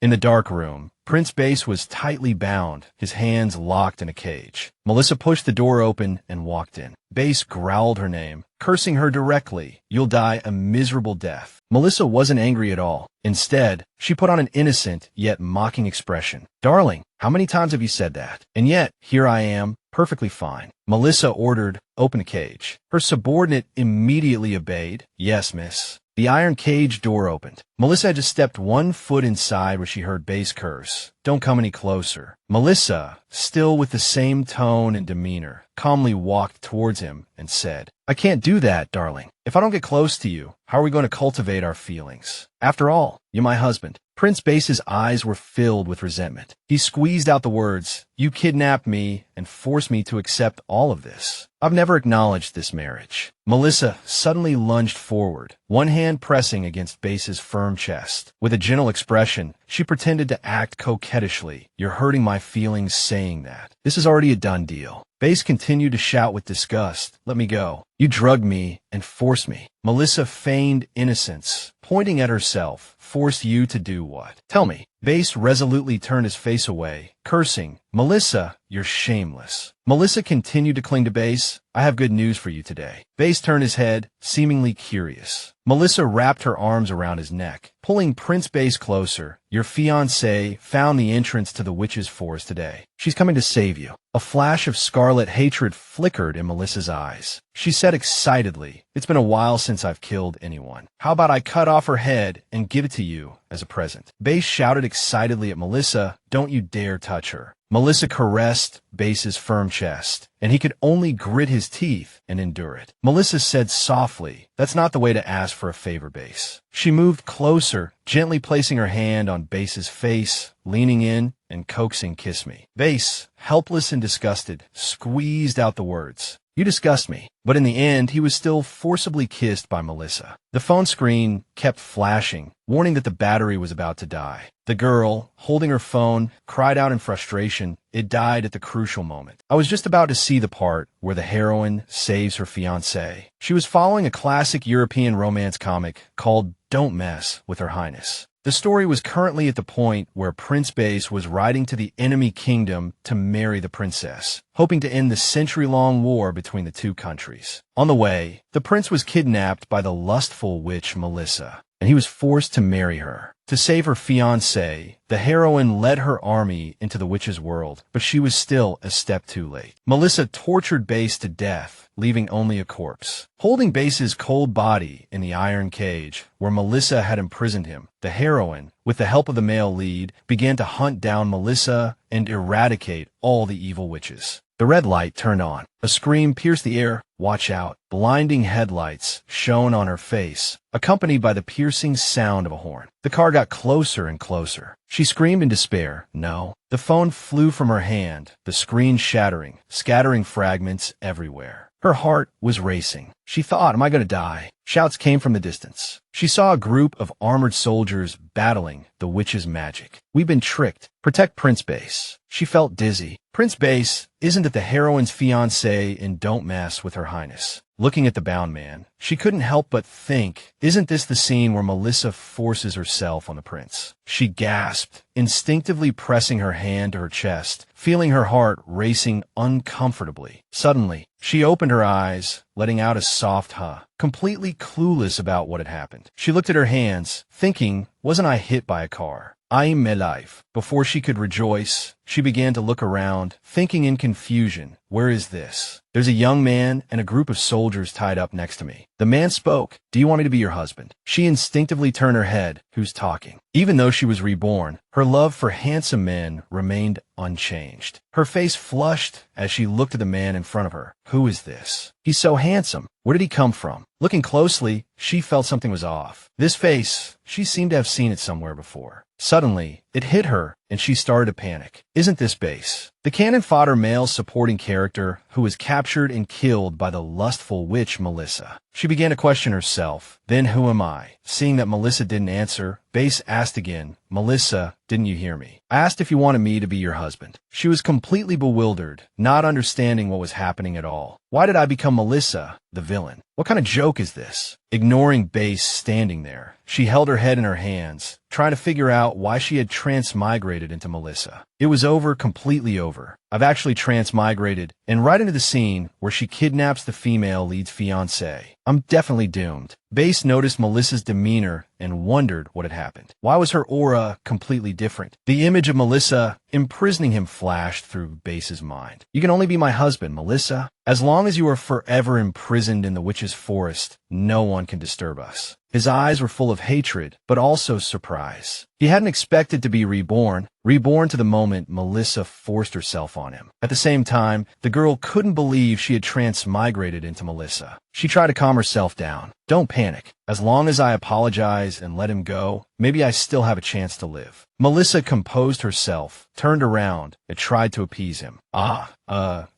In the dark room, Prince Base was tightly bound, his hands locked in a cage. Melissa pushed the door open and walked in. Base growled her name, cursing her directly. "You'll die a miserable death." Melissa wasn't angry at all. Instead, she put on an innocent yet mocking expression. "Darling, how many times have you said that? And yet, here I am, perfectly fine." Melissa ordered, "Open the cage." Her subordinate immediately obeyed. "Yes, miss." The iron cage door opened. Melissa had just stepped 1 foot inside where she heard Base curse. "Don't come any closer." Melissa, still with the same tone and demeanor, calmly walked towards him and said, "I can't do that, darling. If I don't get close to you, how are we going to cultivate our feelings? After all, you're my husband." Prince Base's eyes were filled with resentment. He squeezed out the words, "You kidnapped me and forced me to accept all of this. I've never acknowledged this marriage." Melissa suddenly lunged forward, one hand pressing against Base's firm chest. With a gentle expression, she pretended to act coquettishly. "You're hurting my feelings saying that. This is already a done deal." Base continued to shout with disgust, "Let me go. You drugged me and forced me." Melissa feigned innocence, pointing at herself. "Forced you to do what? Tell me." Base resolutely turned his face away, cursing, "Melissa, you're shameless." Melissa continued to cling to Base. "I have good news for you today." Base turned his head, seemingly curious. Melissa wrapped her arms around his neck, pulling Prince Base closer. "Your fiancée found the entrance to the witch's forest today. She's coming to save you." A flash of scarlet hatred flickered in Melissa's eyes. She said excitedly, "It's been a while since I've killed anyone. How about I cut off her head and give it to you as a present?" Base shouted excitedly at Melissa, "Don't you dare touch her." Melissa caressed Base's firm chest, and he could only grit his teeth and endure it. Melissa said softly, "That's not the way to ask for a favor, Base." She moved closer, gently placing her hand on Base's face, leaning in and coaxing, "Kiss me." Base, helpless and disgusted, squeezed out the words, "You disgust me." But in the end, he was still forcibly kissed by Melissa. The phone screen kept flashing, warning that the battery was about to die. The girl, holding her phone, cried out in frustration. It died at the crucial moment. I was just about to see the part where the heroine saves her fiancé. She was following a classic European romance comic called Don't Mess with Her Highness. The story was currently at the point where Prince Base was riding to the enemy kingdom to marry the princess, hoping to end the century-long war between the two countries. On the way, the prince was kidnapped by the lustful witch Melissa, and he was forced to marry her. To save her fiancé, the heroine led her army into the witch's world, but she was still a step too late. Melissa tortured Base to death, leaving only a corpse. Holding Base's cold body in the iron cage where Melissa had imprisoned him, the heroine, with the help of the male lead, began to hunt down Melissa and eradicate all the evil witches. The red light turned on. A scream pierced the air. "Watch out." Blinding headlights shone on her face, accompanied by the piercing sound of a horn. The car got closer and closer. She screamed in despair. "No." The phone flew from her hand, the screen shattering, scattering fragments everywhere. Her heart was racing. She thought, "Am I going to die?" Shouts came from the distance. She saw a group of armored soldiers battling the witch's magic. "We've been tricked. Protect Prince Base." She felt dizzy. Prince Base isn't it the heroine's fiancé in Don't Mess with Her Highness? Looking at the bound man, she couldn't help but think, isn't this the scene where Melissa forces herself on the prince? She gasped, instinctively pressing her hand to her chest, feeling her heart racing uncomfortably. Suddenly, she opened her eyes, letting out a soft huh, completely clueless about what had happened. She looked at her hands, thinking, wasn't I hit by a car? I'm alive. Before she could rejoice, she began to look around, thinking in confusion, where is this? There's a young man and a group of soldiers tied up next to me. The man spoke, "Do you want me to be your husband?" She instinctively turned her head. Who's talking? Even though she was reborn, her love for handsome men remained unchanged. Her face flushed as she looked at the man in front of her. Who is this? He's so handsome. Where did he come from? Looking closely, she felt something was off. This face, she seemed to have seen it somewhere before. Suddenly, it hit her, and she started to panic. Isn't this Base? The the cannon fodder male supporting character who was captured and killed by the lustful witch Melissa. She began to question herself. Then who am I? Seeing that Melissa didn't answer, Base asked again, Melissa, didn't you hear me? I asked if you wanted me to be your husband. She was completely bewildered, not understanding what was happening at all. Why did I become Melissa, the villain? What kind of joke is this? Ignoring Base standing there, she held her head in her hands, trying to figure out why she had transmigrated into Melissa. It was over, completely over. I've actually transmigrated, and right into the scene where she kidnaps the female lead's fiancé. I'm definitely doomed. Base noticed Melissa's demeanor and wondered what had happened. Why was her aura completely different? The image of Melissa imprisoning him flashed through Base's mind. You can only be my husband, Melissa. As long as you are forever imprisoned in the witch's forest, no one can disturb us. His eyes were full of hatred, but also surprise. He hadn't expected to be reborn to the moment Melissa forced herself on him. At the same time, the girl couldn't believe she had transmigrated into Melissa. She tried to calm herself down. Don't panic. As long as I apologize and let him go, maybe I still have a chance to live. Melissa composed herself, turned around, and tried to appease him.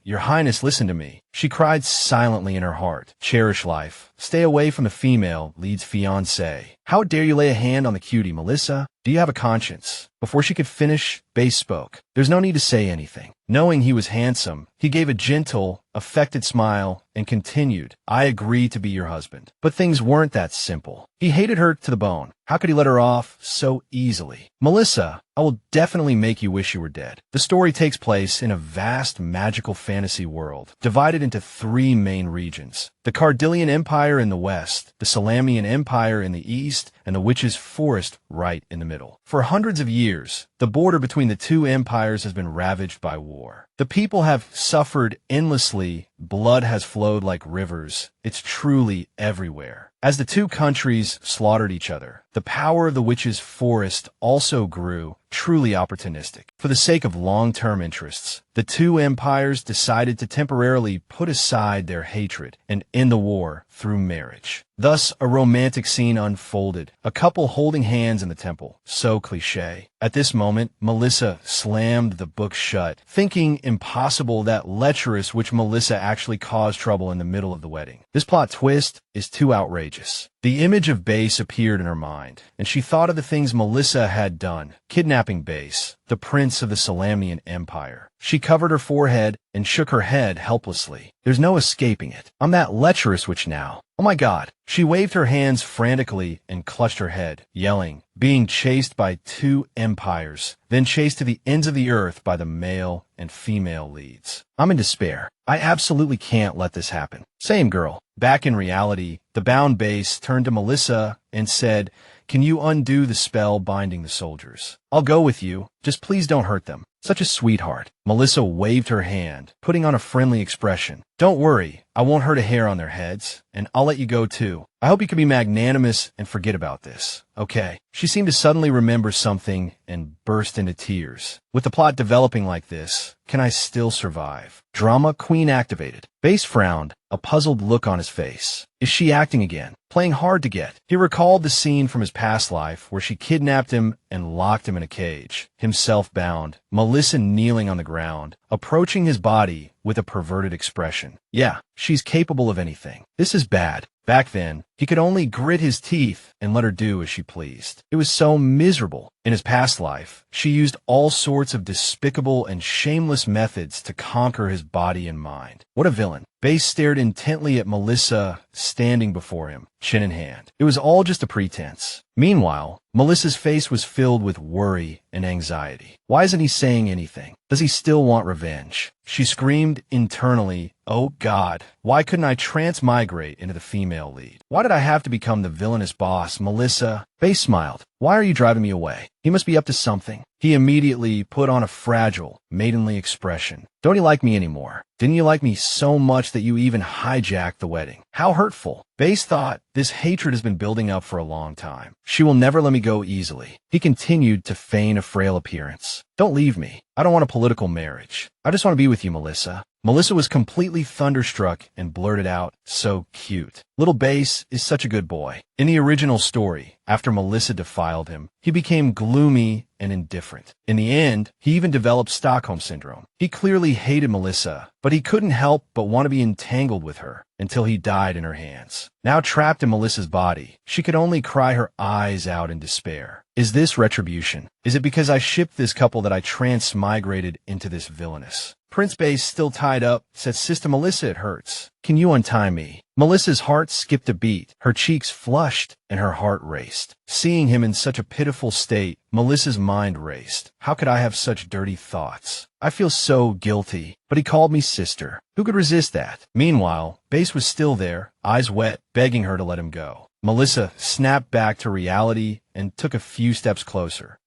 Your Highness, listen to me. She cried silently in her heart. Cherish life. Stay away from the female lead's fiancé. How dare you lay a hand on the cutie, Melissa? Do you have a conscience? Before she could finish, Base spoke. There's no need to say anything. Knowing he was handsome, he gave a gentle, affected smile and continued, I agree to be your husband. But things weren't that simple. He hated her to the bone. How could he let her off so easily? Melissa, I will definitely make you wish you were dead. The story takes place in a vast magical fantasy world, divided into 3 main regions. The Cardillian Empire in the west, the Salamian Empire in the east, and the Witch's Forest right in the middle. For hundreds of years, the border between the 2 empires has been ravaged by war. The people have suffered endlessly, blood has flowed like rivers. It's truly everywhere. As the 2 countries slaughtered each other, the power of the Witch's Forest also grew, truly opportunistic. For the sake of long-term interests, the 2 empires decided to temporarily put aside their hatred and end the war through marriage. Thus, a romantic scene unfolded, a couple holding hands in the temple. So cliché. At this moment, Melissa slammed the book shut, thinking impossible that lecherous which Melissa actually caused trouble in the middle of the wedding. This plot twist is too outrageous. The image of Base appeared in her mind, and she thought of the things Melissa had done, kidnapping Base, the prince of the Salamian Empire. She covered her forehead and shook her head helplessly. There's no escaping it. I'm that lecherous witch now. Oh my God. She waved her hands frantically and clutched her head, yelling, being chased by 2 empires, then chased to the ends of the earth by the male and female leads. I'm in despair. I absolutely can't let this happen. Same girl. Back in reality, the bound Base turned to Melissa and said, can you undo the spell binding the soldiers? I'll go with you. Just please don't hurt them. Such a sweetheart. Melissa waved her hand, putting on a friendly expression. Don't worry, I won't hurt a hair on their heads, and I'll let you go too. I hope you can be magnanimous and forget about this. Okay. She seemed to suddenly remember something and burst into tears. With the plot developing like this, can I still survive? Drama queen activated. Base frowned, a puzzled look on his face. Is she acting again? Playing hard to get? He recalled the scene from his past life where she kidnapped him and locked him in a cage, himself bound, Melissa kneeling on the ground, approaching his body with a perverted expression. Yeah, she's capable of anything. This is bad. Back then, he could only grit his teeth and let her do as she pleased. It was so miserable. In his past life, she used all sorts of despicable and shameless methods to conquer his body and mind. What a villain. Base stared intently at Melissa standing before him, chin in hand. It was all just a pretense. Meanwhile, Melissa's face was filled with worry and anxiety. Why isn't he saying anything? Does he still want revenge? She screamed internally, oh God, why couldn't I transmigrate into the female lead? Why did I have to become the villainous boss, Melissa? Base smiled. Why are you driving me away? He must be up to something. He immediately put on a fragile, maidenly expression. Don't you like me anymore? Didn't you like me so much that you even hijacked the wedding? How hurtful. Base thought this hatred has been building up for a long time. She will never let me go easily. He continued to feign a frail appearance. Don't leave me. I don't want a political marriage. I just want to be with you, Melissa. Melissa was completely thunderstruck and blurted out, "So cute. Little Base is such a good boy." In the original story, after Melissa defiled him, he became gloomy and indifferent. In the end, he even developed Stockholm Syndrome. He clearly hated Melissa, but he couldn't help but want to be entangled with her until he died in her hands. Now trapped in Melissa's body, she could only cry her eyes out in despair. Is this retribution? Is it because I shipped this couple that I transmigrated into this villainous? Prince Base, still tied up, said, "Sister Melissa, it hurts. Can you untie me?" Melissa's heart skipped a beat, her cheeks flushed, and her heart raced. Seeing him in such a pitiful state, Melissa's mind raced. How could I have such dirty thoughts? I feel so guilty. But he called me sister. Who could resist that? Meanwhile, Base was still there, eyes wet, begging her to let him go. Melissa snapped back to reality and took a few steps closer.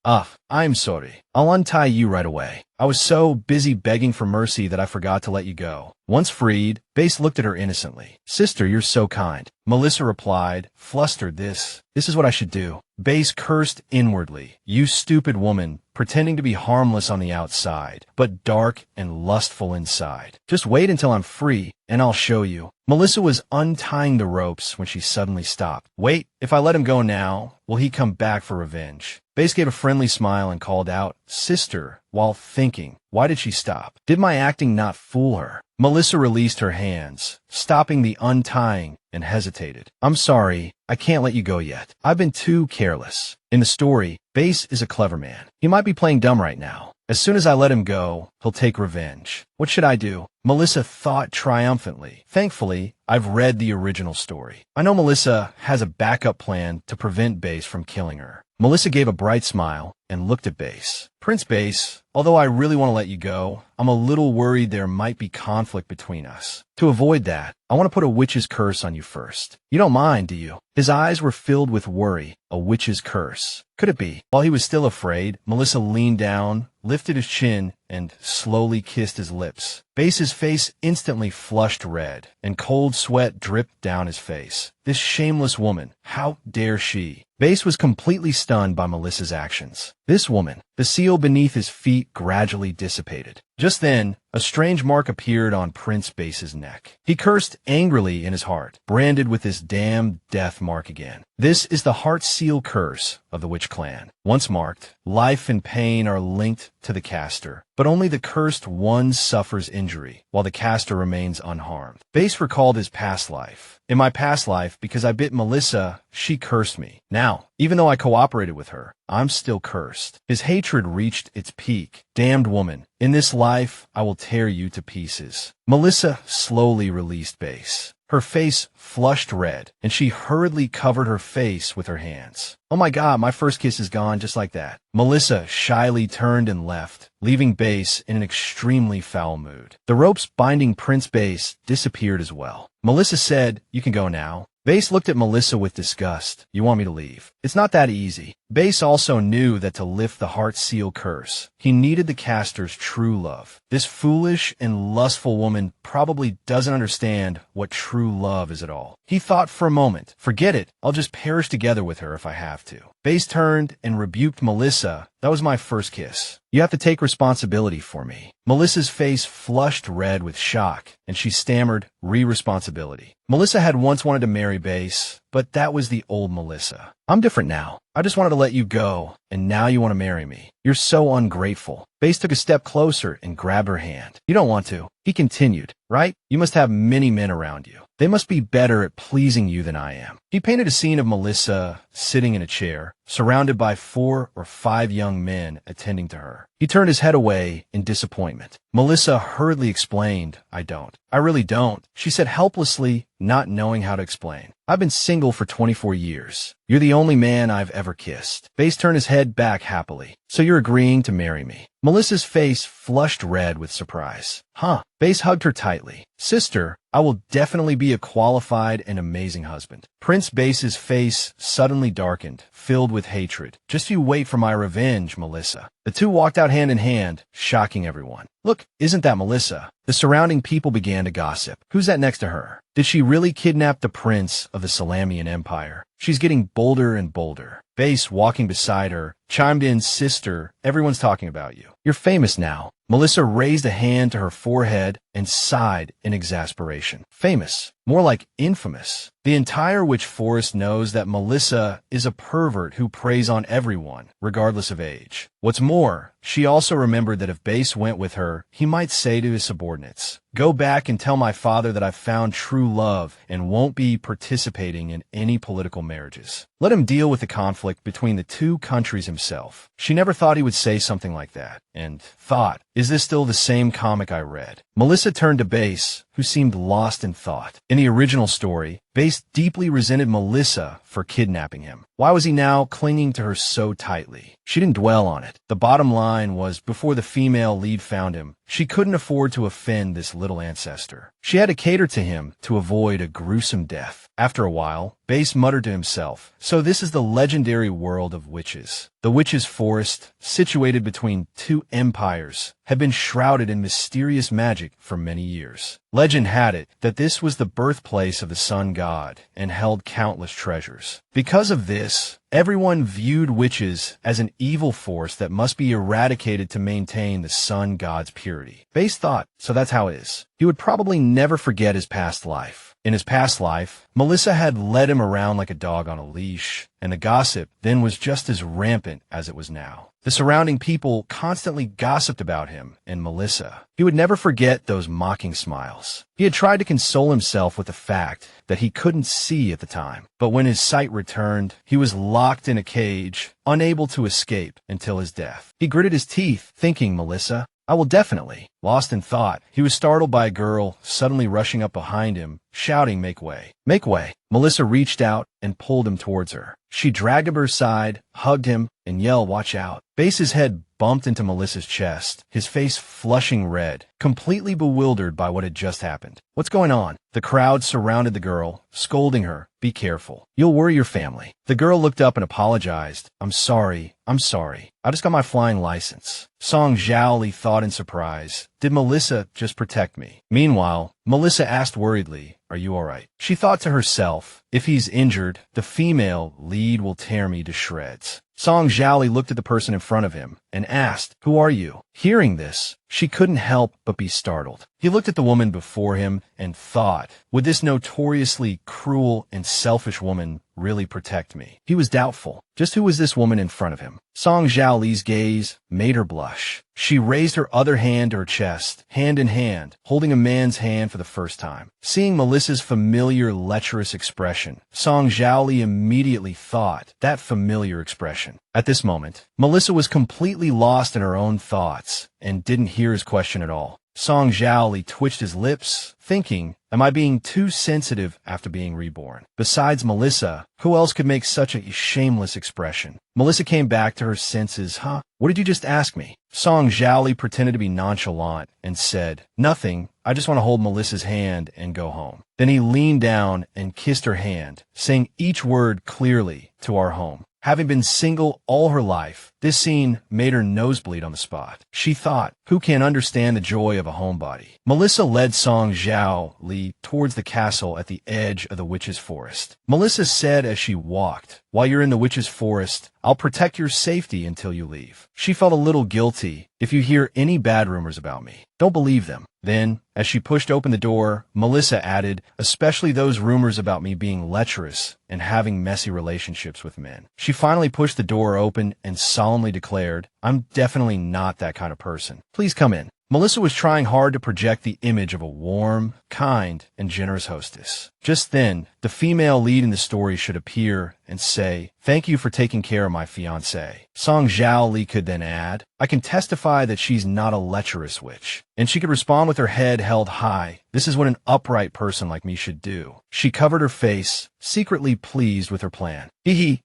I'm sorry. I'll untie you right away. I was so busy begging for mercy that I forgot to let you go. Once freed, Base looked at her innocently. "Sister, you're so kind." Melissa replied, flustered, This is what I should do." Base cursed inwardly. "You stupid woman, pretending to be harmless on the outside, but dark and lustful inside. Just wait until I'm free, and I'll show you." Melissa was untying the ropes when she suddenly stopped. "Wait, if I let him go now, will he come back for revenge?" Base gave a friendly smile and called out, "Sister," while thinking, why did she stop? Did my acting not fool her? Melissa released her hands, stopping the untying, and hesitated. "I'm sorry, I can't let you go yet. I've been too careless." In the story, Base is a clever man. He might be playing dumb right now. As soon as I let him go, he'll take revenge. What should I do? Melissa thought triumphantly. Thankfully, I've read the original story. I know Melissa has a backup plan to prevent Base from killing her. Melissa gave a bright smile and looked at Base. "Prince Base, although I really want to let you go, I'm a little worried there might be conflict between us. To avoid that, I want to put a witch's curse on you first. You don't mind, do you?" His eyes were filled with worry. A witch's curse. Could it be? While he was still afraid, Melissa leaned down, lifted his chin, and slowly kissed his lips. Base's face instantly flushed red, and cold sweat dripped down his face. This shameless woman, how dare she? Base was completely stunned by Melissa's actions. This woman. The seal beneath his feet gradually dissipated. Just then, a strange mark appeared on Prince Base's neck. He cursed angrily in his heart, branded with this damned death mark again. This is the heart seal curse of the Witch Clan. Once marked, life and pain are linked to the caster, but only the cursed one suffers injury, while the caster remains unharmed. Base recalled his past life. "In my past life, because I bit Melissa, she cursed me. Now, even though I cooperated with her, I'm still cursed." His hatred reached its peak. "Damned woman, in this life, I will tear you to pieces." Melissa slowly released Base. Her face flushed red, and she hurriedly covered her face with her hands. "Oh my God, my first kiss is gone just like that." Melissa shyly turned and left, leaving Base in an extremely foul mood. The ropes binding Prince Base disappeared as well. Melissa said, "You can go now." Base looked at Melissa with disgust. "You want me to leave?" It's not that easy. Base also knew that to lift the heart seal curse, he needed the caster's true love. This foolish and lustful woman probably doesn't understand what true love is at all. He thought for a moment, forget it, I'll just perish together with her if I have to. Base turned and rebuked Melissa. "That was my first kiss. You have to take responsibility for me." Melissa's face flushed red with shock, and she stammered, "Responsibility." Melissa had once wanted to marry Base, but that was the old Melissa. "I'm different now. I just wanted to let you go, and now you want to marry me. You're so ungrateful." Base took a step closer and grabbed her hand. "You don't want to." He continued, "Right? You must have many men around you. They must be better at pleasing you than I am." He painted a scene of Melissa sitting in a chair, surrounded by 4 or 5 young men attending to her. He turned his head away in disappointment. Melissa hurriedly explained, "I don't. I really don't," she said helplessly, not knowing how to explain. "I've been single for 24 years. You're the only man I've ever kissed." Base turned his head back happily. "So you're agreeing to marry me?" Melissa's face flushed red with surprise. "Huh." Base hugged her tightly. "Sister, I will definitely be a qualified and amazing husband." Prince Base's face suddenly darkened, filled with hatred. "Just you wait for my revenge, Melissa." The two walked out hand in hand, shocking everyone. "Look, isn't that Melissa?" The surrounding people began to gossip. "Who's that next to her?" Did she really kidnap the prince of the Salamian Empire? She's getting bolder and bolder. Base, walking beside her, chimed in, "Sister, everyone's talking about you. You're famous now." Melissa raised a hand to her forehead and sighed in exasperation. Famous. More like infamous. The entire witch forest knows that Melissa is a pervert who preys on everyone, regardless of age. What's more, she also remembered that if Base went with her, he might say to his subordinates, "Go back and tell my father that I've found true love and won't be participating in any political marriages. Let him deal with the conflict between the two countries himself." She never thought he would say something like that, and thought, is this still the same comic I read? Melissa turned to Base, who seemed lost in thought. In the original story, Base deeply resented Melissa for kidnapping him. Why was he now clinging to her so tightly? She didn't dwell on it. The bottom line was, before the female lead found him, she couldn't afford to offend this little ancestor. She had to cater to him to avoid a gruesome death. After a while, Base muttered to himself, so this is the legendary world of witches. The witches' forest, situated between two empires, had been shrouded in mysterious magic for many years. Legend had it that this was the birthplace of the sun god and held countless treasures. Because of this, everyone viewed witches as an evil force that must be eradicated to maintain the sun god's purity. Base thought, so that's how it is. He would probably never forget his past life. In his past life, Melissa had led him around like a dog on a leash, and the gossip then was just as rampant as it was now. The surrounding people constantly gossiped about him and Melissa. He would never forget those mocking smiles. He had tried to console himself with the fact that he couldn't see at the time, but when his sight returned, he was locked in a cage, unable to escape until his death. He gritted his teeth, thinking, Melissa, I will definitely. Lost in thought, he was startled by a girl suddenly rushing up behind him, shouting, "Make way. Make way." Melissa reached out and pulled him towards her. She dragged him to her side, hugged him, and yelled, "Watch out." Base's head bumped into Melissa's chest, his face flushing red, completely bewildered by what had just happened. "What's going on?" The crowd surrounded the girl, scolding her, "Be careful. You'll worry your family." The girl looked up and apologized. I'm sorry. I just got my flying license." Song Zhaoli thought in surprise. Did Melissa just protect me? Meanwhile, Melissa asked worriedly, "Are you all right?" She thought to herself, if he's injured, the female lead will tear me to shreds. Song Zhaoli looked at the person in front of him and asked, "Who are you?" Hearing this, she couldn't help but be startled. He looked at the woman before him and thought, would this notoriously cruel and selfish woman really protect me? He was doubtful. Just who was this woman in front of him? Song Zhaoli's gaze made her blush. She raised her other hand to her chest, hand in hand, holding a man's hand for the first time. Seeing Melissa's familiar, lecherous expression, Song Zhaoli immediately thought that familiar expression. At this moment, Melissa was completely lost in her own thoughts and didn't hear his question at all. Song Zhaoli twitched his lips, thinking, am I being too sensitive after being reborn? Besides Melissa, who else could make such a shameless expression? Melissa came back to her senses. Huh? What did you just ask me? Song Zhaoli pretended to be nonchalant and said, nothing. I just want to hold Melissa's hand and go home. Then he leaned down and kissed her hand, saying each word clearly, to our home. Having been single all her life, this scene made her nosebleed on the spot. She thought, who can understand the joy of a homebody? Melissa led Song Zhaoli towards the castle at the edge of the witch's forest. Melissa said as she walked, while you're in the witch's forest, I'll protect your safety until you leave. She felt a little guilty. If you hear any bad rumors about me, don't believe them. Then, as she pushed open the door, Melissa added, especially those rumors about me being lecherous and having messy relationships with men. She finally pushed the door open and solemnly declared, I'm definitely not that kind of person. Please come in. Melissa was trying hard to project the image of a warm, kind, and generous hostess. Just then, the female lead in the story should appear and say, thank you for taking care of my fiancé. Song Zhaoli could then add, I can testify that she's not a lecherous witch. And she could respond with her head held high. This is what an upright person like me should do. She covered her face, secretly pleased with her plan.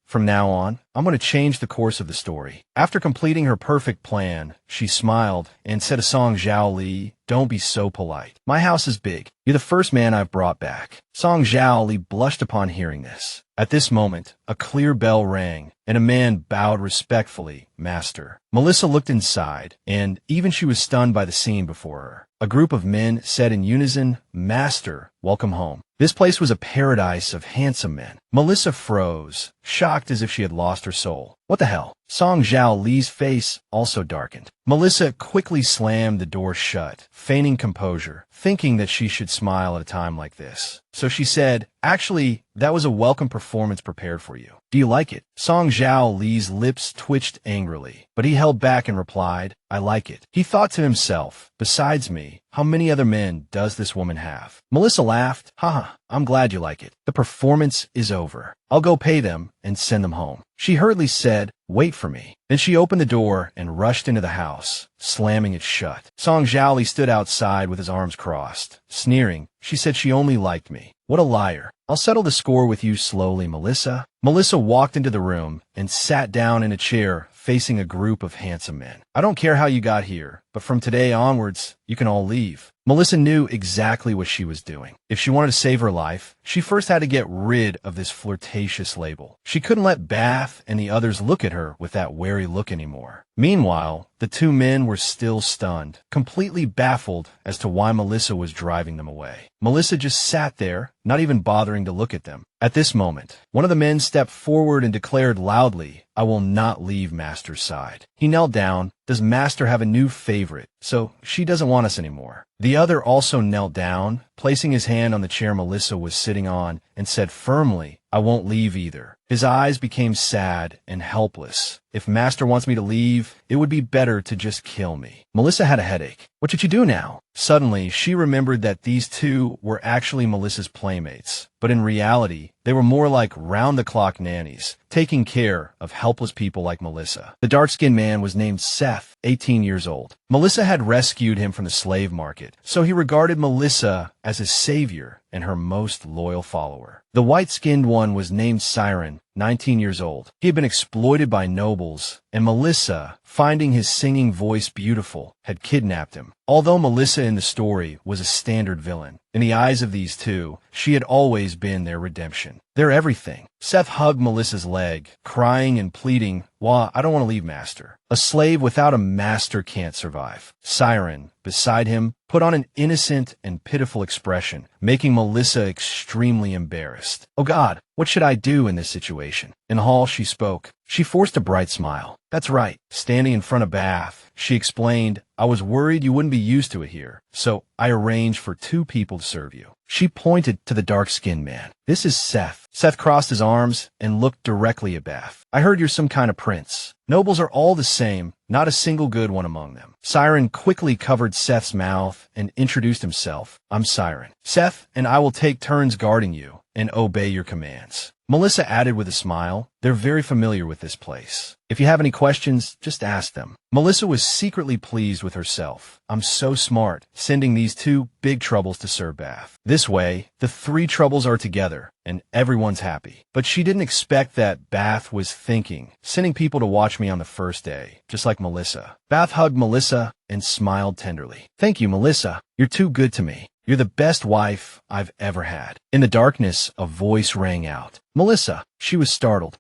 From now on, I'm going to change the course of the story. After completing her perfect plan, she smiled and said to Song Zhaoli, don't be so polite. My house is big. You're the first man I've brought back. Song Zhaoli blushed upon hearing this. At this moment, a clear bell rang, and a man bowed respectfully, Master. Melissa looked inside, and even she was stunned by the scene before her. A group of men said in unison, Master, welcome home. This place was a paradise of handsome men. Melissa froze, shocked as if she had lost her soul. What the hell? Song Zhao Li's face also darkened. Melissa quickly slammed the door shut, feigning composure, thinking that she should smile at a time like this. So she said, "Actually, that was a welcome performance prepared for you. Do you like it?" Song Zhao Li's lips twitched angrily, but he held back and replied, "I like it." He thought to himself, besides me, how many other men does this woman have? Melissa laughed, "Haha, I'm glad you like it. The performance is over. I'll go pay them and send them home." She hurriedly said, "Wait for me." Then she opened the door and rushed into the house, slamming it shut. Song Zhaoli stood outside with his arms crossed. Sneering, she said she only liked me. What a liar. "I'll settle the score with you slowly, Melissa." Melissa walked into the room and sat down in a chair facing a group of handsome men. "I don't care how you got here, but from today onwards, you can all leave." Melissa knew exactly what she was doing. If she wanted to save her life, she first had to get rid of this flirtatious label. She couldn't let Bath and the others look at her with that wary look anymore. Meanwhile, the two men were still stunned, completely baffled as to why Melissa was driving them away. Melissa just sat there, not even bothering to look at them. At this moment, one of the men stepped forward and declared loudly, "I will not leave Master's side." He knelt down. "Does Master have a new favorite? So she doesn't want us anymore." The other also knelt down, placing his hand on the chair Melissa was sitting on, and said firmly, "I won't leave either." His eyes became sad and helpless. "If Master wants me to leave, it would be better to just kill me." Melissa had a headache. What should she do now? Suddenly, she remembered that these two were actually Melissa's playmates, but in reality, they were more like round-the-clock nannies, taking care of helpless people like Melissa. The dark-skinned man was named Seth, 18 years old. Melissa had rescued him from the slave market, so he regarded Melissa as his savior and her most loyal follower. The white-skinned one was named Siren, 19 years old. He had been exploited by nobles, and Melissa, finding his singing voice beautiful, had kidnapped him. Although Melissa in the story was a standard villain, in the eyes of these two, she had always been their redemption. Their everything. Seth hugged Melissa's leg, crying and pleading, "Wah, I don't want to leave Master." A slave without a master can't survive. Siren, beside him, put on an innocent and pitiful expression, making Melissa extremely embarrassed. "Oh God, what should I do in this situation?" In the hall, she spoke. She forced a bright smile. "That's right." Standing in front of Bath, she explained, "I was worried you wouldn't be used to it here, so I arranged for 2 people to serve you." She pointed to the dark-skinned man. "This is Seth." Seth crossed his arms and looked directly at Bath. "I heard you're some kind of prince. Nobles are all the same, not a single good one among them." Siren quickly covered Seth's mouth and introduced himself. "I'm Siren. Seth and I will take turns guarding you and obey your commands." Melissa added with a smile, "They're very familiar with this place. If you have any questions, just ask them." Melissa was secretly pleased with herself. "I'm so smart, sending these 2 big troubles to serve Bath. This way, the 3 troubles are together, and everyone's happy." But she didn't expect that Bath was thinking, sending people to watch me on the first day, just like Melissa. Bath hugged Melissa and smiled tenderly. "Thank you, Melissa. You're too good to me. You're the best wife I've ever had." In the darkness, a voice rang out. "Melissa." She was startled.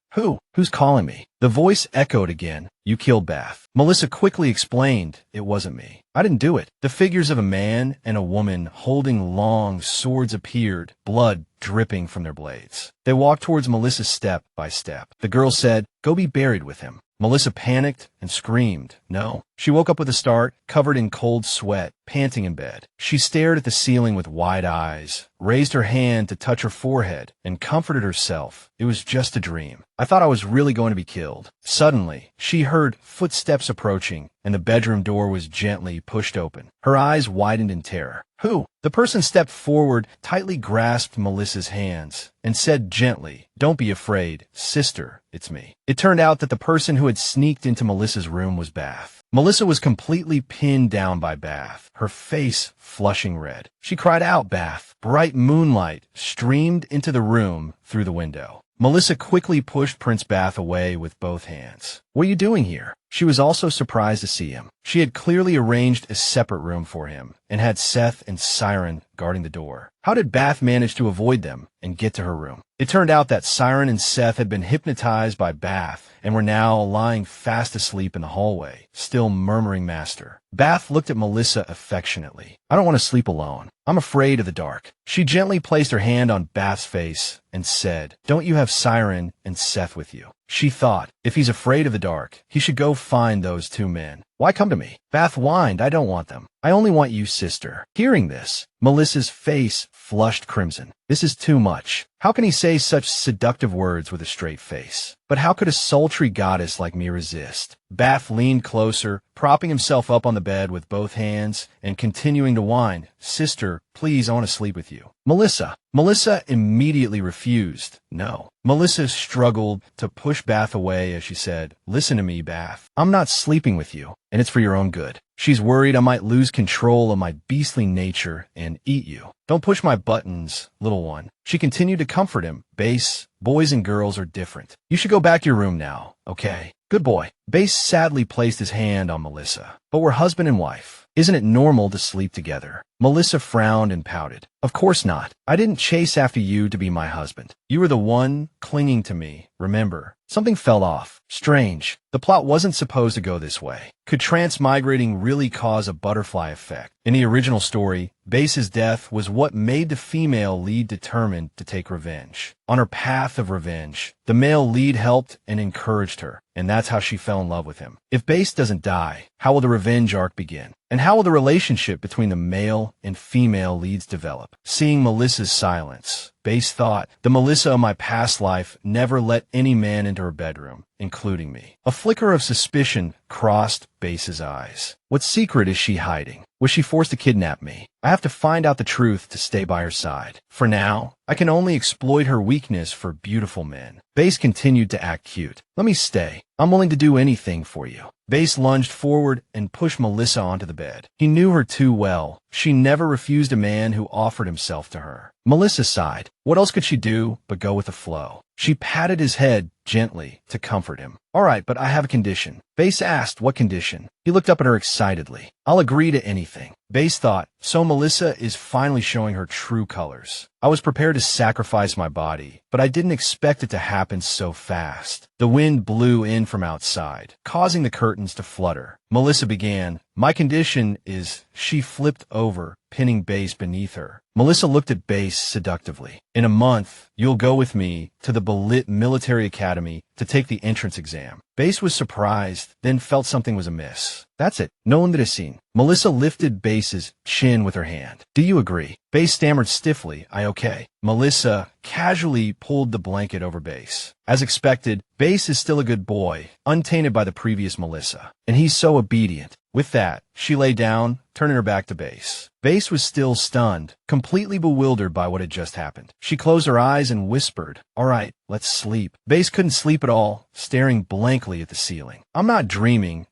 Who's calling me?" The voice echoed again. "You killed Bath." Melissa quickly explained, "It wasn't me. I didn't do it." The figures of a man and a woman holding long swords appeared, blood dripping from their blades. They walked towards Melissa step by step. The girl said, "Go be buried with him." Melissa panicked and screamed, "No." She woke up with a start, covered in cold sweat, panting in bed. She stared at the ceiling with wide eyes, raised her hand to touch her forehead, and comforted herself. It was just a dream. "I thought I was really going to be killed." Suddenly, she heard footsteps approaching, and the bedroom door was gently pushed open. Her eyes widened in terror. "Who?" The person stepped forward, tightly grasped Melissa's hands, and said gently, "Don't be afraid, sister, it's me." It turned out that the person who had sneaked into Melissa's room was Bath. Melissa was completely pinned down by Bath, her face flushing red. She cried out, "Bath!" Bright moonlight streamed into the room through the window. Melissa quickly pushed Prince Bath away with both hands. "What are you doing here?" She was also surprised to see him. She had clearly arranged a separate room for him and had Seth and Siren guarding the door. How did Bath manage to avoid them and get to her room? It turned out that Siren and Seth had been hypnotized by Bath and were now lying fast asleep in the hallway, still murmuring master. Bath looked at Melissa affectionately. I don't want to sleep alone. I'm afraid of the dark. She gently placed her hand on Bath's face and said, don't you have Siren and Seth with you? She thought, if he's afraid of the dark, he should go find those two men. Why come to me? Bath whined, I don't want them. I only want you, sister. Hearing this, Melissa's face flushed crimson. This is too much. How can he say such seductive words with a straight face? But how could a sultry goddess like me resist? Bath leaned closer, propping himself up on the bed with both hands and continuing to whine, sister, please, I want to sleep with you. Melissa immediately refused. No. Melissa struggled to push Bath away as she said, listen to me, Bath. I'm not sleeping with you, and it's for your own good. She's worried I might lose control of my beastly nature and eat you. Don't push my buttons, little one. She continued to comfort him. Base, boys and girls are different. You should go back to your room now, okay? Good boy. Base sadly placed his hand on Melissa. But we're husband and wife. Isn't it normal to sleep together? Melissa frowned and pouted. Of course not. I didn't chase after you to be my husband. You were the one clinging to me, remember? Something fell off. Strange. The plot wasn't supposed to go this way. Could transmigrating really cause a butterfly effect? In the original story, Base's death was what made the female lead determined to take revenge. On her path of revenge, the male lead helped and encouraged her, and that's how she fell in love with him. If Base doesn't die, how will the revenge arc begin? And how will the relationship between the male and female leads develop? Seeing Melissa's silence, Base thought, the Melissa of my past life never let any man into her bedroom, including me. A flicker of suspicion crossed Base's eyes. What secret is she hiding? Was she forced to kidnap me? I have to find out the truth to stay by her side. For now, I can only exploit her weakness for beautiful men. Base continued to act cute. Let me stay. I'm willing to do anything for you. Base lunged forward and pushed Melissa onto the bed. He knew her too well. She never refused a man who offered himself to her. Melissa sighed. What else could she do but go with the flow? She patted his head gently to comfort him. All right, but I have a condition. Base asked what condition. He looked up at her excitedly. I'll agree to anything. Base thought, so Melissa is finally showing her true colors. I was prepared to sacrifice my body, but I didn't expect it to happen so fast. The wind blew in from outside, causing the curtains to flutter. Melissa began, my condition is, she flipped over, pinning Base beneath her. Melissa looked at Base seductively. In a month, you'll go with me to the Belit Military Academy to take the entrance exam. Base was surprised, then felt something was amiss. That's it. No one did a scene. Melissa lifted Base's chin with her hand. Do you agree? Base stammered stiffly, I okay. Melissa casually pulled the blanket over Base. As expected, Base is still a good boy, untainted by the previous Melissa. And he's so obedient. With that, she lay down, turning her back to Base. Base was still stunned, completely bewildered by what had just happened. She closed her eyes and whispered, all right, let's sleep. Base couldn't sleep at all, staring blankly at the ceiling. I'm not dreaming.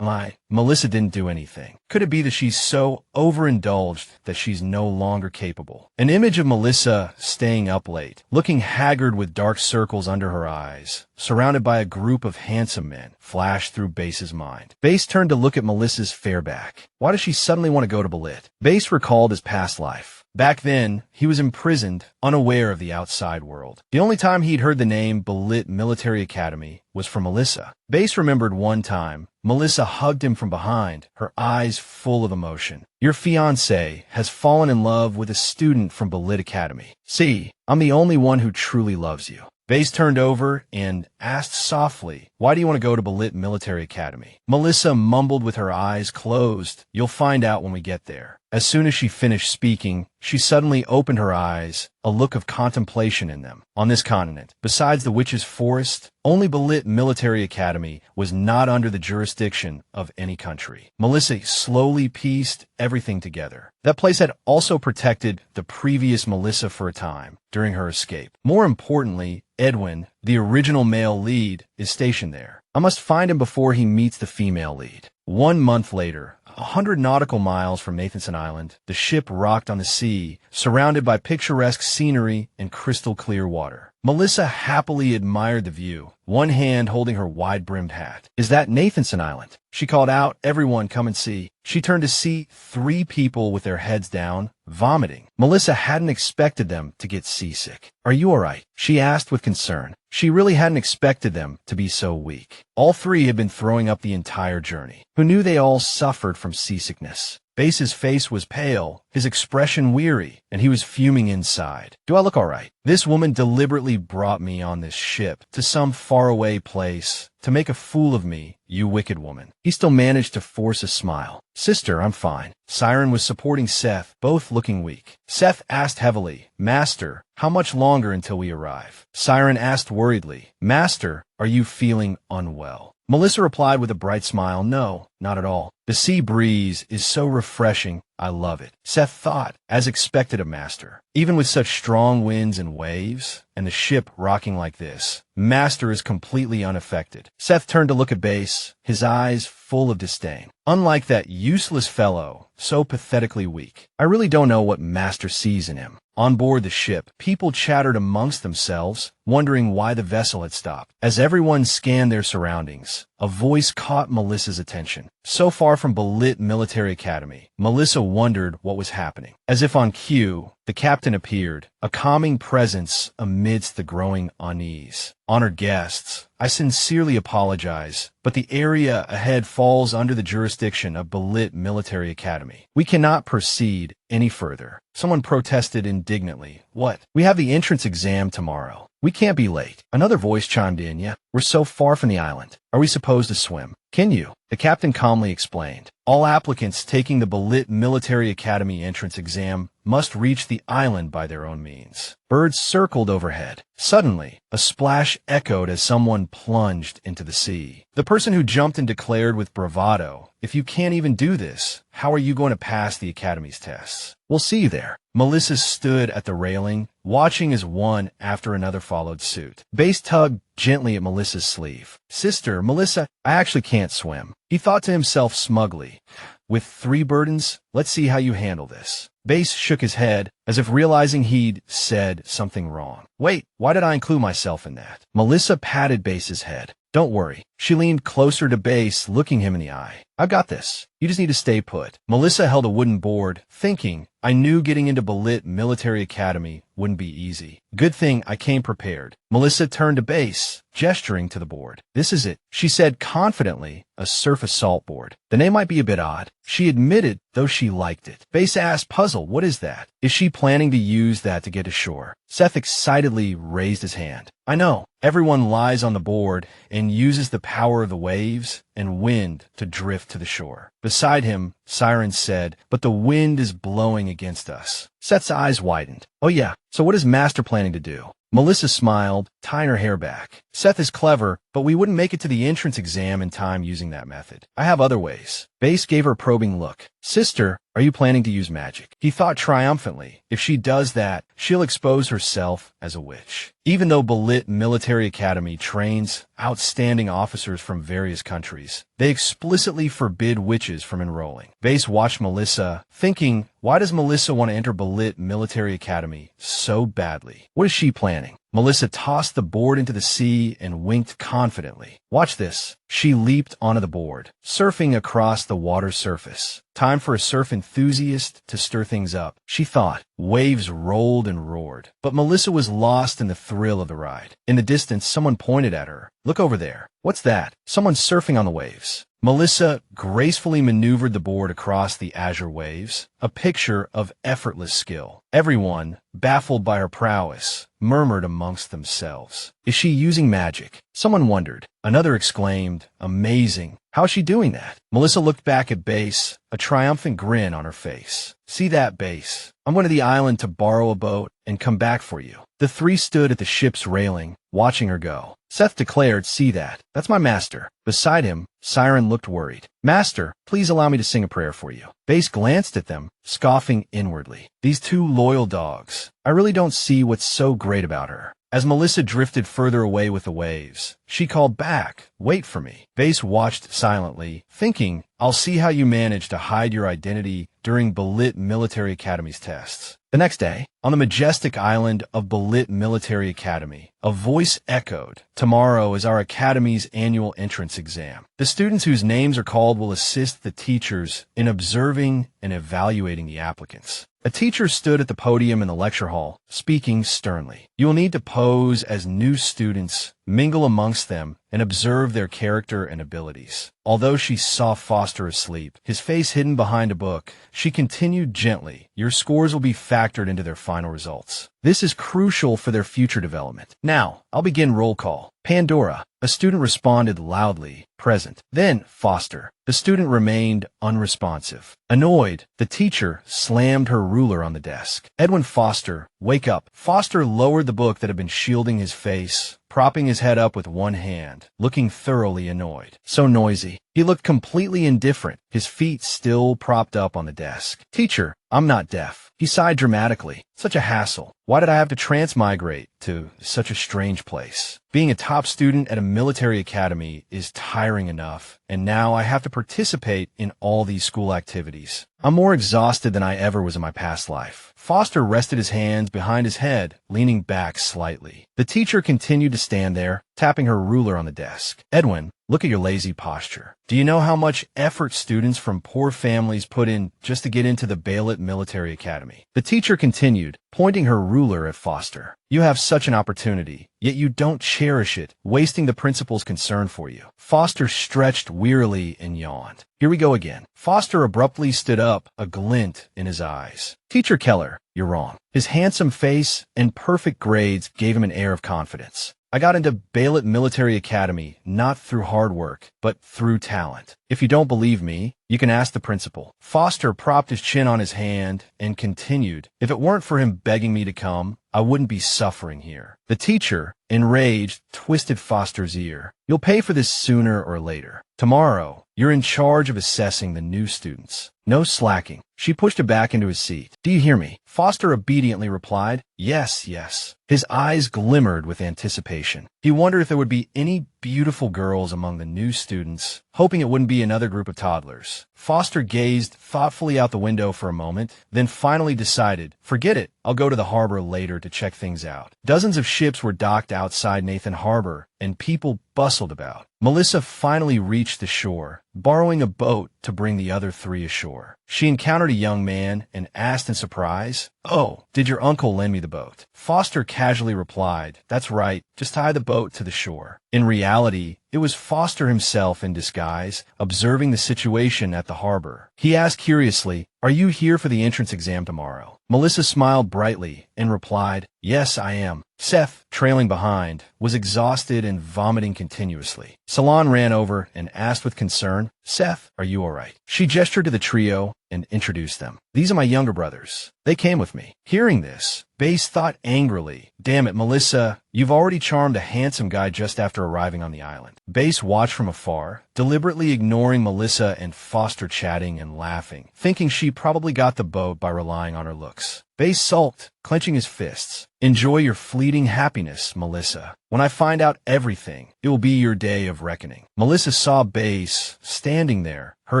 Melissa didn't do anything. Could it be that she's so overindulged that she's no longer capable? An image of Melissa staying up late, looking haggard with dark circles under her eyes, surrounded by a group of handsome men, flashed through Base's mind. Base turned to look at Melissa's fair back. Why does she suddenly want to go to Belit? Base recalled his past life. Back then, he was imprisoned, unaware of the outside world. The only time he'd heard the name Belit Military Academy was from Melissa. Base remembered one time, Melissa hugged him from behind, her eyes full of emotion. Your fiancé has fallen in love with a student from Belit Academy. See, I'm the only one who truly loves you. Base turned over and asked softly, why do you want to go to Belit Military Academy? Melissa mumbled with her eyes closed, you'll find out when we get there. As soon as she finished speaking, she suddenly opened her eyes, a look of contemplation in them. On this continent, besides the Witch's Forest, only Belit Military Academy was not under the jurisdiction of any country. Melissa slowly pieced everything together. That place had also protected the previous Melissa for a time, during her escape. More importantly, Edwin, the original male lead, is stationed there. I must find him before he meets the female lead. 1 month later, 100 nautical miles from Nathanson Island, the ship rocked on the sea, surrounded by picturesque scenery and crystal clear water. Melissa happily admired the view, one hand holding her wide-brimmed hat. "Is that Nathanson Island?" she called out. "Everyone, come and see." She turned to see 3 people with their heads down, vomiting. Melissa hadn't expected them to get seasick. "Are you all right?" she asked with concern. She really hadn't expected them to be so weak. All 3 had been throwing up the entire journey. Who knew they all suffered from seasickness? Base's face was pale, his expression weary, and he was fuming inside. "Do I look all right? This woman deliberately brought me on this ship to some faraway place to make a fool of me, you wicked woman." He still managed to force a smile. "Sister, I'm fine." Siren was supporting Seth, both looking weak. Seth asked heavily, "Master, how much longer until we arrive?" Siren asked worriedly, "Master, are you feeling unwell?" Melissa replied with a bright smile, "No, not at all. The sea breeze is so refreshing, I love it." Seth thought, as expected of Master. Even with such strong winds and waves, and the ship rocking like this, Master is completely unaffected. Seth turned to look at Base, his eyes full of disdain. "Unlike that useless fellow, so pathetically weak. I really don't know what Master sees in him." On board the ship, people chattered amongst themselves, wondering why the vessel had stopped. As everyone scanned their surroundings, a voice caught Melissa's attention. So far from Balit Military Academy, Melissa wondered what was happening. As if on cue, the captain appeared, a calming presence amidst the growing unease. "Honored guests, I sincerely apologize, but the area ahead falls under the jurisdiction of Balit Military Academy. We cannot proceed any further." Someone protested indignantly. "What? We have the entrance exam tomorrow. We can't be late." Another voice chimed in, "Yeah, we're so far from the island. Are we supposed to swim?" "Can you?" The captain calmly explained. "All applicants taking the Balit Military Academy entrance exam must reach the island by their own means." Birds circled overhead. Suddenly, a splash echoed as someone plunged into the sea. The person who jumped and declared with bravado, "If you can't even do this, how are you going to pass the Academy's tests? We'll see you there." Melissa stood at the railing, watching as one after another followed suit. Base tugged gently at Melissa's sleeve. "Sister, Melissa, I actually can't swim." He thought to himself smugly, "With 3 burdens, let's see how you handle this." Base shook his head, as if realizing he'd said something wrong. "Wait, why did I include myself in that?" Melissa patted Base's head. "Don't worry." She leaned closer to Base, looking him in the eye. "I've got this. You just need to stay put." Melissa held a wooden board, thinking, "I knew getting into Balit Military Academy wouldn't be easy. Good thing I came prepared." Melissa turned to Base, gesturing to the board. "This is it," she said confidently, "a surf assault board. The name might be a bit odd." She admitted, though she liked it. Base asked, puzzled, "What is that? Is she planning to use that to get ashore?" Seth excitedly raised his hand. "I know. Everyone lies on the board and uses the power of the waves and wind to drift to the shore." Beside him, Siren said, "But the wind is blowing against us." Seth's eyes widened. "Oh yeah, so what is Master planning to do?" Melissa smiled, tying her hair back. "Seth is clever, but we wouldn't make it to the entrance exam in time using that method. I have other ways." Base gave her a probing look. "Sister, are you planning to use magic?" He thought triumphantly, if she does that, she'll expose herself as a witch. Even though Balit Military Academy trains outstanding officers from various countries, they explicitly forbid witches from enrolling. Base watched Melissa, thinking, why does Melissa want to enter Balit Military Academy so badly? What is she planning? Melissa tossed the board into the sea and winked confidently. "Watch this." She leaped onto the board, surfing across the water's surface. Time for a surf enthusiast to stir things up, she thought. Waves rolled and roared, but Melissa was lost in the thrill of the ride. In the distance, someone pointed at her. "Look over there." "What's that?" "Someone's surfing on the waves." Melissa gracefully maneuvered the board across the azure waves, a picture of effortless skill. Everyone, baffled by her prowess, murmured amongst themselves. "Is she using magic?" Someone wondered. Another exclaimed, "Amazing. How is she doing that?" Melissa looked back at Base, a triumphant grin on her face. "See that, Base? I'm going to the island to borrow a boat and come back for you." The 3 stood at the ship's railing, watching her go. Seth declared, "See that? That's my master." Beside him, Siren looked worried. "Master, please allow me to sing a prayer for you." Base glanced at them, scoffing inwardly. These 2 loyal dogs. I really don't see what's so great about her. As Melissa drifted further away with the waves, she called back, "Wait for me." Base watched silently, thinking, I'll see how you manage to hide your identity during Balit Military Academy's tests. The next day, on the majestic island of Balit Military Academy, a voice echoed, "Tomorrow is our academy's annual entrance exam. The students whose names are called will assist the teachers in observing and evaluating the applicants." A teacher stood at the podium in the lecture hall, speaking sternly. "You will need to pose as new students, mingle amongst them, and observe their character and abilities." Although she saw Foster asleep, his face hidden behind a book, she continued gently, "Your scores will be factored into their final results. This is crucial for their future development. Now, I'll begin roll call. Pandora." A student responded loudly, "Present." Then Foster. The student remained unresponsive. Annoyed, the teacher slammed her ruler on the desk. "Edwin Foster, wake up." Foster lowered the book that had been shielding his face, propping his head up with one hand, looking thoroughly annoyed. So noisy. He looked completely indifferent, his feet still propped up on the desk. "Teacher, I'm not deaf." He sighed dramatically. "Such a hassle. Why did I have to transmigrate to such a strange place? Being a top student at a military academy is tiring enough, and now I have to participate in all these school activities. I'm more exhausted than I ever was in my past life." Foster rested his hands behind his head, leaning back slightly. The teacher continued to stand there, tapping her ruler on the desk. "Edwin, look at your lazy posture. Do you know how much effort students from poor families put in just to get into the Balit Military Academy?" The teacher continued, pointing her ruler at Foster. "You have such an opportunity, yet you don't cherish it, wasting the principal's concern for you." Foster stretched wearily and yawned. "Here we go again." Foster abruptly stood up, a glint in his eyes. "Teacher Keller, you're wrong." His handsome face and perfect grades gave him an air of confidence. "I got into Balit Military Academy not through hard work, but through talent. If you don't believe me, you can ask the principal." Foster propped his chin on his hand and continued, "If it weren't for him begging me to come, I wouldn't be suffering here." The teacher, enraged, twisted Foster's ear. "You'll pay for this sooner or later. Tomorrow, you're in charge of assessing the new students. No slacking." She pushed him back into his seat. "Do you hear me?" Foster obediently replied, "Yes, yes." His eyes glimmered with anticipation. He wondered if there would be any beautiful girls among the new students, hoping it wouldn't be another group of toddlers. Foster gazed thoughtfully out the window for a moment, then finally decided, "Forget it. I'll go to the harbor later to check things out." Dozens of ships were docked outside Nathan Harbor, and people bustled about. Melissa finally reached the shore, borrowing a boat to bring the other three ashore. She encountered a young man and asked in surprise, "Oh, did your uncle lend me the boat?" Foster casually replied, "That's right, just tie the boat to the shore." In reality, it was Foster himself in disguise, observing the situation at the harbor. He asked curiously, "Are you here for the entrance exam tomorrow?" Melissa smiled brightly and replied, "Yes, I am." Seth, trailing behind, was exhausted and vomiting continuously. Salon ran over and asked with concern, "Seth, are you all right?" She gestured to the trio and introduced them. "These are my younger brothers. They came with me." Hearing this, Bass thought angrily, "Damn it, Melissa, you've already charmed a handsome guy just after arriving on the island." Bass watched from afar, deliberately ignoring Melissa and Foster chatting and laughing, thinking she probably got the boat by relying on her looks. Bass sulked, clenching his fists. "Enjoy your fleeting happiness, Melissa. When I find out everything, it will be your day of reckoning." Melissa saw Bass standing there, her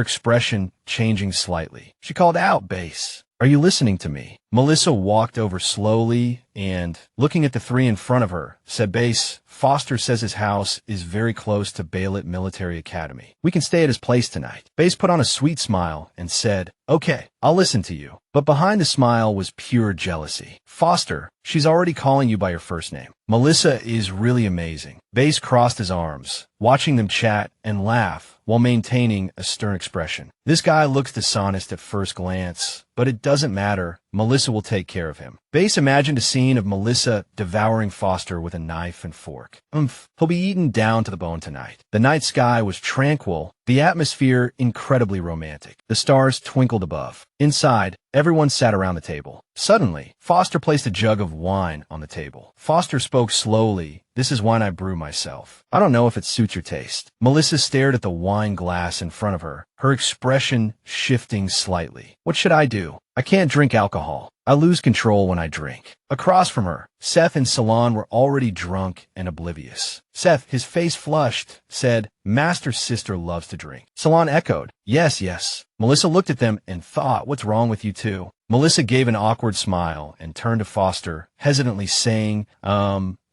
expression changing slightly. She called out, "Bass, are you listening to me?" Melissa walked over slowly and, looking at the three in front of her, said, "Bass, Foster says his house is very close to Balit Military Academy. We can stay at his place tonight." Bass put on a sweet smile and said, "Okay, I'll listen to you." But behind the smile was pure jealousy. "Foster, she's already calling you by your first name. Melissa is really amazing." Bass crossed his arms, watching them chat and laugh while maintaining a stern expression. "This guy looks dishonest at first glance, but it doesn't matter. Melissa will take care of him." Bass imagined a scene of Melissa devouring Foster with a knife and fork. He'll be eaten down to the bone tonight. The night sky was tranquil, the atmosphere incredibly romantic. The stars twinkled above. Inside, everyone sat around the table. Suddenly, Foster placed a jug of wine on the table. Foster spoke slowly. "This is wine I brew myself. I don't know if it suits your taste." Melissa stared at the wine glass in front of her, her expression shifting slightly. "What should I do? I can't drink alcohol. I lose control when I drink." Across from her, Seth and Salon were already drunk and oblivious. Seth, his face flushed, said, "Master's sister loves to drink." Salon echoed, "Yes, yes." Melissa looked at them and thought, "What's wrong with you two?" Melissa gave an awkward smile and turned to Foster, hesitantly saying,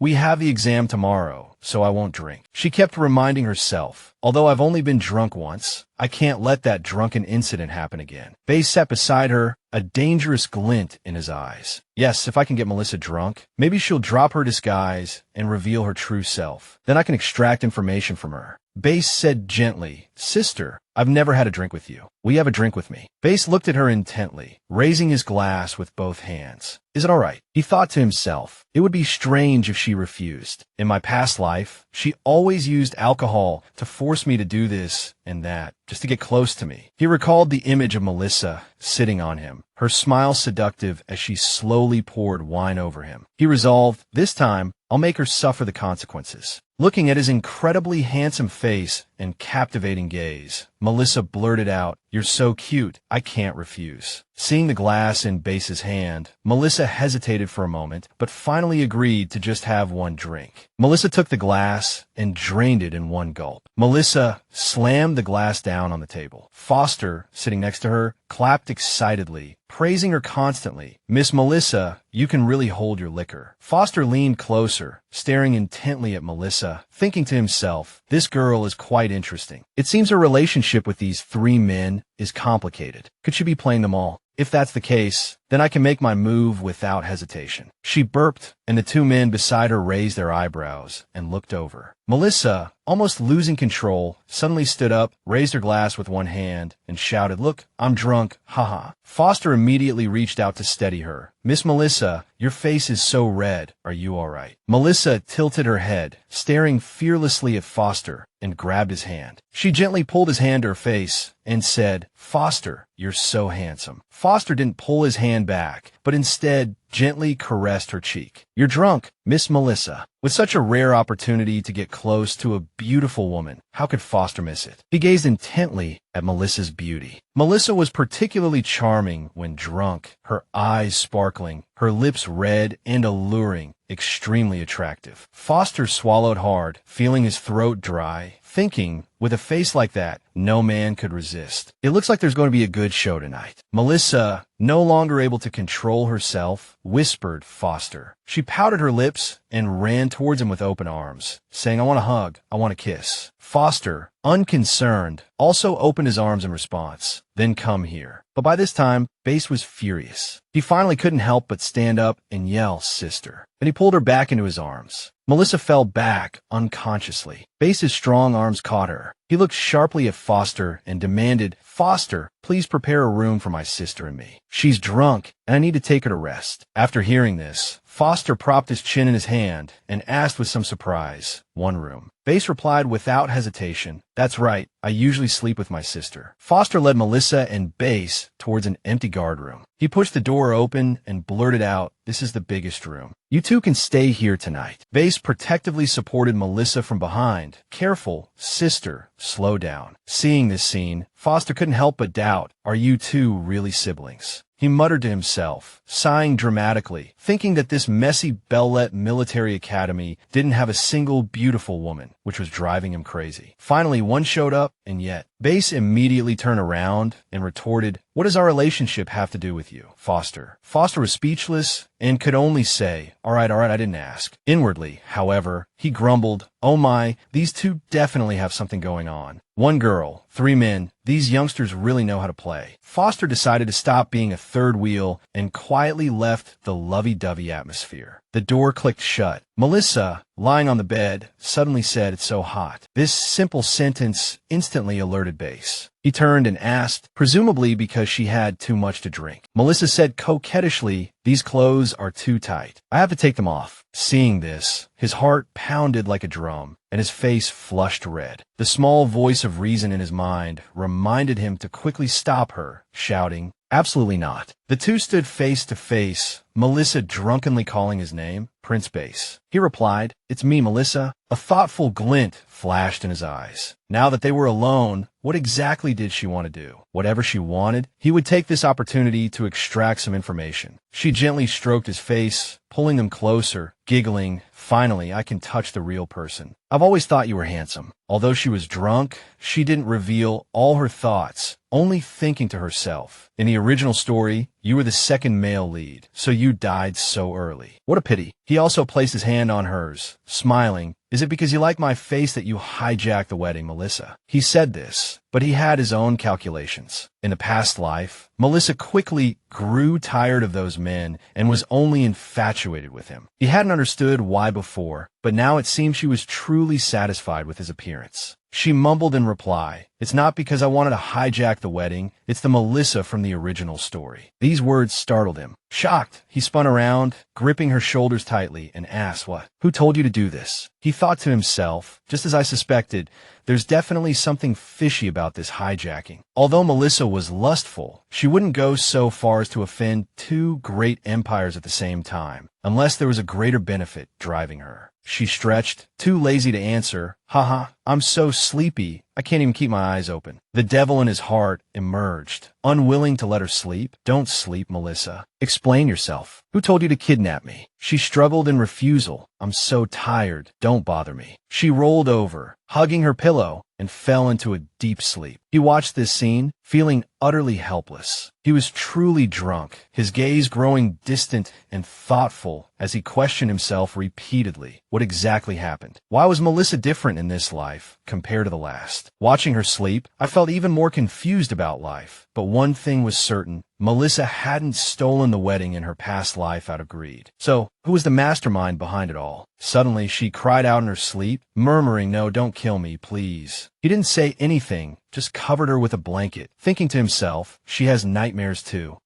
we have the exam tomorrow, so I won't drink. She kept reminding herself, although I've only been drunk once, I can't let that drunken incident happen again. Bass sat beside her, a dangerous glint in his eyes. Yes, if I can get Melissa drunk, maybe she'll drop her disguise and reveal her true self. Then I can extract information from her. Bass said gently, Sister, I've never had a drink with you. Will you have a drink with me? Bass looked at her intently, raising his glass with both hands. Is it all right? He thought to himself, it would be strange if she refused. In my past life, she always used alcohol to force me to do this and that, just to get close to me. He recalled the image of Melissa sitting on him, her smile seductive as she slowly poured wine over him. He resolved, this time, I'll make her suffer the consequences. Looking at his incredibly handsome face and captivating gaze, Melissa blurted out, You're so cute, I can't refuse. Seeing the glass in Bass's hand, Melissa hesitated for a moment, but finally agreed to just have one drink. Melissa took the glass and drained it in one gulp. Melissa slammed the glass down on the table. Foster, sitting next to her, clapped excitedly, praising her constantly. Miss Melissa, you can really hold your liquor. Foster leaned closer, staring intently at Melissa, thinking to himself, this girl is quite interesting. It seems her relationship with these three men is complicated. Could she be playing them all? If that's the case, then I can make my move without hesitation. She burped, and the two men beside her raised their eyebrows and looked over. Melissa, almost losing control, suddenly stood up, raised her glass with one hand, and shouted, Look, I'm drunk, haha. Foster immediately reached out to steady her. Miss Melissa, your face is so red. Are you all right? Melissa tilted her head, staring fearlessly at Foster, and grabbed his hand. She gently pulled his hand to her face and said, Foster, you're so handsome. Foster didn't pull his hand back, but instead gently caressed her cheek. You're drunk, Miss Melissa. With such a rare opportunity to get close to a beautiful woman, how could Foster miss it? He gazed intently at Melissa's beauty. Melissa was particularly charming when drunk, her eyes sparkling, her lips red and alluring, extremely attractive. Foster swallowed hard, feeling his throat dry, thinking, with a face like that, no man could resist. It looks like there's going to be a good show tonight. Melissa, no longer able to control herself, whispered Foster. She pouted her lips and ran towards him with open arms, saying, I want a hug, I want a kiss. Foster, unconcerned, also opened his arms in response. Then come here. But by this time, Bass was furious. He finally couldn't help but stand up and yell, Sister. Then he pulled her back into his arms. Melissa fell back unconsciously. Bass's strong arms caught her. He looked sharply at Foster and demanded, Foster, please prepare a room for my sister and me. She's drunk, and I need to take her to rest. After hearing this, Foster propped his chin in his hand and asked with some surprise, one room. Bass replied without hesitation, That's right, I usually sleep with my sister. Foster led Melissa and Bass towards an empty guard room. He pushed the door open and blurted out, This is the biggest room. You two can stay here tonight. Bass protectively supported Melissa from behind. Careful, sister, slow down. Seeing this scene, Foster couldn't help but doubt, Are you two really siblings? He muttered to himself, sighing dramatically, thinking that this messy Bellet military academy didn't have a single beautiful woman, which was driving him crazy. Finally, one showed up, and yet, Bass immediately turned around and retorted, What does our relationship have to do with you, Foster? Foster was speechless and could only say, All right, I didn't ask. Inwardly, however, he grumbled, Oh my, these two definitely have something going on. One girl, three men, these youngsters really know how to play. Foster decided to stop being a third wheel and quietly left the lovey-dovey atmosphere. The door clicked shut. Melissa, lying on the bed, suddenly said, It's so hot. This simple sentence instantly alerted Bass. He turned and asked, presumably because she had too much to drink. Melissa said coquettishly, These clothes are too tight. I have to take them off. Seeing this, his heart pounded like a drum, and his face flushed red. The small voice of reason in his mind reminded him to quickly stop her, shouting, Absolutely not. The two stood face to face, Melissa drunkenly calling his name, Prince Bass. He replied, It's me, Melissa. A thoughtful glint flashed in his eyes. Now that they were alone, what exactly did she want to do? Whatever she wanted, he would take this opportunity to extract some information. She gently stroked his face, pulling him closer, giggling, Finally, I can touch the real person. I've always thought you were handsome. Although she was drunk, she didn't reveal all her thoughts, only thinking to herself. In the original story, you were the second male lead, so you died so early. What a pity. He also placed his hand on hers, smiling. Is it because you like my face that you hijacked the wedding, Melissa? He said this, but he had his own calculations. In the past life, Melissa quickly grew tired of those men and was only infatuated with him. He hadn't understood why before, but now it seemed she was truly satisfied with his appearance. She mumbled in reply, "It's not because I wanted to hijack the wedding, it's the Melissa from the original story." These words startled him. Shocked, he spun around, gripping her shoulders tightly, and asked, "What? Who told you to do this?" He thought to himself, just as I suspected, there's definitely something fishy about this hijacking. Although Melissa was lustful, she wouldn't go so far as to offend two great empires at the same time, unless there was a greater benefit driving her. She stretched, too lazy to answer. "Haha, I'm so sleepy, I can't even keep my eyes open." The devil in his heart emerged, unwilling to let her sleep. "Don't sleep, Melissa. Explain yourself. Who told you to kidnap me?" She struggled in refusal. "I'm so tired. Don't bother me." She rolled over, hugging her pillow, and fell into a deep sleep. He watched this scene, feeling utterly helpless. He was truly drunk, his gaze growing distant and thoughtful as he questioned himself repeatedly. What exactly happened? Why was Melissa different in this life compared to the last? Watching her sleep, I felt even more confused about life. But one thing was certain, Melissa hadn't stolen the wedding in her past life out of greed. So, who was the mastermind behind it all? Suddenly, she cried out in her sleep, murmuring, "No, don't kill me, please." He didn't say anything, just covered her with a blanket, thinking to himself, she has nightmares too.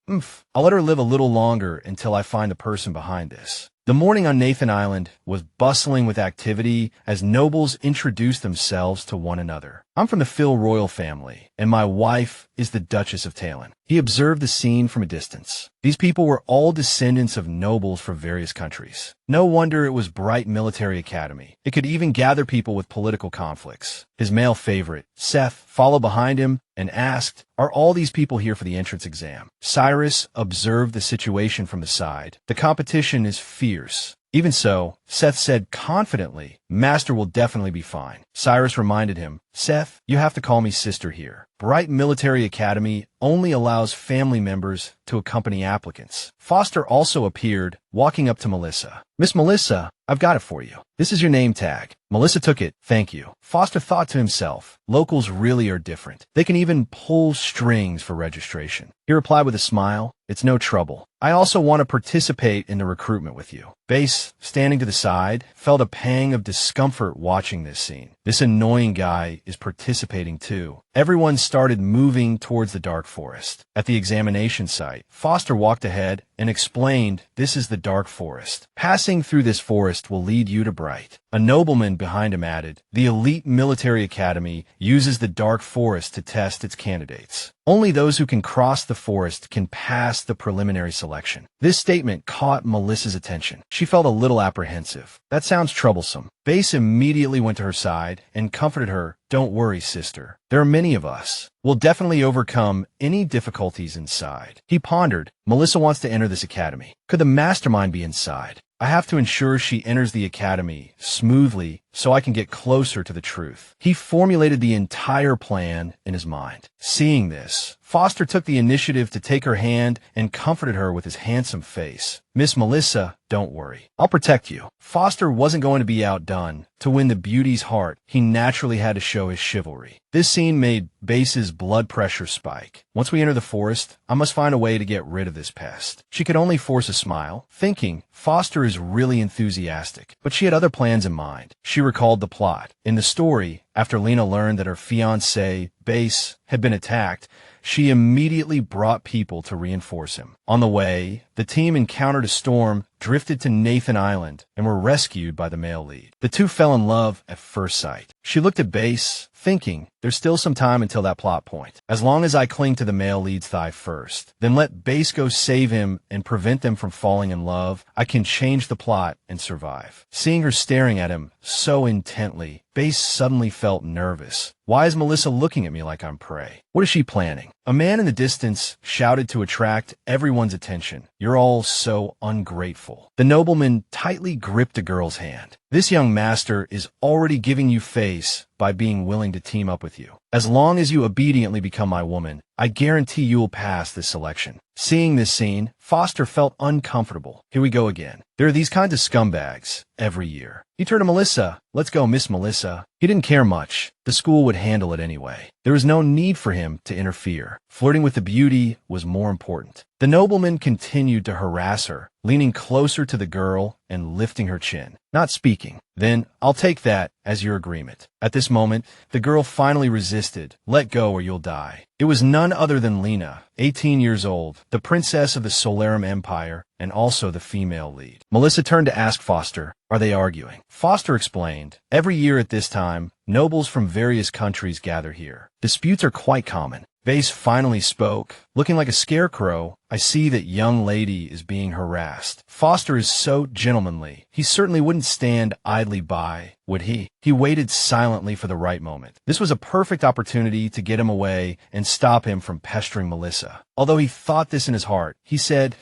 I'll let her live a little longer until I find the person behind this. The morning on Nathan Island was bustling with activity as nobles introduced themselves to one another. "I'm from the Phil royal family, and my wife is the Duchess of Talon." He observed the scene from a distance. These people were all descendants of nobles from various countries. No wonder it was Bright Military Academy. It could even gather people with political conflicts. His male favorite, Seth, followed behind him and asked, "Are all these people here for the entrance exam?" Cyrus observed the situation from the side. The competition is fierce. Even so, Seth said confidently, "Master will definitely be fine." Cyrus reminded him, "Seth, you have to call me sister here. Bright Military Academy only allows family members to accompany applicants." Foster also appeared, walking up to Melissa. "Miss Melissa, I've got it for you. This is your name tag." Melissa took it. "Thank you." Foster thought to himself, locals really are different. They can even pull strings for registration. He replied with a smile, "It's no trouble. I also want to participate in the recruitment with you." Base, standing to the side, felt a pang of discomfort watching this scene. This annoying guy is participating too. Everyone started moving towards the dark forest. At the examination site, Foster walked ahead and explained, "This is the dark forest. Passing through this forest will lead you to Bright." A nobleman behind him added, "The elite military academy uses the dark forest to test its candidates. Only those who can cross the forest can pass the preliminary selection." This statement caught Melissa's attention. She felt a little apprehensive. "That sounds troublesome." Base immediately went to her side and comforted her. "Don't worry, sister. There are many of us. We'll definitely overcome any difficulties inside." He pondered, "Melissa wants to enter this academy. Could the mastermind be inside? I have to ensure she enters the academy smoothly so I can get closer to the truth." He formulated the entire plan in his mind. Seeing this, Foster took the initiative to take her hand and comforted her with his handsome face. "Miss Melissa, don't worry. I'll protect you." Foster wasn't going to be outdone. To win the beauty's heart, he naturally had to show his chivalry. This scene made Base's blood pressure spike. "Once we enter the forest, I must find a way to get rid of this pest." She could only force a smile, thinking, Foster is really enthusiastic, but she had other plans in mind. She recalled the plot. In the story, after Lena learned that her fiancé, Base, had been attacked, she immediately brought people to reinforce him. On the way, the team encountered a storm, drifted to Nathan Island, and were rescued by the male lead. The two fell in love at first sight. She looked at Base, thinking, there's still some time until that plot point. As long as I cling to the male lead's thigh first, then let Base go save him and prevent them from falling in love, I can change the plot and survive. Seeing her staring at him so intently, Base suddenly felt nervous. Why is Melissa looking at me like I'm prey? What is she planning? A man in the distance shouted to attract everyone's attention. You're all so ungrateful. The nobleman tightly gripped a girl's hand. This young master is already giving you face by being willing to team up with you. As long as you obediently become my woman, I guarantee you will pass this selection. Seeing this scene, Foster felt uncomfortable. Here we go again. There are these kinds of scumbags every year. He turned to Melissa. Let's go, Miss Melissa. He didn't care much. The school would handle it anyway. There was no need for him to interfere. Flirting with the beauty was more important. The nobleman continued to harass her, leaning closer to the girl and lifting her chin, not speaking. Then, I'll take that as your agreement. At this moment, the girl finally resisted. Let go or you'll die. It was none other than Lena, 18 years old, the princess of the Solarum Empire, and also the female lead. Melissa turned to ask Foster, are they arguing? Foster explained, every year at this time, nobles from various countries gather here. Disputes are quite common. Vase finally spoke. Looking like a scarecrow, I see that young lady is being harassed. Foster is so gentlemanly. He certainly wouldn't stand idly by, would he? He waited silently for the right moment. This was a perfect opportunity to get him away and stop him from pestering Melissa. Although he thought this in his heart, he said,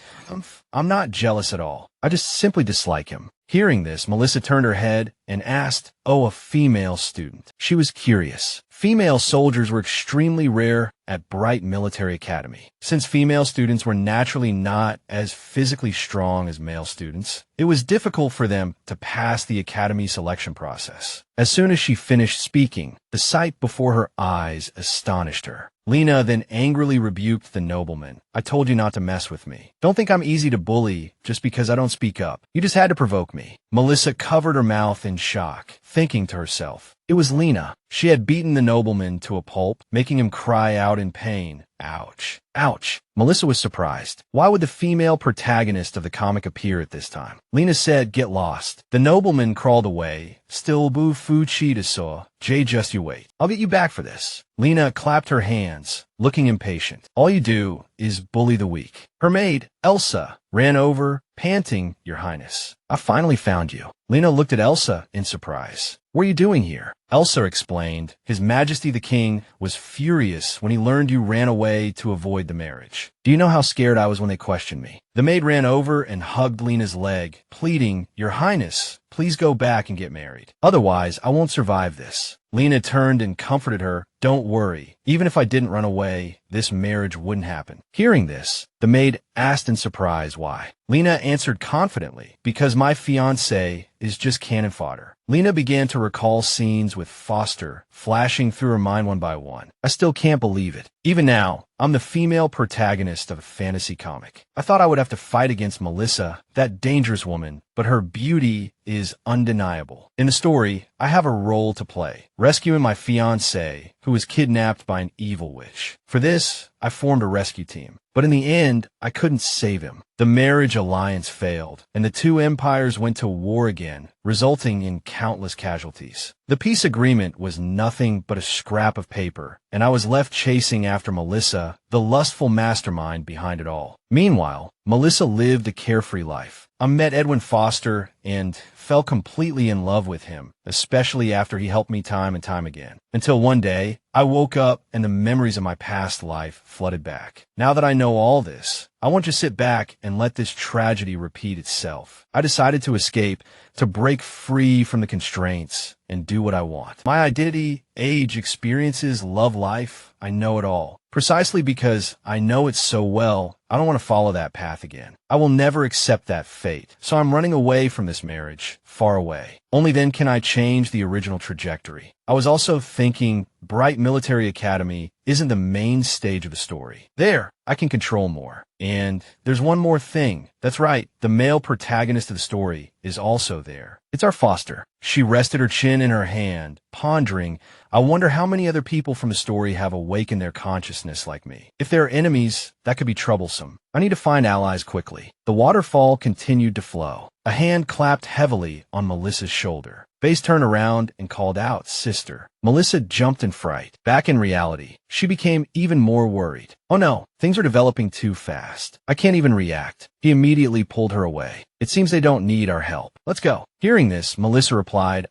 I'm not jealous at all. I just simply dislike him. Hearing this, Melissa turned her head and asked, oh, a female student. She was curious. Female soldiers were extremely rare at Bright Military Academy. Since female students were naturally not as physically strong as male students, it was difficult for them to pass the academy selection process. As soon as she finished speaking, the sight before her eyes astonished her. Lena then angrily rebuked the nobleman. I told you not to mess with me. Don't think I'm easy to bully just because I don't speak up. You just had to provoke me. Melissa covered her mouth in shock, thinking to herself, it was Lena. She had beaten the nobleman to a pulp, making him cry out in pain. Ouch. Ouch. Melissa was surprised. Why would the female protagonist of the comic appear at this time? Lena said, get lost. The nobleman crawled away. Still boo fu chi to saw. Jay, just you wait. I'll get you back for this. Lena clapped her hands, looking impatient. All you do is bully the weak. Her maid, Elsa, ran over, panting, Your Highness. I finally found you. Lena looked at Elsa in surprise. What are you doing here? Elsa explained. His Majesty the King was furious when he learned you ran away to avoid the marriage. Do you know how scared I was when they questioned me? The maid ran over and hugged Lena's leg, pleading, Your Highness, please go back and get married. Otherwise, I won't survive this. Lena turned and comforted her. Don't worry. Even if I didn't run away, this marriage wouldn't happen. Hearing this, the maid asked in surprise why. Lena answered confidently, because my fiancé is just cannon fodder. Lena began to recall scenes with Foster flashing through her mind one by one. I still can't believe it. Even now, I'm the female protagonist of a fantasy comic. I thought I would have to fight against Melissa, that dangerous woman, but her beauty is undeniable. In the story, I have a role to play, rescuing my fiancé, who was kidnapped by an evil witch. For this, I formed a rescue team. But in the end, I couldn't save him. The marriage alliance failed, and the two empires went to war again, resulting in countless casualties. The peace agreement was nothing but a scrap of paper, and I was left chasing after Melissa, the lustful mastermind behind it all. Meanwhile, Melissa lived a carefree life. I met Edwin Foster and fell completely in love with him, especially after he helped me time and time again. Until one day, I woke up and the memories of my past life flooded back. Now that I know all this, I want to sit back and let this tragedy repeat itself. I decided to escape, to break free from the constraints, and do what I want. My identity, age, experiences, love life, I know it all. Precisely because I know it so well, I don't want to follow that path again. I will never accept that fate. So I'm running away from this marriage, far away. Only then can I change the original trajectory. I was also thinking Bright Military Academy isn't the main stage of the story. There, I can control more. And there's one more thing. That's right, the male protagonist of the story is also there. It's our Foster. She rested her chin in her hand, pondering, I wonder how many other people from the story have awakened their consciousness like me. If there are enemies, that could be troublesome. I need to find allies quickly. The waterfall continued to flow. A hand clapped heavily on Melissa's shoulder. Base turned around and called out, Sister. Melissa jumped in fright. Back in reality, she became even more worried. Oh no, things are developing too fast. I can't even react. He immediately pulled her away. It seems they don't need our help. Let's go. Hearing this, Melissa replied,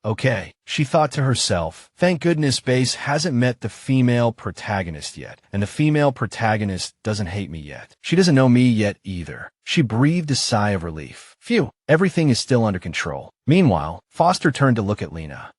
okay. She thought to herself, thank goodness Base hasn't met the female protagonist yet, and the female protagonist doesn't hate me yet. She doesn't know me yet either. She breathed a sigh of relief. Phew, everything is still under control. Meanwhile, Foster turned to look at Lena.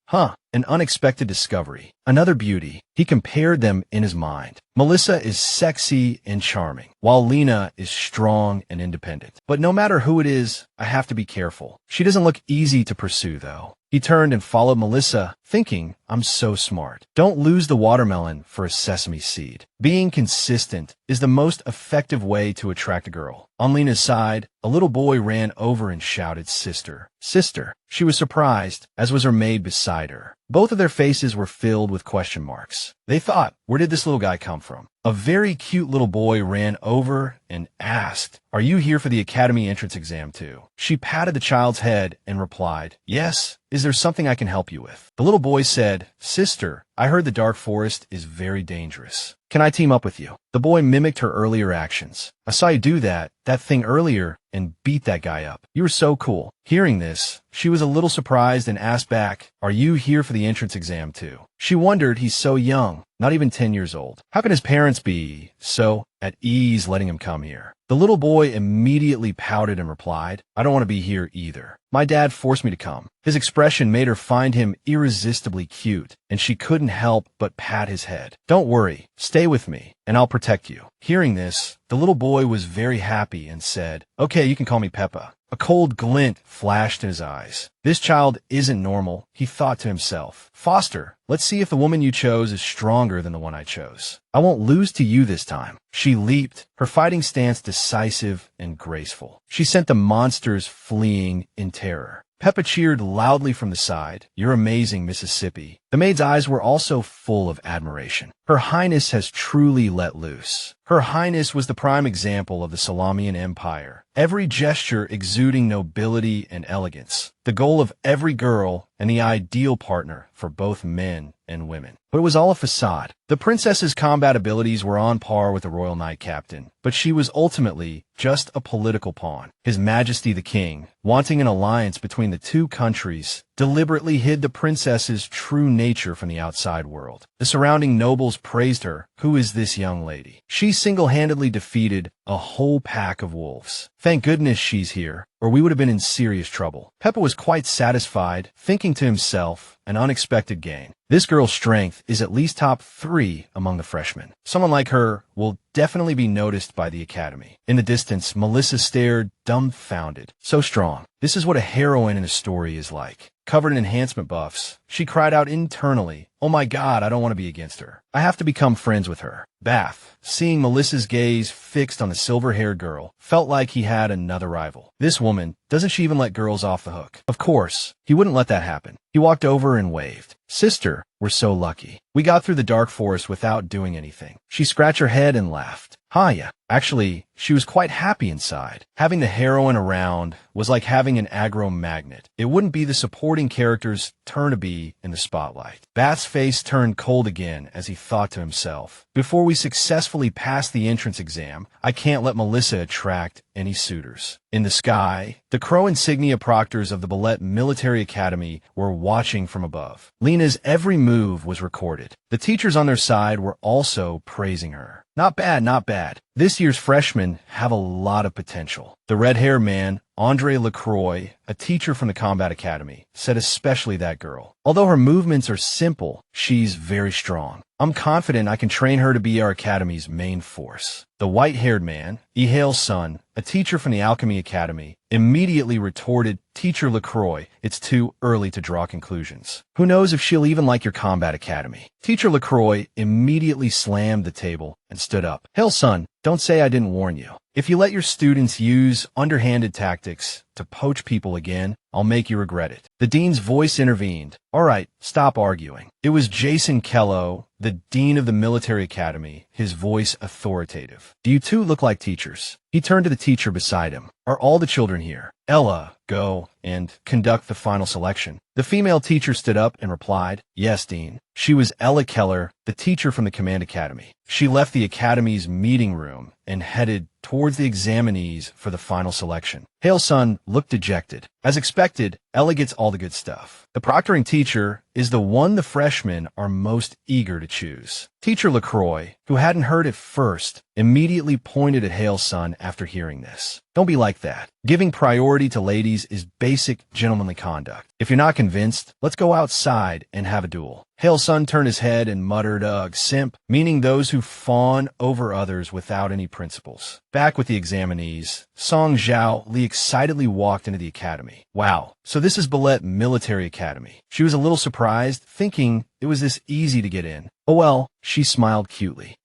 An unexpected discovery. Another beauty. He compared them in his mind. Melissa is sexy and charming, while Lena is strong and independent. But no matter who it is, I have to be careful. She doesn't look easy to pursue, though. He turned and followed Melissa, thinking, I'm so smart. Don't lose the watermelon for a sesame seed. Being consistent is the most effective way to attract a girl. On Lena's side, a little boy ran over and shouted, Sister. Sister. She was surprised, as was her maid beside her. Both of their faces were filled with question marks. They thought, where did this little guy come from? A very cute little boy ran over and asked, Are you here for the Academy entrance exam too? She patted the child's head and replied, Yes. Is there something I can help you with? The little boy said, Sister, I heard the dark forest is very dangerous. Can I team up with you? The boy mimicked her earlier actions. I saw you do that thing earlier and beat that guy up. You were so cool. Hearing this, she was a little surprised and asked back, Are you here for the entrance exam too? She wondered, he's so young, not even 10 years old. How can his parents be so at ease letting him come here? The little boy immediately pouted and replied, I don't want to be here either. My dad forced me to come. His expression made her find him irresistibly cute, and she couldn't help but pat his head. Don't worry, stay with me, and I'll protect you. Hearing this, the little boy was very happy and said, Okay, you can call me Peppa. A cold glint flashed in his eyes. This child isn't normal, he thought to himself. Foster, let's see if the woman you chose is stronger than the one I chose. I won't lose to you this time. She leaped, her fighting stance decisive and graceful. She sent the monsters fleeing in terror. Peppa cheered loudly from the side. You're amazing, Mississippi. The maid's eyes were also full of admiration. Her Highness has truly let loose. Her Highness was the prime example of the Salamian Empire, every gesture exuding nobility and elegance, the goal of every girl and the ideal partner for both men and women. But it was all a facade. The princess's combat abilities were on par with the royal knight captain, but she was ultimately just a political pawn. His Majesty the King, wanting an alliance between the two countries, deliberately hid the princess's true nature from the outside world. The surrounding nobles praised her. Who is this young lady? She single-handedly defeated a whole pack of wolves. Thank goodness she's here, or we would have been in serious trouble. Peppa was quite satisfied, thinking to himself, an unexpected gain. This girl's strength is at least top 3 among the freshmen. Someone like her will definitely be noticed by the Academy. In the distance, Melissa stared, dumbfounded. So strong. This is what a heroine in a story is like. Covered in enhancement buffs, she cried out internally, Oh my God, I don't want to be against her. I have to become friends with her. Bath, seeing Melissa's gaze fixed on the silver-haired girl, felt like he had another rival. This woman, doesn't she even let girls off the hook? Of course, he wouldn't let that happen. He walked over and waved. Sister, we're so lucky. We got through the dark forest without doing anything. She scratched her head and laughed. Hiya. Actually, she was quite happy inside. Having the heroine around was like having an aggro magnet. It wouldn't be the supporting character's turn to be in the spotlight. Bath's face turned cold again as he thought to himself, Before we successfully pass the entrance exam, I can't let Melissa attract any suitors. In the sky, the crow insignia proctors of the Ballet Military Academy were watching from above. Lena's every move was recorded. The teachers on their side were also praising her. Not bad, not bad. This year's freshmen have a lot of potential. The red-haired man, Andre LaCroix, a teacher from the Combat Academy, said especially that girl. Although her movements are simple, she's very strong. I'm confident I can train her to be our Academy's main force. The white-haired man, Ehail's son, a teacher from the Alchemy Academy, immediately retorted, Teacher LaCroix, it's too early to draw conclusions. Who knows if she'll even like your Combat Academy? Teacher LaCroix immediately slammed the table and stood up. Hell, son, don't say I didn't warn you. If you let your students use underhanded tactics to poach people again, I'll make you regret it. The dean's voice intervened. All right, stop arguing. It was Jason Kello, the dean of the military academy, his voice authoritative. Do you two look like teachers? He turned to the teacher beside him. Are all the children here? Ella, go and conduct the final selection. The female teacher stood up and replied, yes, Dean. She was Ella Keller, the teacher from the Command Academy. She left the Academy's meeting room and headed towards the examinees for the final selection. Hale Sun looked dejected. As expected, Ella gets all the good stuff. The proctoring teacher is the one the freshmen are most eager to choose. Teacher LaCroix, who hadn't heard it first, immediately pointed at Hale Sun after hearing this. Don't be like that. Giving priority to ladies is basic gentlemanly conduct. If you're not convinced, let's go outside and have a duel. Hale Sun turned his head and muttered, ugh, simp, meaning those who fawn over others without any principles. Back with the examinees, Song Zhao Li excitedly walked into the academy. Wow, so this is Ballet Military Academy. She was a little surprised, thinking it was this easy to get in. Oh well, she smiled cutely.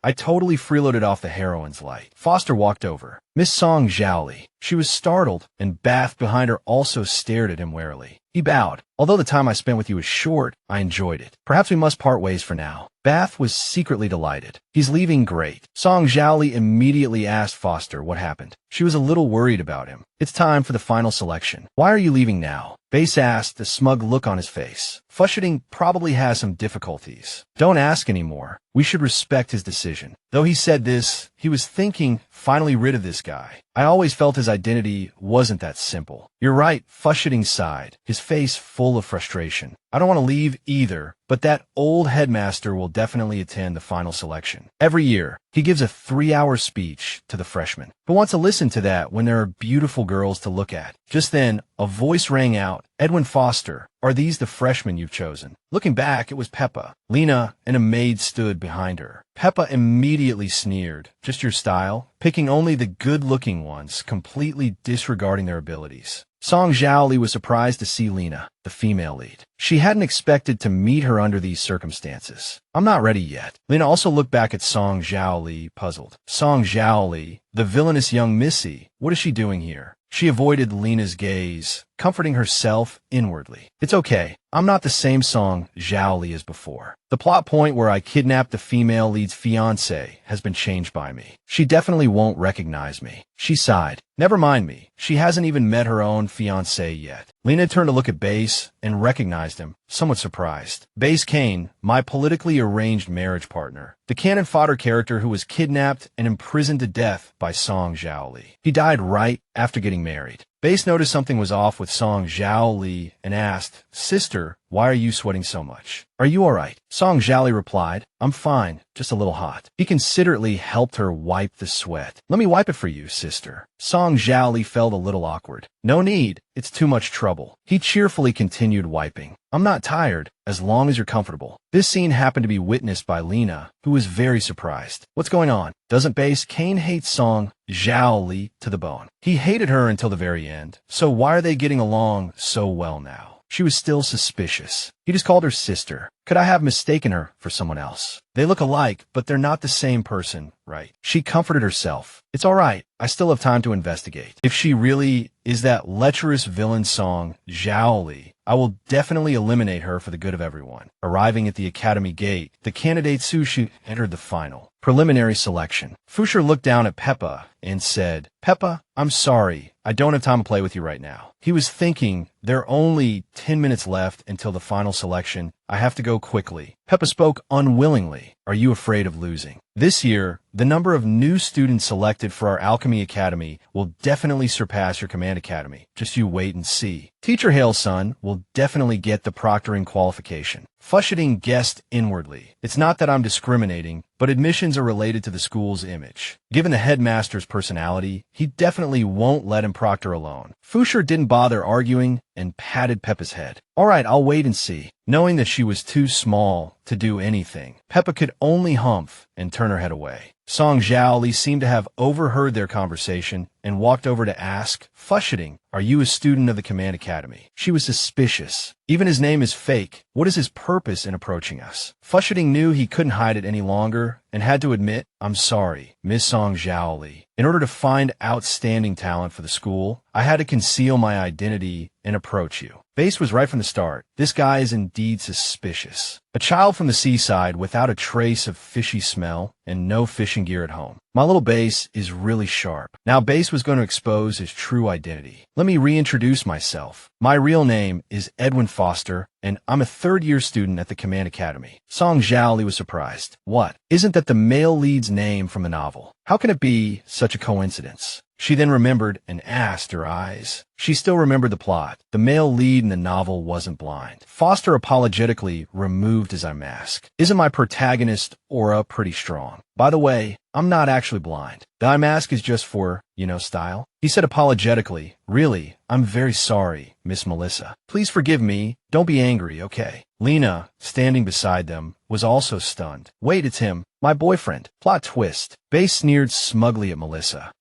I totally freeloaded off the heroine's light. Foster walked over. Miss Song Zhao Li. She was startled, and Bath behind her also stared at him warily. He bowed. Although the time I spent with you was short, I enjoyed it. Perhaps we must part ways for now. Bath was secretly delighted. He's leaving, great. Song Zhao Li immediately asked Foster what happened. She was a little worried about him. It's time for the final selection. Why are you leaving now? Bass asked, a smug look on his face. Fushiding probably has some difficulties. Don't ask anymore. We should respect his decision. Though he said this, he was thinking, finally rid of this guy. I always felt his identity wasn't that simple. You're right, Fushiding sighed, his face full of frustration. I don't want to leave either, but that old headmaster will definitely attend the final selection. Every year, he gives a 3-hour speech to the freshmen. Who wants to listen to that when there are beautiful girls to look at? Just then, a voice rang out. Edwin Foster, are these the freshmen you've chosen? Looking back, it was Peppa. Lena and a maid stood behind her. Peppa immediately sneered. Just your style? Picking only the good-looking ones, completely disregarding their abilities. Song Zhao Li was surprised to see Lena, the female lead. She hadn't expected to meet her under these circumstances. I'm not ready yet. Lena also looked back at Song Zhao Li, puzzled. Song Zhao Li, the villainous young missy, what is she doing here? She avoided Lena's gaze, comforting herself inwardly. It's okay. I'm not the same Song Zhao Li as before. The plot point where I kidnapped the female lead's fiancé has been changed by me. She definitely won't recognize me. She sighed. Never mind me. She hasn't even met her own fiancé yet. Lena turned to look at Bass and recognized him, somewhat surprised. Bass Kane, my politically arranged marriage partner. The cannon fodder character who was kidnapped and imprisoned to death by Song Zhao Li. He died right after getting married. Bass noticed something was off with Song Zhao Li and asked, Sister, why are you sweating so much? Are you all right? Song Zhao Li replied, I'm fine, just a little hot. He considerately helped her wipe the sweat. Let me wipe it for you, sister. Song Zhao Li felt a little awkward. No need, it's too much trouble. He cheerfully continued wiping. I'm not tired, as long as you're comfortable. This scene happened to be witnessed by Lena, who was very surprised. What's going on? Doesn't Bass Kane hate Song Zhao Li to the bone? He hated her until the very end, so why are they getting along so well now? She was still suspicious. He just called her sister. Could I have mistaken her for someone else? They look alike, but they're not the same person, right? She comforted herself. It's all right. I still have time to investigate. If she really is that lecherous villain Song Zhao Li, I will definitely eliminate her for the good of everyone. Arriving at the academy gate, the candidate Sushi entered the final preliminary selection. Fusher looked down at Peppa and said, Peppa, I'm sorry. I don't have time to play with you right now. He was thinking, there are only 10 minutes left until the final selection. I have to go quickly. Peppa spoke unwillingly. Are you afraid of losing? This year, the number of new students selected for our Alchemy Academy will definitely surpass your Command Academy. Just you wait and see. Teacher Hale's son will definitely get the proctoring qualification. Fushiding guessed inwardly. It's not that I'm discriminating, but admissions are related to the school's image. Given the headmaster's personality, he definitely won't let him proctor alone. Fusher didn't bother arguing and patted Peppa's head. All right, I'll wait and see. Knowing that she was too small to do anything, Peppa could only humph and turn her head away. Song Zhao Li seemed to have overheard their conversation and walked over to ask, Fushiding, are you a student of the Command Academy? She was suspicious. Even his name is fake. What is his purpose in approaching us? Fushiding knew he couldn't hide it any longer and had to admit, I'm sorry, Miss Song Zhao Li. In order to find outstanding talent for the school, I had to conceal my identity and approach you. Bass was right from the start. This guy is indeed suspicious. A child from the seaside without a trace of fishy smell and no fishing gear at home. My little Base is really sharp. Now Base was going to expose his true identity. Let me reintroduce myself. My real name is Edwin Foster, and I'm a third-year student at the Command Academy. Song Zhaoli was surprised. What? Isn't that the male lead's name from the novel? How can it be such a coincidence? She then remembered and asked her eyes. She still remembered the plot. The male lead in the novel wasn't blind. Foster apologetically removed his eye mask. Isn't my protagonist aura pretty strong? By the way, I'm not actually blind. The eye mask is just for, style. He said apologetically, really, I'm very sorry, Miss Melissa. Please forgive me. Don't be angry, okay? Lena, standing beside them, was also stunned. Wait, it's him, my boyfriend. Plot twist. Base sneered smugly at Melissa.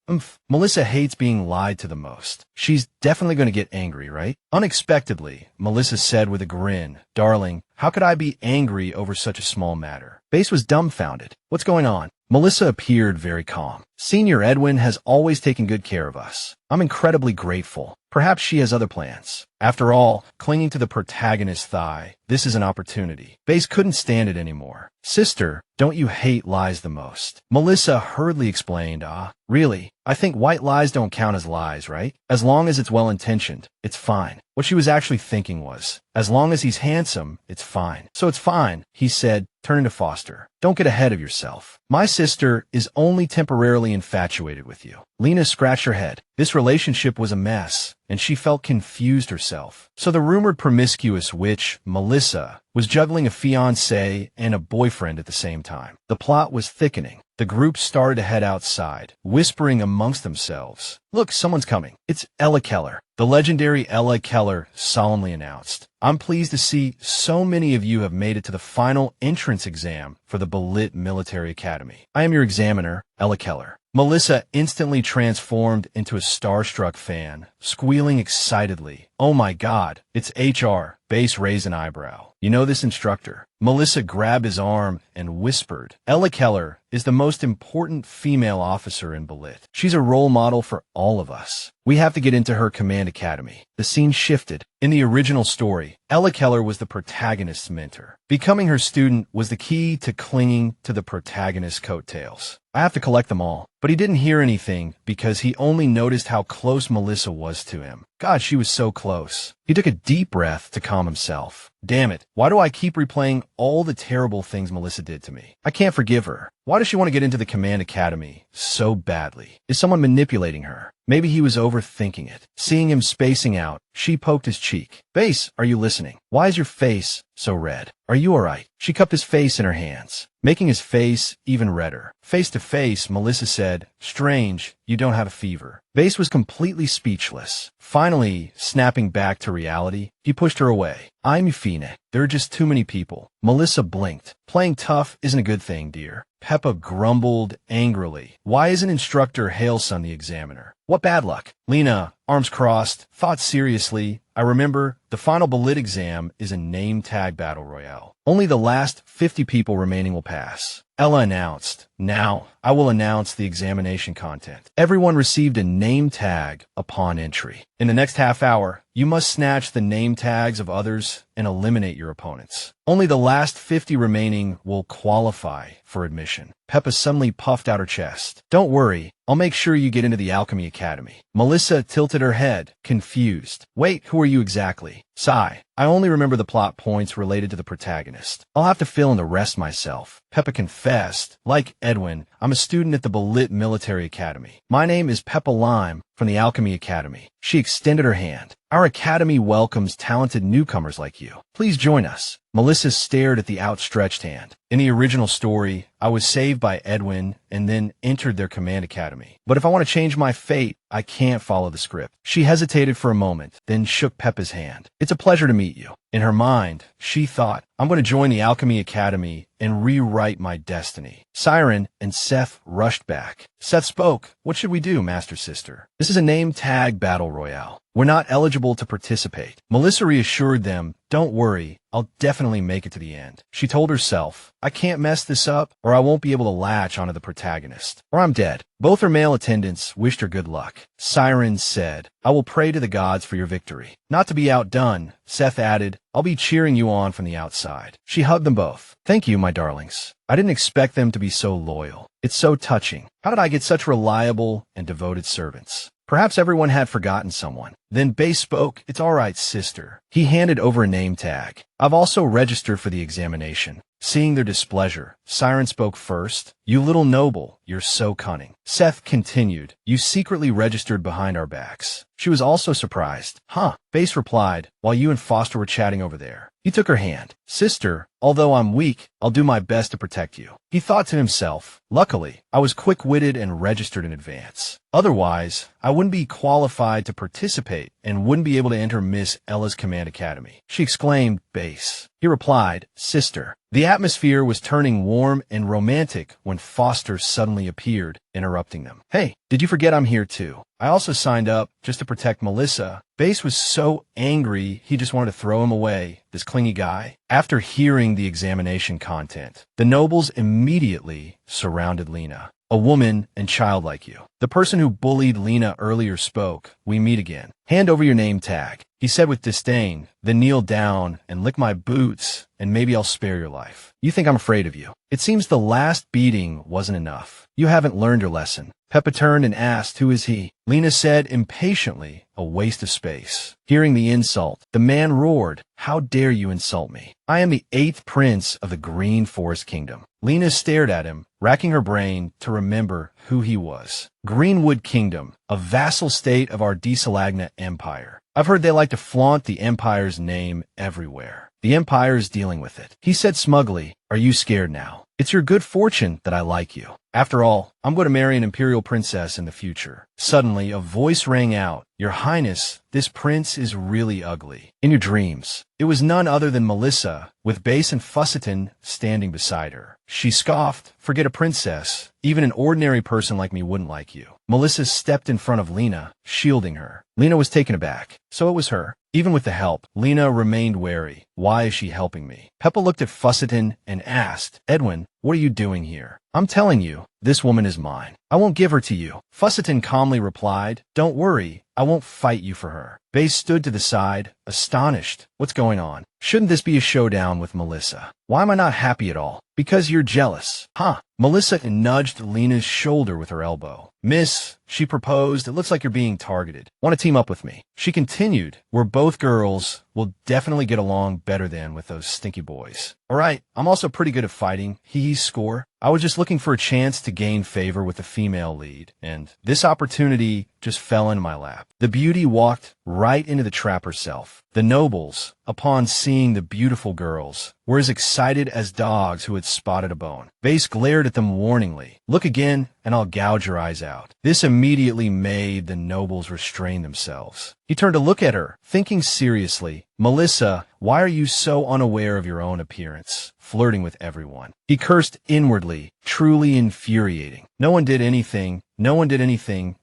Melissa hates being lied to the most. She's definitely going to get angry, right? Unexpectedly, Melissa said with a grin, Darling, how could I be angry over such a small matter? Base was dumbfounded. What's going on? Melissa appeared very calm. Senior Edwin has always taken good care of us. I'm incredibly grateful. Perhaps she has other plans. After all, clinging to the protagonist's thigh, this is an opportunity. Base couldn't stand it anymore. Sister, don't you hate lies the most? Melissa hurriedly explained, really? I think white lies don't count as lies, right? As long as it's well-intentioned, it's fine. What she was actually thinking was, as long as he's handsome, it's fine. So it's fine, he said, turning to Foster. Don't get ahead of yourself. My sister is only temporarily infatuated with you. Lena scratched her head. This relationship was a mess, and she felt confused herself. So the rumored promiscuous witch, Melissa, was juggling a fiancé and a boyfriend at the same time. The plot was thickening. The group started to head outside, whispering amongst themselves. Look, someone's coming. It's Ella Keller. The legendary Ella Keller solemnly announced. I'm pleased to see so many of you have made it to the final entrance exam for the Belit Military Academy. I am your examiner, Ella Keller. Melissa instantly transformed into a starstruck fan, squealing excitedly. Oh my God, it's HR. Base raised an eyebrow. You know this instructor? Melissa grabbed his arm and whispered, Ella Keller is the most important female officer in Belit. She's a role model for all of us. We have to get into her command academy. The scene shifted. In the original story, Ella Keller was the protagonist's mentor. Becoming her student was the key to clinging to the protagonist's coattails. I have to collect them all. But he didn't hear anything because he only noticed how close Melissa was to him. God, she was so close. He took a deep breath to calm himself. Damn it, why do I keep replaying all the terrible things Melissa did to me? I can't forgive her. Why does she want to get into the Command Academy so badly? Is someone manipulating her? Maybe he was overthinking it. Seeing him spacing out, she poked his cheek. Base, are you listening? Why is your face so red? Are you alright? She cupped his face in her hands, making his face even redder. Face to face, Melissa said, Strange, you don't have a fever. Base was completely speechless. Finally, snapping back to reality, he pushed her away. I'm Euphine. There are just too many people. Melissa blinked. Playing tough isn't a good thing, dear. Peppa grumbled angrily. Why isn't instructor Hailson the examiner? What bad luck? Lena, arms crossed, thought seriously. I remember the final Belit exam is a name tag battle royale. Only the last 50 people remaining will pass. Ella announced. Now, I will announce the examination content. Everyone received a name tag upon entry. In the next half hour, you must snatch the name tags of others and eliminate your opponents. Only the last 50 remaining will qualify for admission. Peppa suddenly puffed out her chest. Don't worry, I'll make sure you get into the Alchemy Academy. Melissa tilted her head, confused. Wait, who are you exactly? Sigh. I only remember the plot points related to the protagonist. I'll have to fill in the rest myself. Peppa confessed. Like Edwin, I'm a student at the Belit Military Academy. My name is Peppa Lime from the Alchemy Academy. She extended her hand. Our academy welcomes talented newcomers like you. Please join us. Melissa stared at the outstretched hand. In the original story, I was saved by Edwin and then entered their command academy. But if I want to change my fate, I can't follow the script. She hesitated for a moment, then shook Peppa's hand. It's a pleasure to meet you. In her mind, she thought, I'm going to join the Alchemy Academy and rewrite my destiny. Siren and Seth rushed back. Seth spoke. What should we do, Master Sister? This is a name tag battle royale. We're not eligible to participate. Melissa reassured them, don't worry, I'll definitely make it to the end. She told herself, I can't mess this up. or I won't be able to latch onto the protagonist, or I'm dead. Both her male attendants wished her good luck. Siren said, I will pray to the gods for your victory. Not to be outdone, Seth added, I'll be cheering you on from the outside. She hugged them both. Thank you, my darlings. I didn't expect them to be so loyal. It's so touching. How did I get such reliable and devoted servants? Perhaps everyone had forgotten someone. Then Base spoke, It's all right, sister. He handed over a name tag. I've also registered for the examination. Seeing their displeasure, Siren spoke first. You little noble, you're so cunning. Seth continued, You secretly registered behind our backs. She was also surprised. Huh, Base replied, while you and Foster were chatting over there. He took her hand. Sister, although I'm weak, I'll do my best to protect you. He thought to himself, Luckily, I was quick-witted and registered in advance. Otherwise, I wouldn't be qualified to participate and wouldn't be able to enter Miss Ella's Command Academy. She exclaimed, Base. He replied, Sister. The atmosphere was turning warm and romantic when Foster suddenly appeared, interrupting them. Hey, did you forget I'm here too? I also signed up just to protect Melissa. Base was so angry he just wanted to throw him away, this clingy guy. After hearing the examination content, the nobles immediately surrounded Lena. A woman and child like you. The person who bullied Lena earlier spoke. We meet again. Hand over your name tag. He said with disdain, then kneel down and lick my boots, and maybe I'll spare your life. You think I'm afraid of you. It seems the last beating wasn't enough. You haven't learned your lesson. Peppa turned and asked, Who is he? Lena said impatiently, A waste of space. Hearing the insult, the man roared, How dare you insult me? I am the 8th prince of the Green Forest Kingdom. Lena stared at him, racking her brain to remember who he was. Greenwood Kingdom, a vassal state of our Desalagna Empire. I've heard they like to flaunt the Empire's name everywhere. The Empire is dealing with it. He said smugly, Are you scared now? It's your good fortune that I like you. After all, I'm going to marry an imperial princess in the future. Suddenly, a voice rang out, Your Highness, this prince is really ugly. In your dreams. It was none other than Melissa, with Base and Fusseton standing beside her. She scoffed, Forget a princess. Even an ordinary person like me wouldn't like you. Melissa stepped in front of Lena, shielding her. Lena was taken aback. So it was her. Even with the help, Lena remained wary. Why is she helping me? Peppa looked at Fusseton and asked, Edwin, what are you doing here? I'm telling you, this woman is mine. I won't give her to you. Fusseton calmly replied, Don't worry, I won't fight you for her. Base stood to the side, astonished. What's going on? Shouldn't this be a showdown with Melissa? Why am I not happy at all? Because you're jealous. Huh? Melissa nudged Lena's shoulder with her elbow. Miss, she proposed, it looks like you're being targeted. Want to team up with me? She continued, We're both girls. We'll definitely get along better than with those stinky boys. All right, I'm also pretty good at fighting. Hee score. I was just looking for a chance to gain favor with the female lead, and this opportunity just fell into my lap. The beauty walked right into the trap herself. The nobles, upon seeing the beautiful girls, were as excited as dogs who had spotted a bone. Base glared at them warningly. Look again, and I'll gouge your eyes out. This immediately made the nobles restrain themselves. He turned to look at her, thinking seriously, Melissa, why are you so unaware of your own appearance, flirting with everyone? He cursed inwardly, truly infuriating. No one did anything,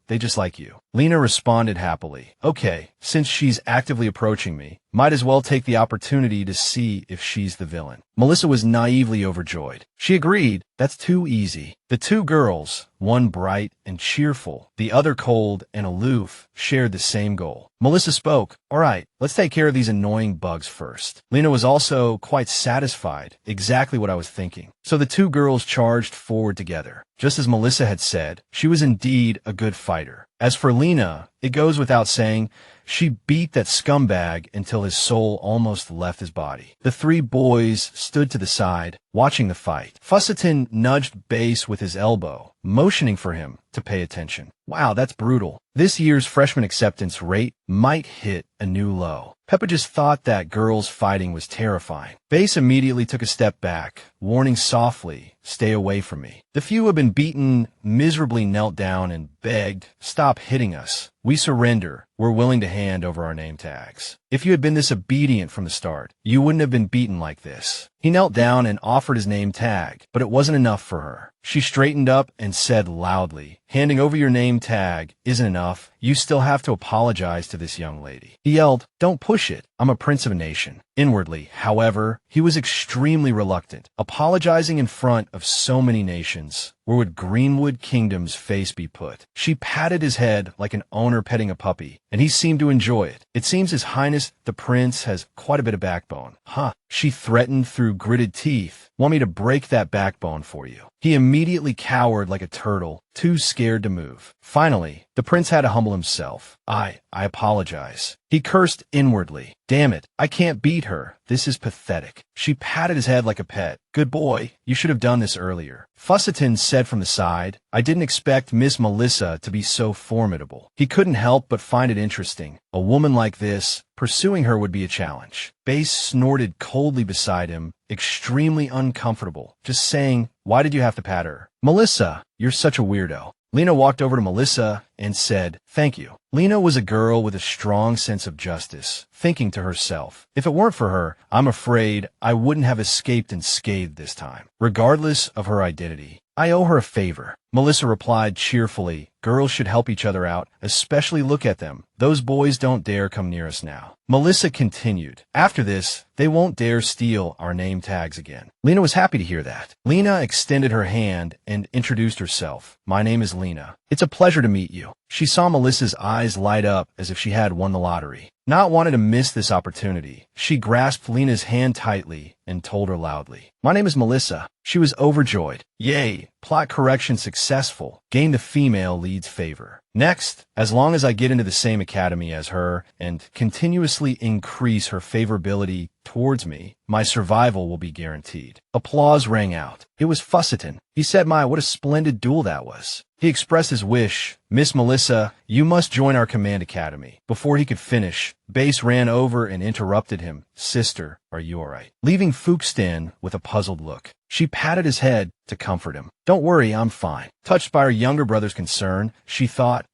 they just like you. Lena responded happily. Okay, since she's actively approaching me, might as well take the opportunity to see if she's the villain. Melissa was naively overjoyed. She agreed, that's too easy. The two girls, one bright and cheerful, the other cold and aloof, shared the same goal. Melissa spoke, All right, let's take care of these annoying bugs first. Lena was also quite satisfied, exactly what I was thinking. So the two girls charged forward together. Just as Melissa had said, she was indeed a good fighter. As for Lena, it goes without saying, she beat that scumbag until his soul almost left his body. The three boys stood to the side, watching the fight. Fusseton nudged Base with his elbow, motioning for him to pay attention. Wow, that's brutal. This year's freshman acceptance rate might hit a new low. Peppa just thought that girls fighting was terrifying. Base immediately took a step back, warning softly, Stay away from me. The few who had been beaten miserably knelt down and begged, Stop hitting us. We surrender. We're willing to hand over our name tags. If you had been this obedient from the start, you wouldn't have been beaten like this. He knelt down and offered his name tag, but it wasn't enough for her. She straightened up and said loudly, "Handing over your name tag isn't enough. You still have to apologize to this young lady." He yelled, "Don't push it. I'm a prince of a nation." Inwardly, however, he was extremely reluctant. Apologizing in front of so many nations, where would Greenwood Kingdom's face be put? She patted his head like an owner petting a puppy, and he seemed to enjoy it. "It seems His Highness the Prince has quite a bit of backbone." "Huh," she threatened through gritted teeth. "Want me to break that backbone for you?" He immediately cowered like a turtle, too scared to move. Finally, the prince had to humble himself. I apologize." He cursed inwardly. "Damn it, I can't beat her. This is pathetic." She patted his head like a pet. "Good boy, you should have done this earlier." Fusseton said from the side, "I didn't expect Miss Melissa to be so formidable." He couldn't help but find it interesting. A woman like this, pursuing her would be a challenge. Bass snorted coldly beside him, extremely uncomfortable, just saying, "Why did you have to pat her?" "Melissa, you're such a weirdo." Lena walked over to Melissa and said, "Thank you." Lena was a girl with a strong sense of justice, thinking to herself, "If it weren't for her, I'm afraid I wouldn't have escaped unscathed this time." Regardless of her identity, "I owe her a favor." Melissa replied cheerfully, "Girls should help each other out, especially look at them. Those boys don't dare come near us now." Melissa continued, "After this, they won't dare steal our name tags again." Lena was happy to hear that. Lena extended her hand and introduced herself. "My name is Lena. It's a pleasure to meet you." She saw Melissa's eyes light up as if she had won the lottery. Not wanting to miss this opportunity, she grasped Lena's hand tightly and told her loudly, "My name is Melissa." She was overjoyed. Yay, plot correction successful. Gain the female lead's favor. Next, as long as I get into the same academy as her and continuously increase her favorability towards me, my survival will be guaranteed. Applause rang out. It was Fusseton. He said, what a splendid duel that was." He expressed his wish. "Miss Melissa, you must join our command academy." Before he could finish, Bass ran over and interrupted him. "Sister, are you all right?" Leaving Fuchstan with a puzzled look. She patted his head to comfort him. "Don't worry, I'm fine." Touched by her younger brother's concern, she thought,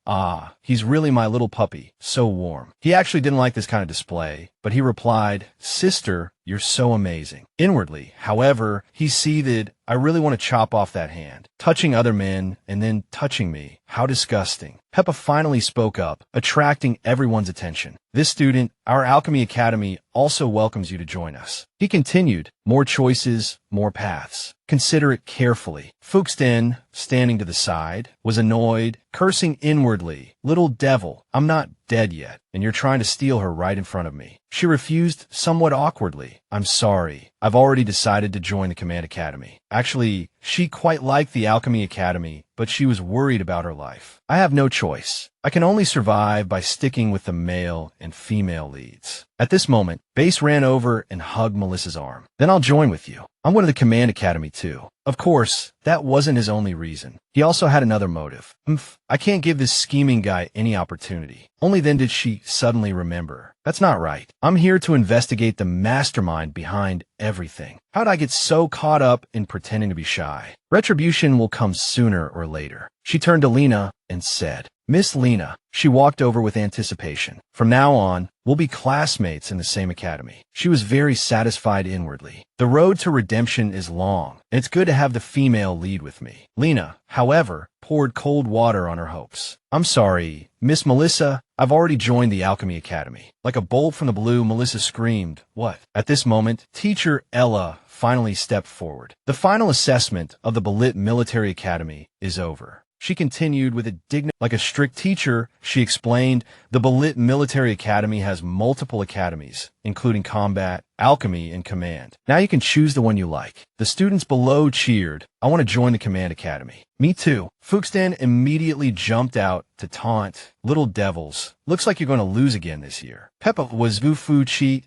he's really my little puppy, so warm. He actually didn't like this kind of display, but he replied, "Sister, you're so amazing." Inwardly, however, he seethed, "I really want to chop off that hand. Touching other men and then touching me. How disgusting." Peppa finally spoke up, attracting everyone's attention. "This student, our Alchemy Academy, also welcomes you to join us." He continued, "More choices, more paths. Consider it carefully." Fuchstan, standing to the side, was annoyed, cursing inwardly, "Little devil, I'm not dead yet, and you're trying to steal her right in front of me." She refused somewhat awkwardly. "I'm sorry. I've already decided to join the Command Academy." Actually, she quite liked the Alchemy Academy, but she was worried about her life. "I have no choice. I can only survive by sticking with the male and female leads." At this moment, Bass ran over and hugged Melissa's arm. "Then I'll join with you. I'm going to the Command Academy too." Of course, that wasn't his only reason. He also had another motive. I can't give this scheming guy any opportunity." Only then did she suddenly remember. "That's not right. I'm here to investigate the mastermind behind everything. How'd I get so caught up in pretending to be shy? Retribution will come sooner or later." She turned to Lena and said, "Miss Lena." She walked over with anticipation. "From now on, we'll be classmates in the same academy." She was very satisfied inwardly. The road to redemption is long, and it's good to have the female lead with me. Lena, however, poured cold water on her hopes. "I'm sorry, Miss Melissa, I've already joined the Alchemy Academy." Like a bolt from the blue, Melissa screamed, "What?" At this moment, teacher Ella finally stepped forward. "The final assessment of the Balit Military Academy is over." She continued with a dignity. Like a strict teacher, she explained, "The Balit Military Academy has multiple academies, including combat, alchemy, and command. Now you can choose the one you like." The students below cheered. "I want to join the Command Academy." "Me too." Fuchstan immediately jumped out to taunt, "Little devils, looks like you're going to lose again this year." Peppa was Vufuchi.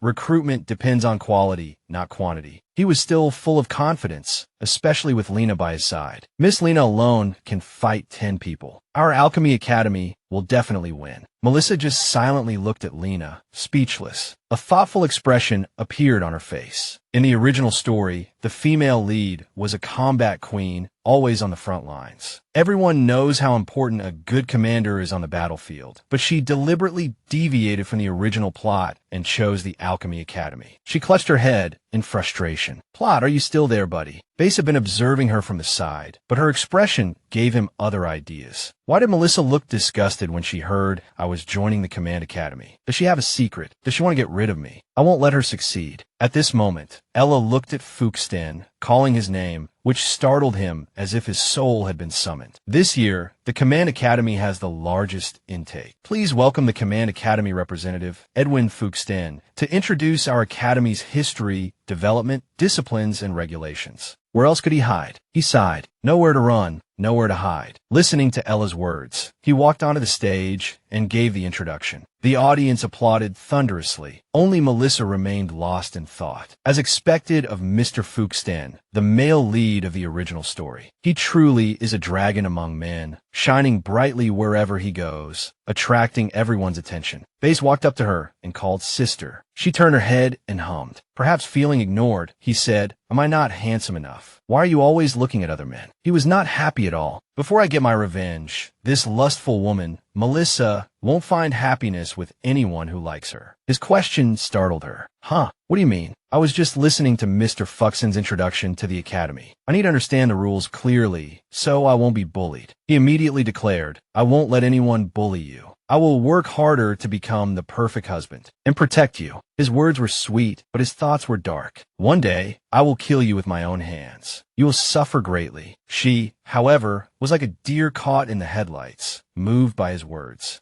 Recruitment depends on quality, not quantity. He was still full of confidence, especially with Lena by his side. "Miss Lena alone can fight 10 people. Our Alchemy Academy will definitely win." Melissa just silently looked at Lena, speechless. A thoughtful expression appeared on her face. In the original story, the female lead was a combat queen, always on the front lines. Everyone knows how important a good commander is on the battlefield, but she deliberately deviated from the original plot and chose the Alchemy Academy. She clutched her head in frustration. "Plot, are you still there, buddy?" Base had been observing her from the side, but her expression gave him other ideas. Why did Melissa look disgusted when she heard I was joining the Command Academy? Does she have a secret? Does she want to get rid of me? I won't let her succeed. At this moment, Ella looked at Fuchstan, calling his name, which startled him as if his soul had been summoned. This year, the Command Academy has the largest intake. Please welcome the Command Academy representative, Edwin Fuchstan, to introduce our Academy's history, development, disciplines, and regulations. Where else could he hide? He sighed. Nowhere to run, nowhere to hide. Listening to Ella's words, he walked onto the stage and gave the introduction. The audience applauded thunderously. Only Melissa remained lost in thought. As expected of Mr. Fuchstan, the male lead of the original story. He truly is a dragon among men, shining brightly wherever he goes, attracting everyone's attention. Base walked up to her and called sister. She turned her head and hummed. Perhaps feeling ignored, he said, "Am I not handsome enough? Why are you always looking at other men?" He was not happy at all. Before I get my revenge, this lustful woman, Melissa, won't find happiness with anyone who likes her. His question startled her. Huh, what do you mean? I was just listening to Mr. Fuxen's introduction to the Academy. I need to understand the rules clearly, so I won't be bullied. He immediately declared, I won't let anyone bully you. I will work harder to become the perfect husband and protect you. His words were sweet, but his thoughts were dark. One day, I will kill you with my own hands. You will suffer greatly. She, however, was like a deer caught in the headlights, moved by his words.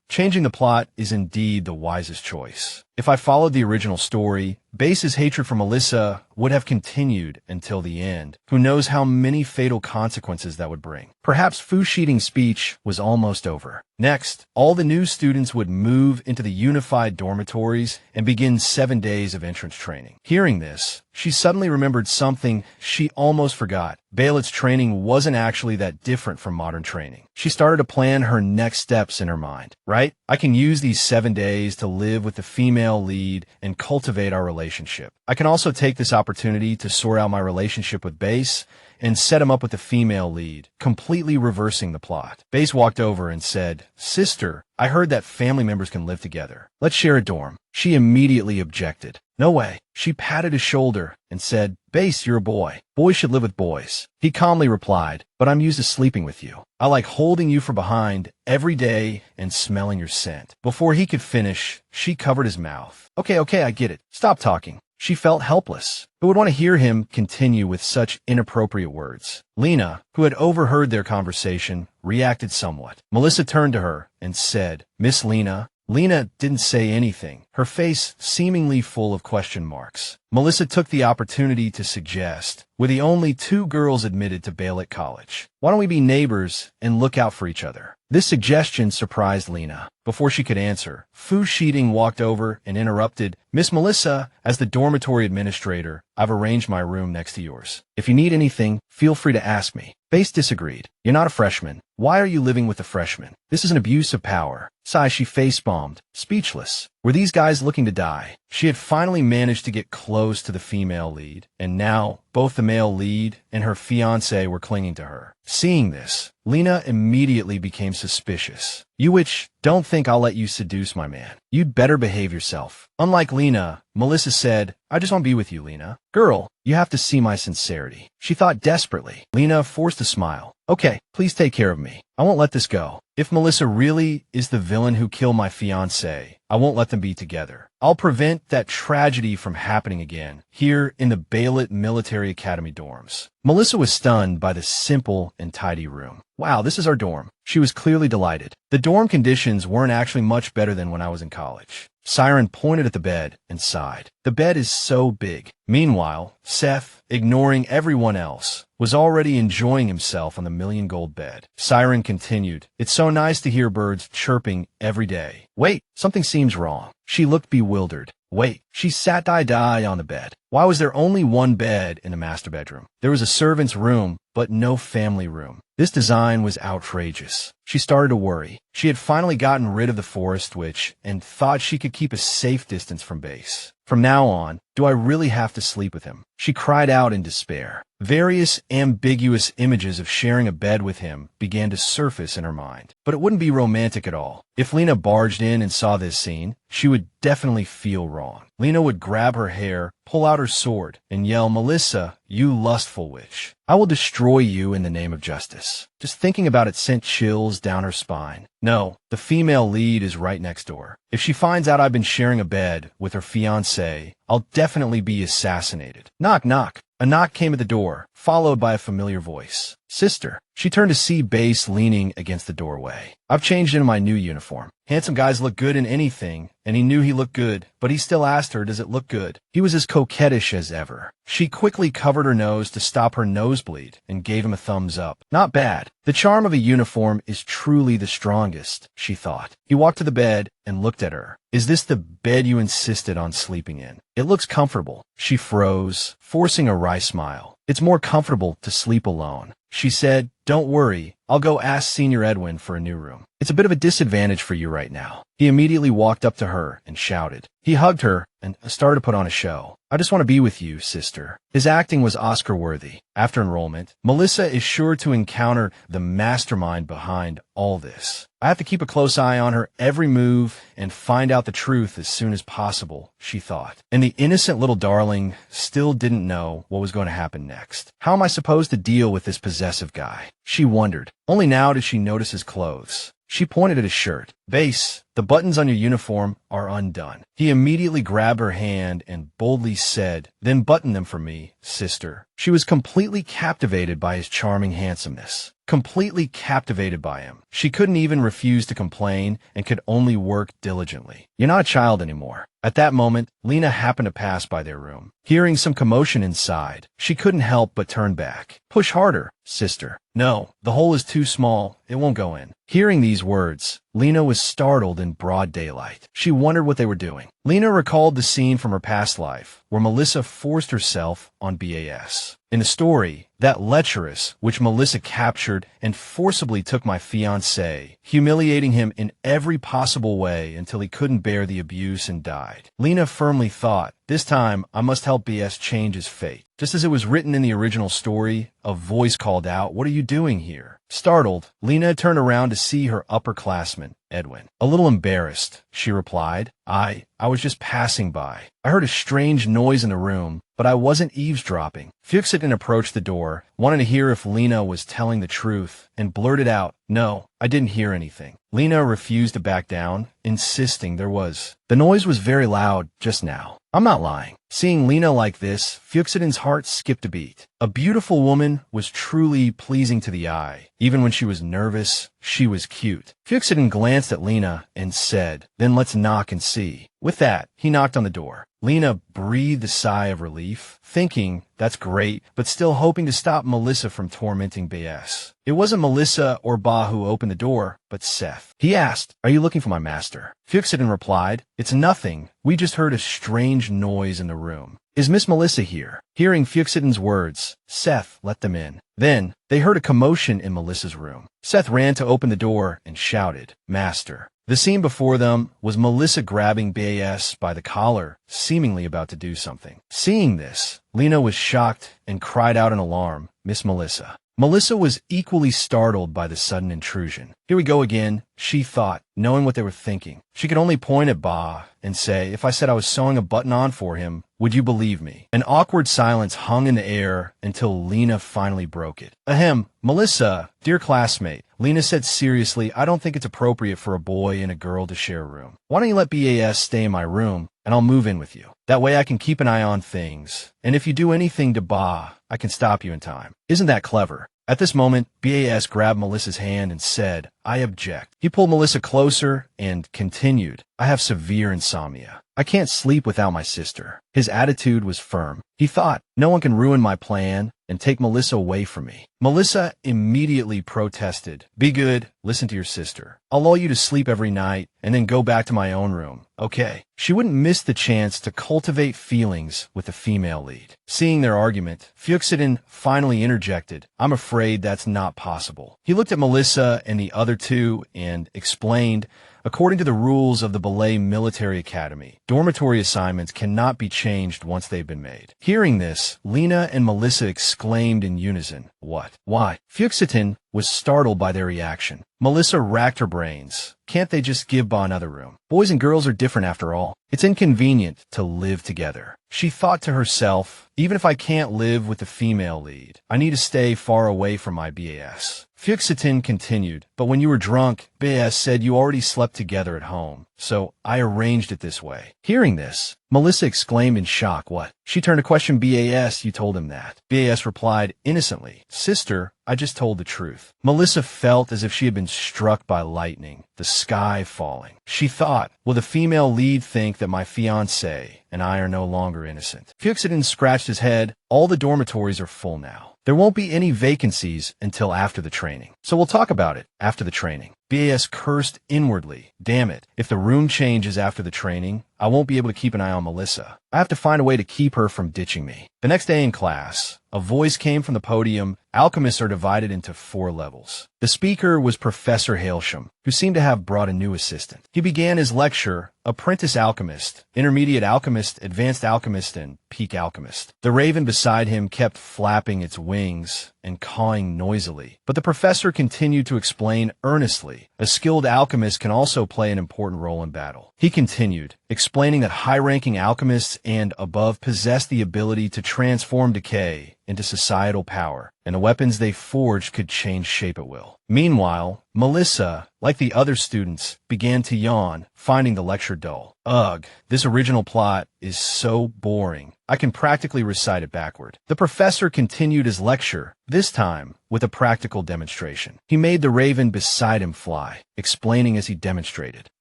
Changing the plot is indeed the wisest choice. If I followed the original story, Base's hatred for Melissa would have continued until the end. Who knows how many fatal consequences that would bring. Perhaps Fushiding's speech was almost over. Next, all the new students would move into the unified dormitories and begin 7 days of entrance training. Hearing this, she suddenly remembered something she almost forgot. Baylet's training wasn't actually that different from modern training. She started to plan her next steps in her mind. Right? I can use these 7 days to live with the female lead and cultivate our relationship. I can also take this opportunity to sort out my relationship with Base and set him up with the female lead, completely reversing the plot. Base walked over and said, Sister, I heard that family members can live together. Let's share a dorm. She immediately objected. No way. She patted his shoulder and said, Base, you're a boy. Boys should live with boys. He calmly replied, but I'm used to sleeping with you. I like holding you from behind every day and smelling your scent. Before he could finish, she covered his mouth. Okay, I get it. Stop talking. She felt helpless. Who would want to hear him continue with such inappropriate words? Lena, who had overheard their conversation, reacted somewhat. Melissa turned to her and said, Miss Lena. Lena didn't say anything, her face seemingly full of question marks. Melissa took the opportunity to suggest, we're the only 2 girls admitted to Baylet College. Why don't we be neighbors and look out for each other? This suggestion surprised Lena. Before she could answer, Fushiding walked over and interrupted, Miss Melissa, as the dormitory administrator, I've arranged my room next to yours. If you need anything, feel free to ask me. Base disagreed. You're not a freshman. Why are you living with a freshman? This is an abuse of power. Sigh, she face-bombed, speechless. Were these guys looking to die? She had finally managed to get close to the female lead, and now both the male lead and her fiancé were clinging to her. Seeing this, Lena immediately became suspicious. You witch, don't think I'll let you seduce my man. You'd better behave yourself. Unlike Lena, Melissa said, I just want to be with you, Lena. Girl, you have to see my sincerity. She thought desperately. Lena forced a smile. Okay, please take care of me. I won't let this go. If Melissa really is the villain who killed my fiancé, I won't let them be together. I'll prevent that tragedy from happening again, here in the Baylet Military Academy dorms. Melissa was stunned by the simple and tidy room. Wow, this is our dorm. She was clearly delighted. The dorm conditions weren't actually much better than when I was in college. Siren pointed at the bed and sighed. The bed is so big. Meanwhile, Seth, ignoring everyone else, was already enjoying himself on the million gold bed. Siren continued, It's so nice to hear birds chirping every day. Wait, something seems wrong. She looked bewildered. Wait, she sat die on the bed. Why was there only one bed in the master bedroom? There was a servant's room, but no family room. This design was outrageous. She started to worry. She had finally gotten rid of the forest witch and thought she could keep a safe distance from Base. From now on, do I really have to sleep with him? She cried out in despair. Various ambiguous images of sharing a bed with him began to surface in her mind. But it wouldn't be romantic at all. If Lena barged in and saw this scene, she would definitely feel wrong. Lena would grab her hair, pull out her sword, and yell, "Melissa, you lustful witch. I will destroy you in the name of justice." Just thinking about it sent chills down her spine. No, the female lead is right next door. If she finds out I've been sharing a bed with her fiancé, I'll definitely be assassinated. Knock, knock. A knock came at the door, followed by a familiar voice. "Sister." She turned to see Base leaning against the doorway. "I've changed into my new uniform. Handsome guys look good in anything, and he knew he looked good, but he still asked her, does it look good?" He was as coquettish as ever. She quickly covered her nose to stop her nosebleed and gave him a thumbs up. Not bad. The charm of a uniform is truly the strongest, she thought. He walked to the bed and looked at her. "Is this the bed you insisted on sleeping in? It looks comfortable." She froze, forcing a wry smile. "It's more comfortable to sleep alone." She said, "Don't worry, I'll go ask Senior Edwin for a new room. It's a bit of a disadvantage for you right now." He immediately walked up to her and shouted. He hugged her and started to put on a show. "I just want to be with you, sister." His acting was Oscar-worthy. After enrollment, Melissa is sure to encounter the mastermind behind all this. "I have to keep a close eye on her every move and find out the truth as soon as possible," she thought. And the innocent little darling still didn't know what was going to happen next. How am I supposed to deal with this possessive guy? She wondered. Only now did she notice his clothes. She pointed at his shirt. "Base, the buttons on your uniform are undone." He immediately grabbed her hand and boldly said, "Then button them for me, sister." She was completely captivated by his charming handsomeness. Completely captivated by him. She couldn't even refuse to complain and could only work diligently. "You're not a child anymore." At that moment, Lena happened to pass by their room. Hearing some commotion inside, she couldn't help but turn back. "Push harder, sister." "No, the hole is too small. It won't go in." Hearing these words, Lena was startled in broad daylight. She wondered what they were doing. Lena recalled the scene from her past life, where Melissa forced herself on BAS. In the story, that lecherous, which Melissa captured and forcibly took my fiancé, humiliating him in every possible way until he couldn't bear the abuse and died. Lena firmly thought, this time I must help BS change his fate. Just as it was written in the original story, a voice called out, "What are you doing here?" Startled, Lena turned around to see her upperclassman, Edwin. A little embarrassed, she replied, I was just passing by. I heard a strange noise in the room, but I wasn't eavesdropping." Fuchsiden approached the door, wanting to hear if Lena was telling the truth, and blurted out, "No, I didn't hear anything." Lena refused to back down, insisting there was. "The noise was very loud just now. I'm not lying." Seeing Lena like this, Fuchsiden's heart skipped a beat. A beautiful woman was truly pleasing to the eye. Even when she was nervous, she was cute. Fuchsiden glanced at Lena and said, "Then let's knock and see." With that, he knocked on the door. Lena breathed a sigh of relief, thinking, that's great, but still hoping to stop Melissa from tormenting BS. It wasn't Melissa or Ba who opened the door, but Seth. He asked, "Are you looking for my master?" Fuchsiden replied, "It's nothing. We just heard a strange noise in the room. Is Miss Melissa here?" Hearing Fuchsiden's words, Seth let them in. Then, they heard a commotion in Melissa's room. Seth ran to open the door and shouted, "Master." The scene before them was Melissa grabbing BAS by the collar, seemingly about to do something. Seeing this, Lena was shocked and cried out in alarm, "Miss Melissa." Melissa was equally startled by the sudden intrusion. Here we go again, she thought, knowing what they were thinking. She could only point at Ba and say, "If I said I was sewing a button on for him, would you believe me?" An awkward silence hung in the air until Lena finally broke it. "Ahem, Melissa, dear classmate," Lena said seriously, "I don't think it's appropriate for a boy and a girl to share a room. Why don't you let BAS stay in my room, and I'll move in with you. That way I can keep an eye on things. And if you do anything to Ba, I can stop you in time. Isn't that clever?" At this moment, BAS grabbed Melissa's hand and said, "I object." He pulled Melissa closer and continued, I have severe insomnia. I can't sleep without my sister. His attitude was firm. He thought, no one can ruin my plan and take Melissa away from me. Melissa immediately protested. Be good, listen to your sister. I'll lull you to sleep every night and then go back to my own room. Okay. She wouldn't miss the chance to cultivate feelings with the female lead. Seeing their argument, Fuchsiden finally interjected. I'm afraid that's not possible. He looked at Melissa and the other two and explained, according to the rules of the Ballet Military Academy, dormitory assignments cannot be changed once they've been made. Hearing this, Lena and Melissa exclaimed in unison, What? Why? Fuchsiden was startled by their reaction. Melissa racked her brains. Can't they just give Ba another room? Boys and girls are different after all. It's inconvenient to live together. She thought to herself, even if I can't live with the female lead, I need to stay far away from my BAS. Fuchsiden continued, but when you were drunk, BAS said you already slept together at home, so I arranged it this way. Hearing this, Melissa exclaimed in shock. What? She turned to question BAS. You told him that. BAS replied innocently, Sister, I just told the truth. Melissa felt as if she had been struck by lightning, the sky falling. She thought, will the female lead think that my fiancé and I are no longer innocent? Fuchsiden scratched his head. All the dormitories are full now. There won't be any vacancies until after the training. So we'll talk about it after the training. BAS cursed inwardly. Damn it. If the room changes after the training, I won't be able to keep an eye on Melissa. I have to find a way to keep her from ditching me. The next day in class, a voice came from the podium. Alchemists are divided into 4 levels. The speaker was Professor Hailsham, who seemed to have brought a new assistant. He began his lecture, Apprentice Alchemist, Intermediate Alchemist, Advanced Alchemist, and Peak Alchemist. The raven beside him kept flapping its wings and cawing noisily, but the professor continued to explain earnestly. A skilled alchemist can also play an important role in battle. He continued, explaining that high-ranking alchemists and above possess the ability to transform decay into societal power, and the weapons they forged could change shape at will. Meanwhile, Melissa, like the other students, began to yawn, finding the lecture dull. Ugh, this original plot is so boring. I can practically recite it backward. The professor continued his lecture, this time with a practical demonstration. He made the raven beside him fly, explaining as he demonstrated.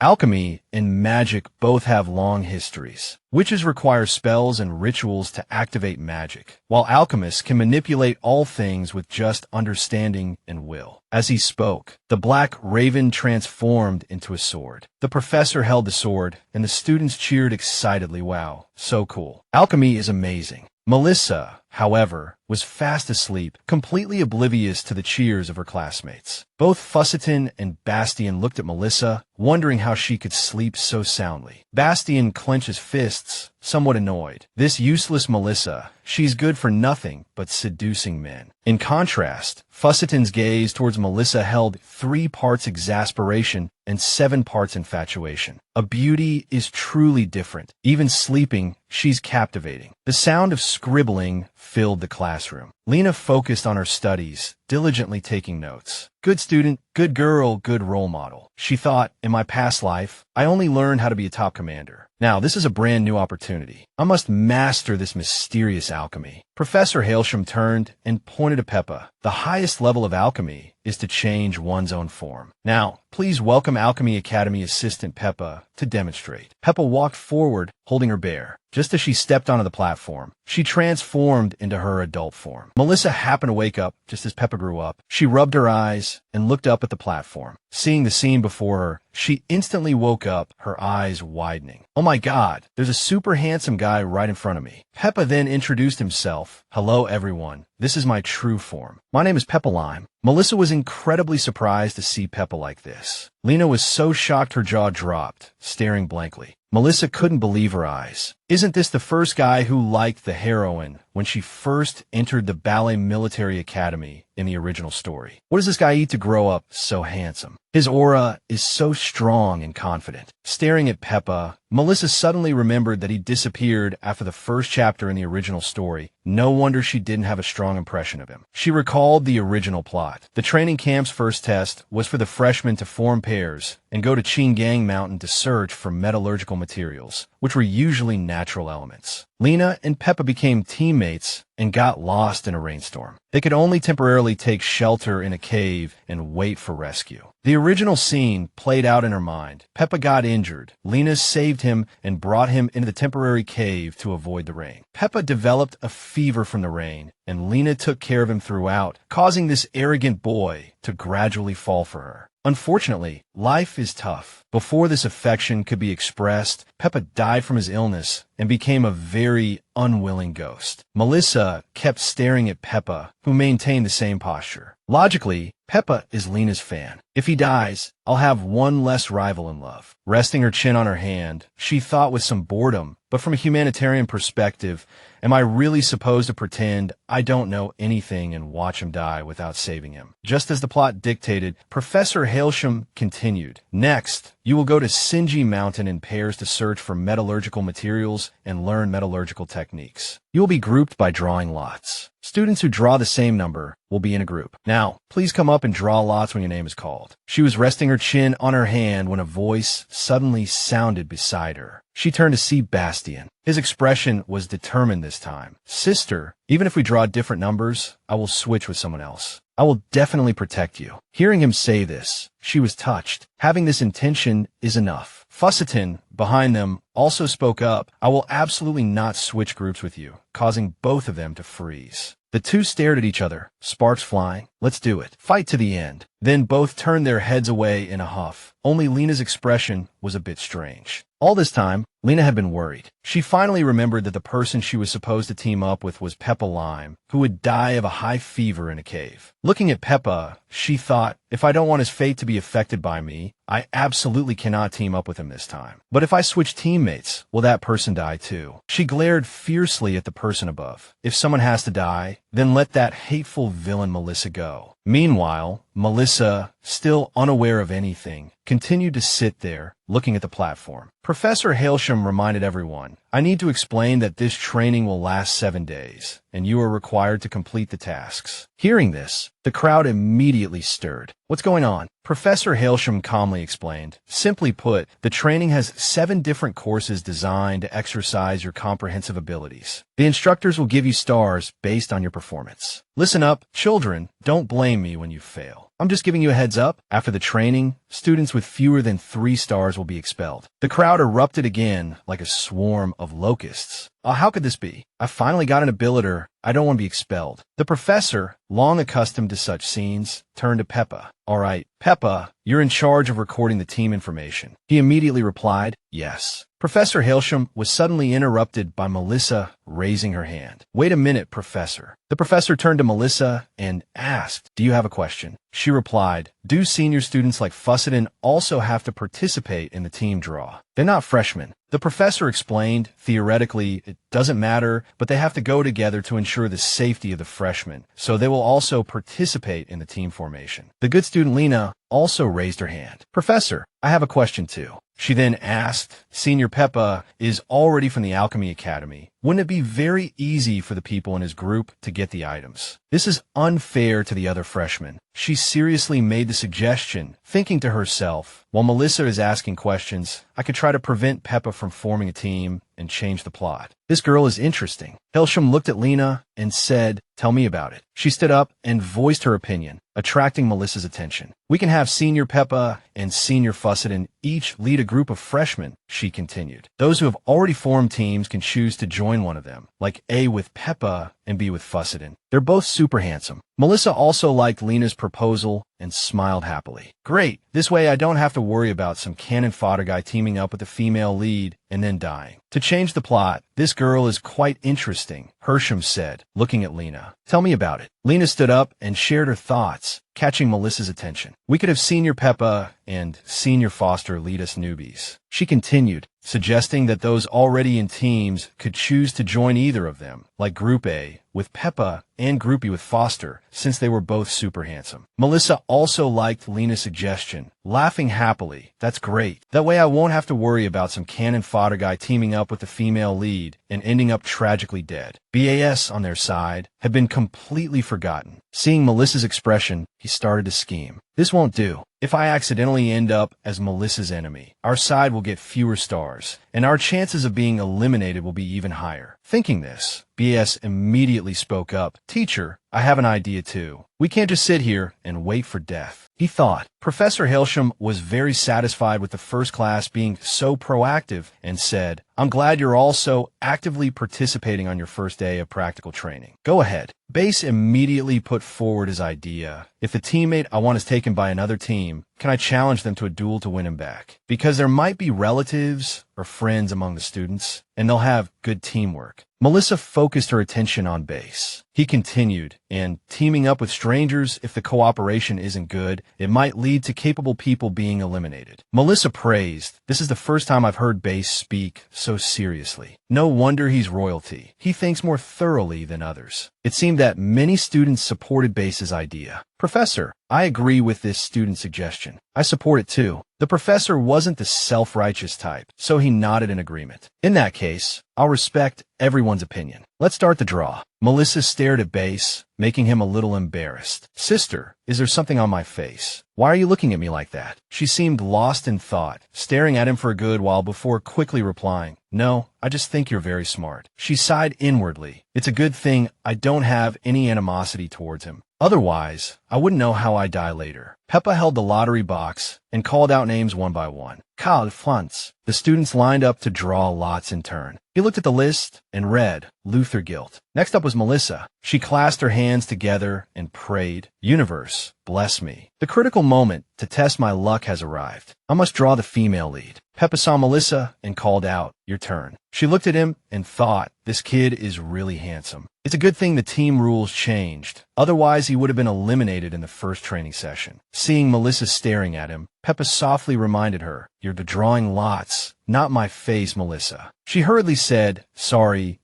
Alchemy and magic both have long histories. Witches require spells and rituals to activate magic, while alchemists can manipulate all things with just understanding and will. As he spoke, the black raven transformed into a sword. The professor held the sword, and the students cheered excitedly. Wow, so cool. Alchemy is amazing. Melissa, however, was fast asleep, completely oblivious to the cheers of her classmates. Both Fussitin and Bastian looked at Melissa, wondering how she could sleep so soundly. Bastian clenched his fists, somewhat annoyed. This useless Melissa, she's good for nothing but seducing men. In contrast, Fussitin's gaze towards Melissa held 3 parts exasperation and 7 parts infatuation. A beauty is truly different. Even sleeping, she's captivating. The sound of scribbling filled the classroom. Lena focused on her studies, diligently taking notes. Good student, good girl, good role model. She thought, in my past life, I only learned how to be a top commander. Now, this is a brand new opportunity. I must master this mysterious alchemy. Professor Hailsham turned and pointed to Peppa. The highest level of alchemy is to change one's own form. Now, please welcome Alchemy Academy assistant Peppa to demonstrate. Peppa walked forward, holding her bear. Just as she stepped onto the platform, she transformed into her adult form. Melissa happened to wake up just as Peppa grew up. She rubbed her eyes and looked up at the platform. Seeing the scene before her, she instantly woke up, her eyes widening. Oh my God, there's a super handsome guy right in front of me. Peppa then introduced himself. Hello everyone, this is my true form. My name is Peppa Lime. Melissa was incredibly surprised to see Peppa like this. Lena was so shocked her jaw dropped, staring blankly. Melissa couldn't believe her eyes. Isn't this the first guy who liked the heroine when she first entered the Ballet Military Academy in the original story? What does this guy eat to grow up so handsome? His aura is so strong and confident. Staring at Peppa, Melissa suddenly remembered that he disappeared after the first chapter in the original story. No wonder she didn't have a strong impression of him. She recalled the original plot. The training camp's first test was for the freshmen to form pairs and go to Qinggang Mountain to search for metallurgical materials, which were usually natural elements. Lena and Peppa became teammates and got lost in a rainstorm. They could only temporarily take shelter in a cave and wait for rescue. The original scene played out in her mind. Peppa got injured. Lena saved him and brought him into the temporary cave to avoid the rain. Peppa developed a fever from the rain, and Lena took care of him throughout, causing this arrogant boy to gradually fall for her. Unfortunately, life is tough. Before this affection could be expressed, Peppa died from his illness and became a very unwilling ghost. Melissa kept staring at Peppa, who maintained the same posture. Logically, Peppa is Lena's fan. If he dies, I'll have one less rival in love. Resting her chin on her hand, she thought with some boredom, but from a humanitarian perspective, am I really supposed to pretend I don't know anything and watch him die without saving him? Just as the plot dictated, Professor Hailsham continued. Next, you will go to Sinji Mountain in pairs to search for metallurgical materials and learn metallurgical techniques. You will be grouped by drawing lots. Students who draw the same number will be in a group. Now, please come up and draw lots when your name is called. She was resting her chin on her hand when a voice suddenly sounded beside her. She turned to see Bastian. His expression was determined this time. Sister, even if we draw different numbers, I will switch with someone else. I will definitely protect you. Hearing him say this, she was touched. Having this intention is enough. Fusseton, behind them, also spoke up. I will absolutely not switch groups with you, causing both of them to freeze. The two stared at each other, sparks flying. Let's do it. Fight to the end. Then both turned their heads away in a huff. Only Lena's expression was a bit strange. All this time, Lena had been worried. She finally remembered that the person she was supposed to team up with was Peppa Lime, who would die of a high fever in a cave. Looking at Peppa, she thought, if I don't want his fate to be affected by me, I absolutely cannot team up with him this time. But if I switch teammates, will that person die too? She glared fiercely at the person above. If someone has to die, then let that hateful villain Melissa go. Meanwhile, Melissa, still unaware of anything, continued to sit there, looking at the platform. Professor Hailsham reminded everyone, I need to explain that this training will last 7 days, and you are required to complete the tasks. Hearing this, the crowd immediately stirred. What's going on? Professor Hailsham calmly explained. Simply put, the training has 7 different courses designed to exercise your comprehensive abilities. The instructors will give you stars based on your performance. Listen up, children, don't blame me when you fail. I'm just giving you a heads up. After the training, students with fewer than 3 stars will be expelled. The crowd erupted again like a swarm of locusts. How could this be? I finally got an abilitor. I don't want to be expelled. The professor, long accustomed to such scenes, turned to Peppa. All right, Peppa, you're in charge of recording the team information. He immediately replied, yes. Professor Hailsham was suddenly interrupted by Melissa raising her hand. Wait a minute, Professor. The professor turned to Melissa and asked, do you have a question? She replied, do senior students like Fusseton also have to participate in the team draw? They're not freshmen. The professor explained, theoretically, it doesn't matter, but they have to go together to ensure the safety of the freshmen, so they will also participate in the team formation. The good student Lena also raised her hand. Professor, I have a question too. She then asked, Senior Peppa is already from the Alchemy Academy. Wouldn't it be very easy for the people in his group to get the items? This is unfair to the other freshmen. She seriously made the suggestion, thinking to herself, while Melissa is asking questions, I could try to prevent Peppa from forming a team and change the plot. This girl is interesting. Hailsham looked at Lena and said, tell me about it. She stood up and voiced her opinion, attracting Melissa's attention. We can have Senior Peppa and Senior Fusseton each lead a group of freshmen, she continued. Those who have already formed teams can choose to join one of them, like A with Peppa and B with Fusseton. They're both super handsome. Melissa also liked Lena's proposal and smiled happily. Great, this way I don't have to worry about some cannon fodder guy teaming up with the female lead and then dying. To change the plot, this girl is quite interesting, Hailsham said, looking at Lena. Tell me about it. Lena stood up and shared her thoughts, catching Melissa's attention. We could have Senior Peppa and Senior Foster lead us newbies. She continued, suggesting that those already in teams could choose to join either of them, like Group A, with Peppa and groupie with Foster, since they were both super handsome. Melissa also liked Lena's suggestion, laughing happily. That's great. That way I won't have to worry about some cannon fodder guy teaming up with the female lead and ending up tragically dead. BAS, on their side, had been completely forgotten. Seeing Melissa's expression, he started to scheme. This won't do. If I accidentally end up as Melissa's enemy, our side will get fewer stars, and our chances of being eliminated will be even higher. Thinking this, BS immediately spoke up. Teacher, I have an idea too. We can't just sit here and wait for death. He thought. Professor Hailsham was very satisfied with the first class being so proactive and said, I'm glad you're also actively participating on your first day of practical training. Go ahead. Base immediately put forward his idea. If the teammate I want is taken by another team, can I challenge them to a duel to win him back? Because there might be relatives or friends among the students, and they'll have good teamwork. Melissa focused her attention on Base. He continued, and teaming up with strangers, if the cooperation isn't good, it might lead to capable people being eliminated. Melissa praised. This is the first time I've heard Base speak so seriously. No wonder he's royalty. He thinks more thoroughly than others. It seemed that many students supported Base's idea. Professor, I agree with this student suggestion. I support it too. The professor wasn't the self-righteous type, so he nodded in agreement. In that case, I'll respect everyone's opinion. Let's start the draw. Melissa stared at Base, making him a little embarrassed. Sister, is there something on my face? Why are you looking at me like that? She seemed lost in thought, staring at him for a good while before quickly replying, No, I just think you're very smart. She sighed inwardly. It's a good thing I don't have any animosity towards him. Otherwise, I wouldn't know how I die later. Peppa held the lottery box and called out names one by one. Karl Franz. The students lined up to draw lots in turn. He looked at the list and read, Luther Guilt. Next up was Melissa. She clasped her hands together and prayed, Universe, bless me. The critical moment to test my luck has arrived. I must draw the female lead. Peppa saw Melissa and called out, Your turn. She looked at him and thought, This kid is really handsome. It's a good thing the team rules changed. Otherwise, he would have been eliminated in the first training session. Seeing Melissa staring at him, Peppa softly reminded her, You're drawing lots, not my face, Melissa. She hurriedly said, Sorry,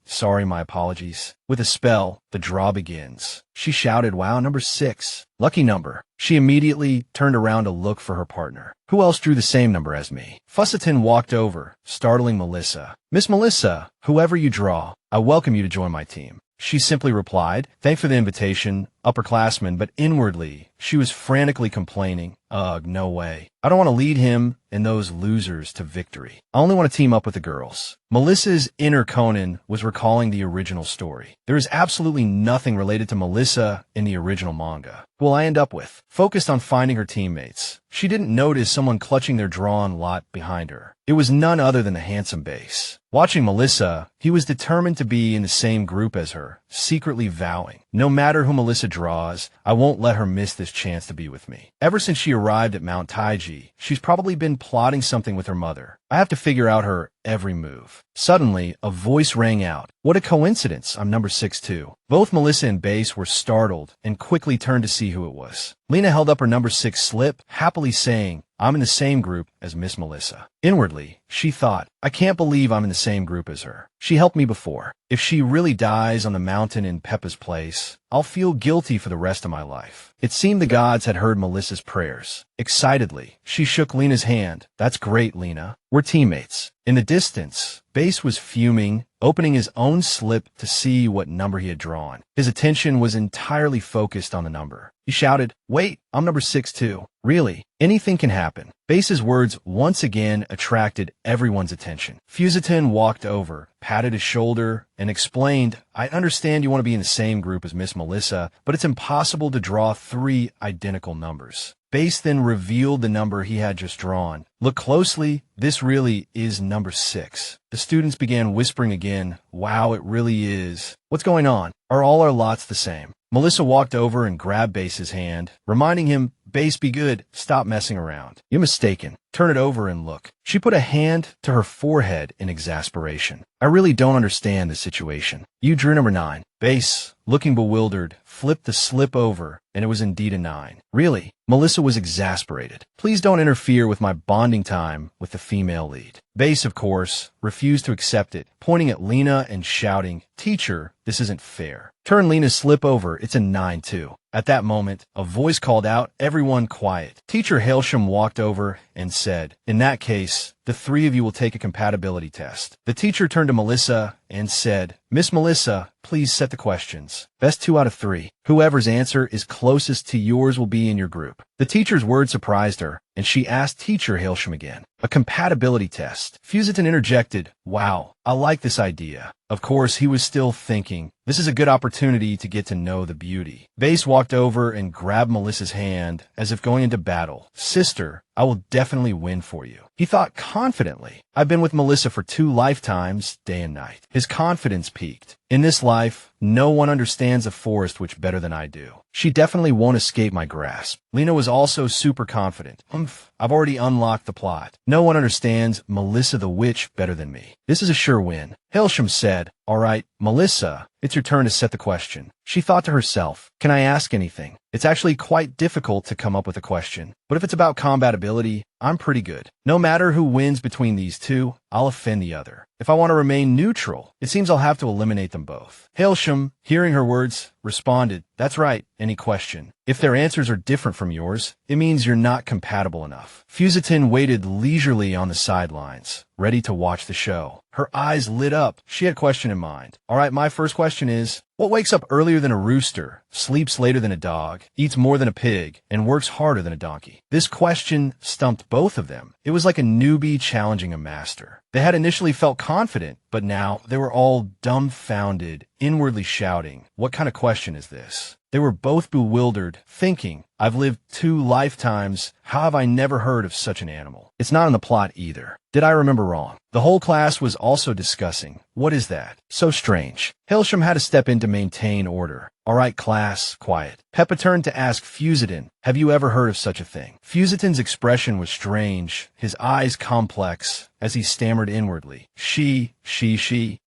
my apologies. With a spell, the draw begins. She shouted, Wow, number 6. Lucky number. She immediately turned around to look for her partner. Who else drew the same number as me? Fusseton walked over, startling Melissa. Miss Melissa, whoever you draw, I welcome you to join my team. She simply replied, Thanks for the invitation, upperclassman, but inwardly, she was frantically complaining, Ugh, no way. I don't want to lead him and those losers to victory. I only want to team up with the girls. Melissa's inner Conan was recalling the original story. There is absolutely nothing related to Melissa in the original manga. Who will I end up with? Focused on finding her teammates, she didn't notice someone clutching their drawn lot behind her. It was none other than the handsome Base. Watching Melissa, he was determined to be in the same group as her, secretly vowing, no matter who Melissa draws, I won't let her miss this chance to be with me. Ever since she arrived at Mount Taiji, she's probably been plotting something with her mother. I have to figure out her every move. Suddenly, a voice rang out. What a coincidence, I'm number 6 too. Both Melissa and Base were startled and quickly turned to see who it was. Lena held up her number 6 slip, happily saying, I'm in the same group as Miss Melissa. Inwardly, she thought, I can't believe I'm in the same group as her. She helped me before. If she really dies on the mountain in Peppa's place, I'll feel guilty for the rest of my life. It seemed the gods had heard Melissa's prayers. Excitedly, she shook Lena's hand. That's great, Lena. We're teammates. In the distance, Base was fuming, opening his own slip to see what number he had drawn. His attention was entirely focused on the number. He shouted, Wait, I'm number 6 too. Really, anything can happen. Base's words once again attracted everyone's attention. Fusatin walked over, patted his shoulder, and explained, I understand you want to be in the same group as Miss Melissa, but it's impossible to draw 3 identical numbers. Base then revealed the number he had just drawn. Look closely, this really is number 6. The students began whispering again, Wow, it really is. What's going on? Are all our lots the same? Melissa walked over and grabbed Base's hand, reminding him, Base, be good. Stop messing around. You're mistaken. Turn it over and look. She put a hand to her forehead in exasperation. I really don't understand the situation. You drew number 9. Base, looking bewildered, flipped the slip over, and it was indeed a 9. Really? Melissa was exasperated. Please don't interfere with my bonding time with the female lead. Base, of course, refused to accept it, pointing at Lena and shouting, "Teacher, this isn't fair." Turn Lena's slip over, it's a 9 too. At that moment, a voice called out, "Everyone quiet." Teacher Hailsham walked over and said, "In that case, the 3 of you will take a compatibility test." The teacher turned to Melissa and said, "Miss Melissa, please set the questions. Best 2 out of 3. Whoever's answer is closest to yours will be in your group." The teacher's words surprised her, and she asked Teacher Hailsham again. "A compatibility test." Fusiton interjected, "Wow, I like this idea." Of course, he was still thinking, this is a good opportunity to get to know the beauty. Base walked over and grabbed Melissa's hand as if going into battle. "Sister, I will definitely win for you." He thought confidently. "I've been with Melissa for 2 lifetimes, day and night." His confidence peaked. "In this life, no one understands a forest witch better than I do. She definitely won't escape my grasp." Lena was also super confident. I've already unlocked the plot. No one understands Melissa the witch better than me. This is a sure win." Hailsham said, "All right, Melissa, it's your turn to set the question." She thought to herself, "Can I ask anything? It's actually quite difficult to come up with a question, but if it's about compatibility, I'm pretty good. No matter who wins between these 2, I'll offend the other. If I want to remain neutral, it seems I'll have to eliminate them both." Hailsham, hearing her words, responded, "That's right, any question. If their answers are different from yours, it means you're not compatible enough." Fusiton waited leisurely on the sidelines, ready to watch the show. Her eyes lit up. She had a question in mind. "All right, my first question is, what wakes up earlier than a rooster, sleeps later than a dog, eats more than a pig, and works harder than a donkey?" This question stumped both of them. It was like a newbie challenging a master. They had initially felt confident, but now they were all dumbfounded, inwardly shouting, "What kind of question is this?" They were both bewildered, thinking, "I've lived 2 lifetimes. How have I never heard of such an animal? It's not in the plot either. Did I remember wrong?" The whole class was also discussing, "What is that? So strange." Hailsham had to step in to maintain order. "All right, class, quiet." Peppa turned to ask Fusiton, "Have you ever heard of such a thing?" Fusiton's expression was strange, his eyes complex, as he stammered inwardly, She.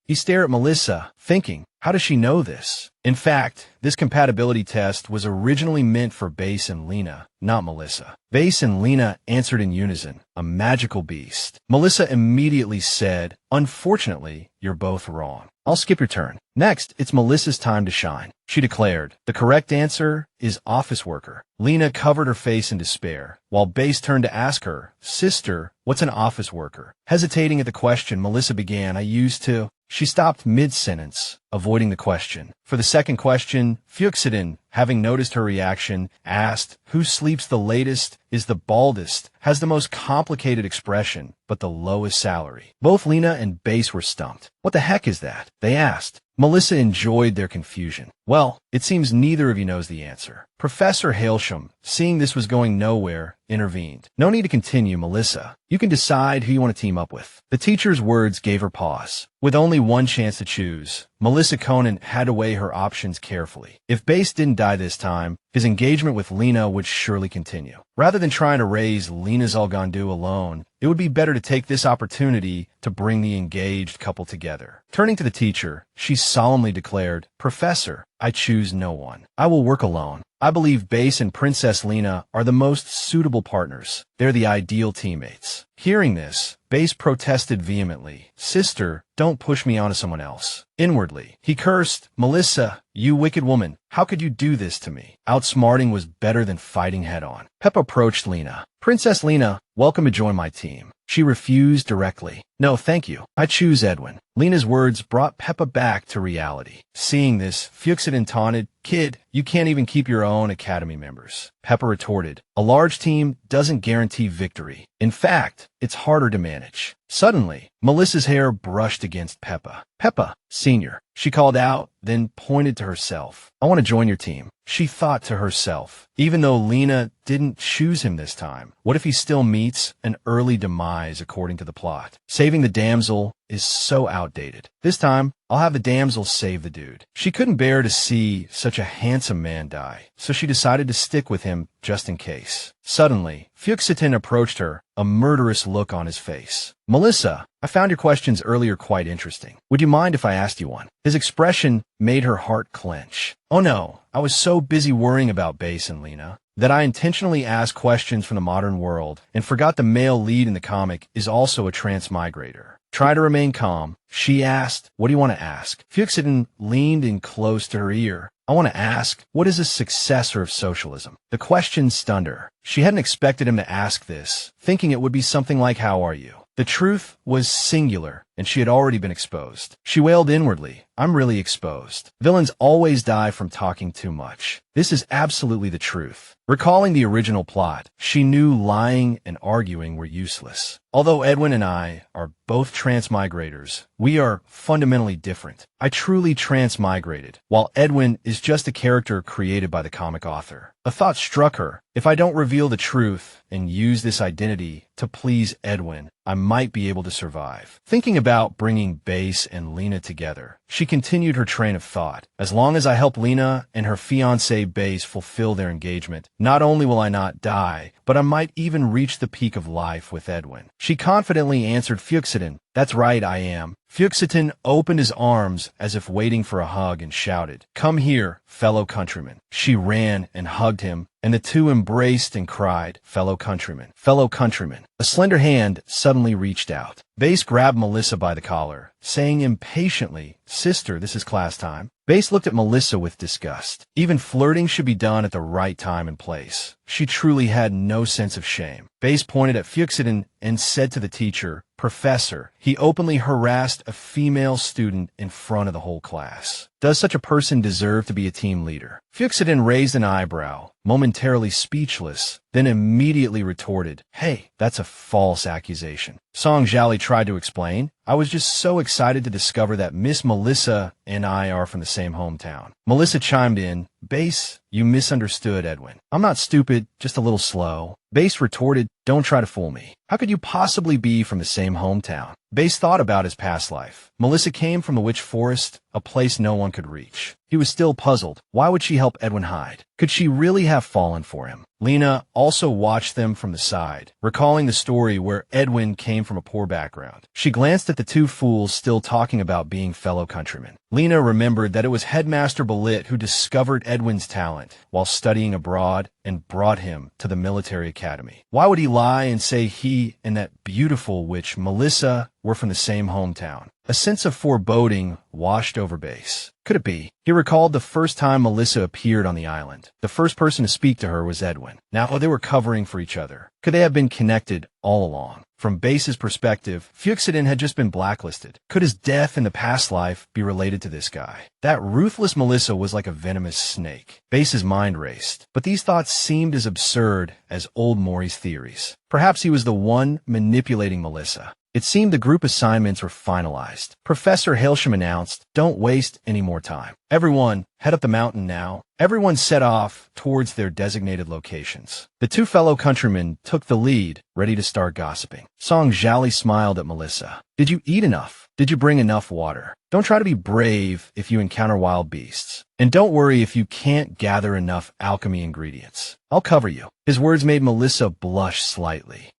He stared at Melissa, thinking, how does she know this? In fact, this compatibility test was originally meant for Base and Lena, not Melissa. Base and Lena answered in unison, "A magical beast." Melissa immediately said, "Unfortunately, you're both wrong. I'll skip your turn. Next, it's Melissa's time to shine." She declared, "The correct answer is office worker." Lena covered her face in despair, while Base turned to ask her, "Sister, what's an office worker?" Hesitating at the question, Melissa began, "I used to..." She stopped mid-sentence, avoiding the question. For the second question, Fuchsidon, having noticed her reaction, asked, "Who sleeps the latest, is the baldest, has the most complicated expression, but the lowest salary?" Both Lena and Base were stumped. "What the heck is that?" they asked. Melissa enjoyed their confusion. "Well, it seems neither of you knows the answer." Professor Hailsham, seeing this was going nowhere, intervened. "No need to continue, Melissa. You can decide who you want to team up with." The teacher's words gave her pause. With only one chance to choose, Melissa Conan had to weigh her options carefully. If Base didn't die this time, his engagement with Lena would surely continue. Rather than trying to raise Lena's Algondu alone, it would be better to take this opportunity to bring the engaged couple together. Turning to the teacher, she solemnly declared, "Professor, I choose no one. I will work alone. I believe Base and Princess Lena are the most suitable partners. They're the ideal teammates." Hearing this, Base protested vehemently, "Sister, don't push me onto someone else." Inwardly, he cursed, "Melissa, you wicked woman, how could you do this to me?" Outsmarting was better than fighting head-on. Peppa approached Lena. "Princess Lena, welcome to join my team." She refused directly. "No, thank you. I choose Edwin." Lena's words brought Peppa back to reality. Seeing this, Fuchsidon taunted, "Kid, you can't even keep your own Academy members." Peppa retorted, "A large team doesn't guarantee victory. In fact, it's harder to manage." Suddenly, Melissa's hair brushed against Peppa. "Peppa, Senior," she called out, then pointed to herself. "I want to join your team." She thought to herself, even though Lena didn't choose him this time, what if he still meets an early demise according to the plot? Saving the damsel is so outdated. This time, I'll have the damsel save the dude. She couldn't bear to see such a handsome man die, so she decided to stick with him just in case. Suddenly, Fuchsiton approached her, a murderous look on his face. Melissa, I found your questions earlier quite interesting. Would you mind if I asked you one? His expression made her heart clench. Oh no, I was so busy worrying about Base and Lena that I intentionally asked questions from the modern world and forgot the male lead in the comic is also a transmigrator. Try to remain calm. She asked, what do you want to ask? Fuchsiden leaned in close to her ear. I want to ask, what is a successor of socialism? The question stunned her. She hadn't expected him to ask this, thinking it would be something like, how are you? The truth was singular, and she had already been exposed. She wailed inwardly, I'm really exposed. Villains always die from talking too much. This is absolutely the truth. Recalling the original plot, she knew lying and arguing were useless. Although Edwin and I are both transmigrators, we are fundamentally different. I truly transmigrated, while Edwin is just a character created by the comic author. A thought struck her. If I don't reveal the truth and use this identity to please Edwin, I might be able to survive. Thinking about bringing Base and Lena together, she continued her train of thought. As long as I help Lena and her fiancé Base fulfill their engagement, not only will I not die, but I might even reach the peak of life with Edwin. She confidently answered Fuchsiden. That's right, I am. Fuchsiden opened his arms as if waiting for a hug and shouted, come here, fellow countrymen. She ran and hugged him, and the two embraced and cried, fellow countrymen, fellow countrymen. A slender hand suddenly reached out. Base grabbed Melissa by the collar, saying impatiently, sister, this is class time. Base looked at Melissa with disgust. Even flirting should be done at the right time and place. She truly had no sense of shame. Base pointed at Fuchsiden and said to the teacher, Professor, he openly harassed a female student in front of the whole class. Does such a person deserve to be a team leader? Fuchsiden raised an eyebrow, momentarily speechless, then immediately retorted, hey, that's a false accusation. Song Jiali tried to explain, I was just so excited to discover that Miss Melissa and I are from the same hometown. Melissa chimed in, Base, you misunderstood, Edwin. I'm not stupid, just a little slow. Base retorted, don't try to fool me. How could you possibly be from the same hometown? Base thought about his past life. Melissa came from the Witch Forest, a place no one could reach. He was still puzzled. Why would she help Edwin hide? Could she really have fallen for him? Lena also watched them from the side, recalling the story where Edwin came from a poor background. She glanced at the two fools still talking about being fellow countrymen. Lena remembered that it was Headmaster Belit who discovered Edwin's talent while studying abroad and brought him to the military academy. Why would he lie and say he and that beautiful witch Melissa were from the same hometown? A sense of foreboding washed over Base. Could it be? He recalled the first time Melissa appeared on the island. The first person to speak to her was Edwin. Now they were covering for each other. Could they have been connected all along? From Base's perspective, Fuchsiden had just been blacklisted. Could his death in the past life be related to this guy? That ruthless Melissa was like a venomous snake. Base's mind raced, but these thoughts seemed as absurd as old Maury's theories. Perhaps he was the one manipulating Melissa. It seemed the group assignments were finalized. Professor Hailsham announced, don't waste any more time. Everyone, head up the mountain now. Everyone set off towards their designated locations. The two fellow countrymen took the lead, ready to start gossiping. Song Jiali smiled at Melissa. Did you eat enough? Did you bring enough water? Don't try to be brave if you encounter wild beasts. And don't worry if you can't gather enough alchemy ingredients. I'll cover you. His words made Melissa blush slightly.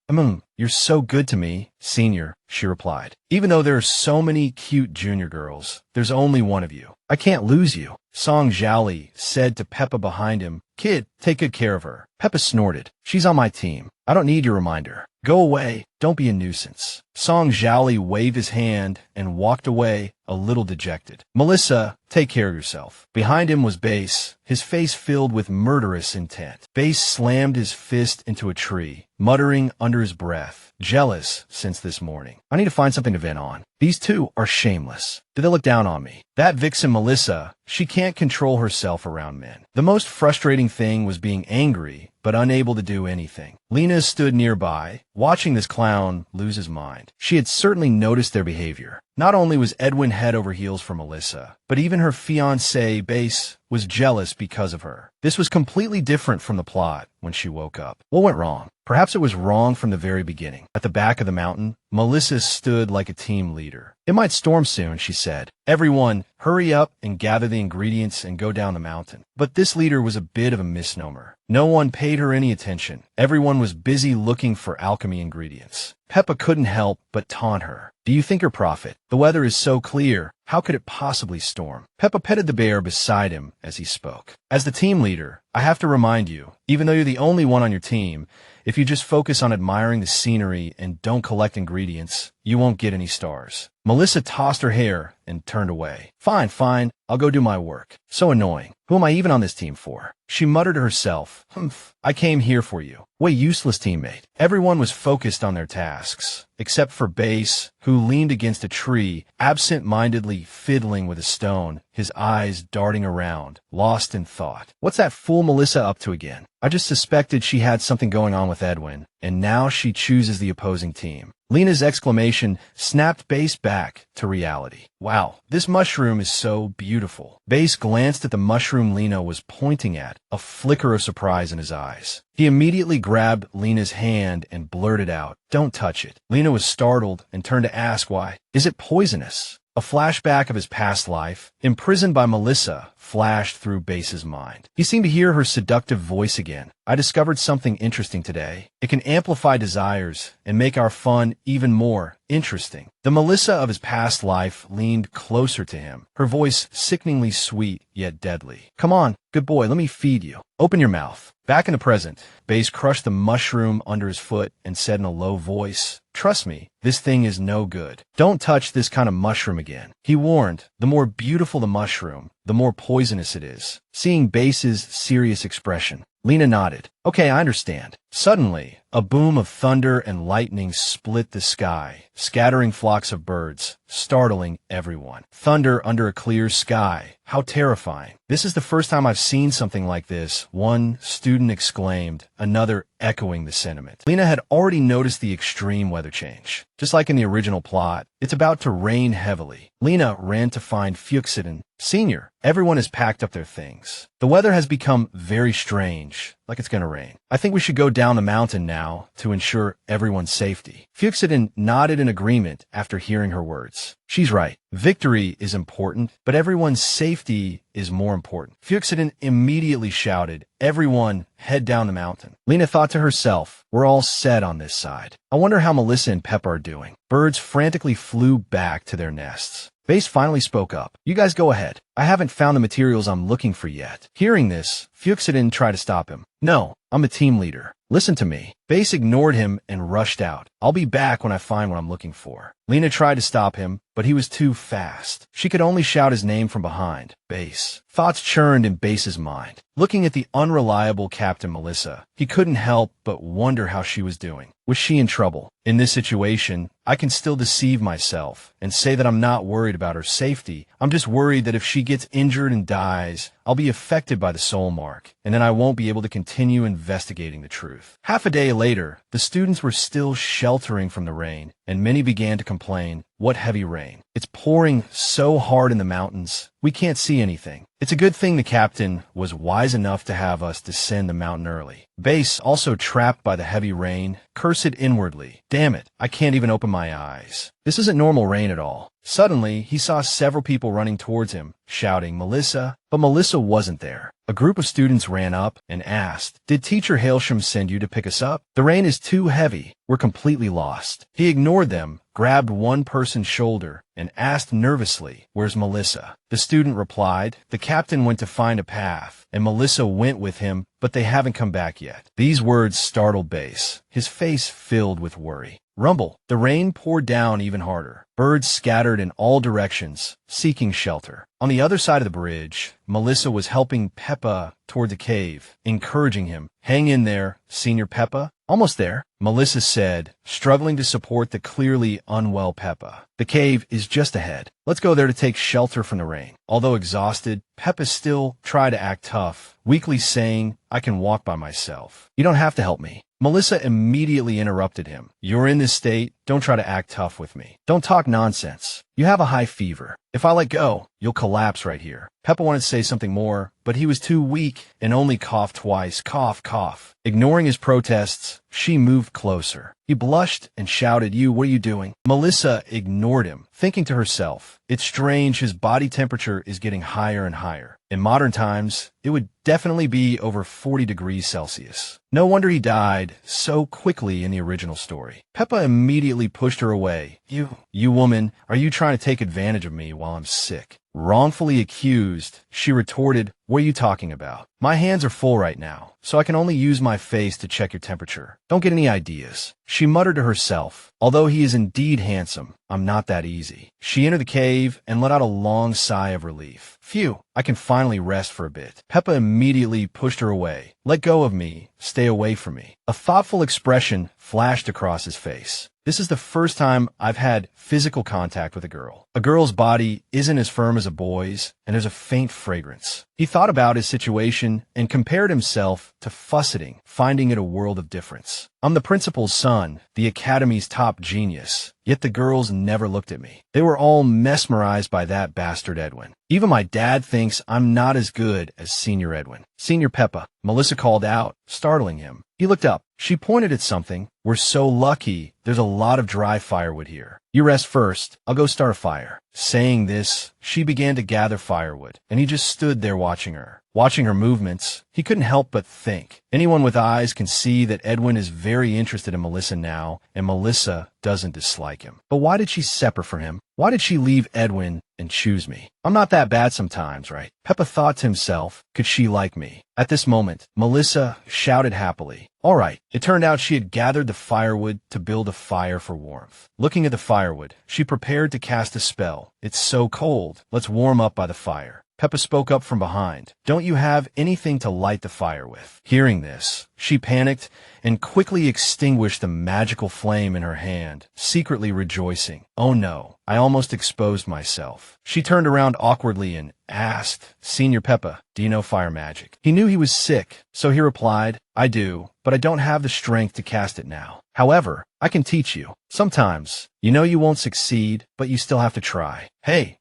You're so good to me, senior, she replied. Even though there are so many cute junior girls, there's only one of you. I can't lose you. Song Jiali said to Peppa behind him, Kid, take good care of her. Peppa snorted. She's on my team. I don't need your reminder. Go away. Don't be a nuisance. Song Jiali waved his hand and walked away, a little dejected. Melissa, take care of yourself. Behind him was Base, his face filled with murderous intent. Base slammed his fist into a tree, muttering under his breath, jealous since this morning. I need to find something to vent on. These two are shameless. Do they look down on me? That vixen Melissa, she can't control herself around men. The most frustrating thing was being angry, but unable to do anything. Lena stood nearby, watching this clown lose his mind. She had certainly noticed their behavior. Not only was Edwin head over heels for Melissa, but even her fiancé, Base, was jealous because of her. This was completely different from the plot when she woke up. What went wrong? Perhaps it was wrong from the very beginning. At the back of the mountain, Melissa stood like a team leader. It might storm soon, she said. Everyone, hurry up and gather the ingredients and go down the mountain. But this leader was a bit of a misnomer. No one paid her any attention. Everyone was busy looking for alchemy ingredients. Peppa couldn't help but taunt her. Do you think her prophet? The weather is so clear. How could it possibly storm? Peppa petted the bear beside him as he spoke. As the team leader, I have to remind you, even though you're the only one on your team, if you just focus on admiring the scenery and don't collect ingredients, you won't get any stars. Melissa tossed her hair and turned away. Fine, fine, I'll go do my work. So annoying. Who am I even on this team for? She muttered to herself. Humph, I came here for you. What a useless teammate. Everyone was focused on their tasks, except for Base, who leaned against a tree, absent-mindedly fiddling with a stone, his eyes darting around, lost in thought. What's that fool Melissa up to again? I just suspected she had something going on with Edwin, and now she chooses the opposing team. Lena's exclamation snapped Base back to reality. Wow, this mushroom is so beautiful. Base glanced at the mushroom Lena was pointing at, a flicker of surprise in his eyes. He immediately grabbed Lena's hand and blurted out, "Don't touch it." Lena was startled and turned to ask why. Is it poisonous? A flashback of his past life, imprisoned by Melissa, flashed through Base's mind. He seemed to hear her seductive voice again. I discovered something interesting today. It can amplify desires and make our fun even more interesting. The Melissa of his past life leaned closer to him, her voice sickeningly sweet yet deadly. Come on, good boy, let me feed you. Open your mouth. Back in the present, Base crushed the mushroom under his foot and said in a low voice, Trust me, this thing is no good. Don't touch this kind of mushroom again. He warned, the more beautiful the mushroom, the more poisonous it is. Seeing Base's serious expression, Lena nodded. Okay, I understand. Suddenly, a boom of thunder and lightning split the sky, scattering flocks of birds, startling everyone. Thunder under a clear sky. How terrifying. This is the first time I've seen something like this, one student exclaimed, another echoing the sentiment. Lena had already noticed the extreme weather change. Just like in the original plot, it's about to rain heavily. Lena ran to find Fuchsiden, Senior. Everyone has packed up their things. The weather has become very strange, like it's gonna rain. I think we should go down the mountain now to ensure everyone's safety. Fuchsiden nodded in agreement after hearing her words. She's right. Victory is important, but everyone's safety is more important. Fuchsiden immediately shouted, Everyone, head down the mountain. Lena thought to herself, we're all set on this side. I wonder how Melissa and Peppa are doing. Birds frantically flew back to their nests. Base finally spoke up. You guys go ahead. I haven't found the materials I'm looking for yet. Hearing this, Fuchsiden tried to stop him. No, I'm a team leader. Listen to me. Base ignored him and rushed out. I'll be back when I find what I'm looking for. Lena tried to stop him, but he was too fast. She could only shout his name from behind. Base. Thoughts churned in Base's mind. Looking at the unreliable Captain Melissa, he couldn't help but wonder how she was doing. Was she in trouble? In this situation, I can still deceive myself and say that I'm not worried about her safety. I'm just worried that if she gets injured and dies, I'll be affected by the soul mark, and then I won't be able to continue investigating the truth. Half a day later, the students were still sheltering from the rain, and many began to complain, what heavy rain. It's pouring so hard in the mountains, we can't see anything. It's a good thing the captain was wise enough to have us descend the mountain early. Base, also trapped by the heavy rain, cursed inwardly. Damn it, I can't even open my eyes. This isn't normal rain at all. Suddenly, he saw several people running towards him, shouting, Melissa, but Melissa wasn't there. A group of students ran up and asked, Did Teacher Hailsham send you to pick us up? The rain is too heavy. We're completely lost. He ignored them, grabbed one person's shoulder, and asked nervously, Where's Melissa? The student replied, The captain went to find a path, and Melissa went with him, but they haven't come back yet. These words startled Base. His face filled with worry. Rumble. The rain poured down even harder. Birds scattered in all directions, seeking shelter. On the other side of the bridge, Melissa was helping Peppa toward the cave, encouraging him. Hang in there, Senior Peppa. Almost there, Melissa said, struggling to support the clearly unwell Peppa. The cave is just ahead. Let's go there to take shelter from the rain. Although exhausted, Peppa still tried to act tough, weakly saying, I can walk by myself. You don't have to help me. Melissa immediately interrupted him. You're in this state. Don't try to act tough with me. Don't talk nonsense. You have a high fever. If I let go, you'll collapse right here. Peppa wanted to say something more, but he was too weak and only coughed twice. Cough, cough. Ignoring his protests, she moved closer. He blushed and shouted, what are you doing? Melissa ignored him, thinking to herself, it's strange his body temperature is getting higher and higher. In modern times, it would definitely be over 40 degrees Celsius. No wonder he died so quickly in the original story. Peppa immediately pushed her away. You woman, are you trying to take advantage of me while I'm sick? Wrongfully accused, she retorted, what are you talking about? My hands are full right now, so I can only use my face to check your temperature. Don't get any ideas. She muttered to herself, although he is indeed handsome, I'm not that easy. She entered the cave and let out a long sigh of relief. Phew, I can finally rest for a bit. Peppa immediately pushed her away. Let go of me. Stay away from me. A thoughtful expression flashed across his face. This is the first time I've had physical contact with a girl. A girl's body isn't as firm as a boy's, and there's a faint fragrance. He thought about his situation and compared himself to fusseting, finding it a world of difference. I'm the principal's son, the academy's top genius, yet the girls never looked at me. They were all mesmerized by that bastard Edwin. Even my dad thinks I'm not as good as Senior Edwin. Senior Peppa, Melissa called out, startling him. He looked up. She pointed at something. We're so lucky. There's a lot of dry firewood here. You rest first. I'll go start a fire. Saying this, she began to gather firewood, and he just stood there watching her. Watching her movements, he couldn't help but think. Anyone with eyes can see that Edwin is very interested in Melissa now, and Melissa doesn't dislike him. But why did she separate from him? Why did she leave Edwin and choose me? I'm not that bad sometimes, right? Peppa thought to himself, could she like me? At this moment, Melissa shouted happily. All right. It turned out she had gathered the firewood to build a fire for warmth. Looking at the firewood, she prepared to cast a spell. It's so cold. Let's warm up by the fire. Peppa spoke up from behind. Don't you have anything to light the fire with? Hearing this, she panicked and quickly extinguished the magical flame in her hand, secretly rejoicing. Oh no, I almost exposed myself. She turned around awkwardly and asked, Senior Peppa, do you know fire magic? He knew he was sick, so he replied, I do, but I don't have the strength to cast it now. However, I can teach you. Sometimes, you know you won't succeed, but you still have to try. Hey,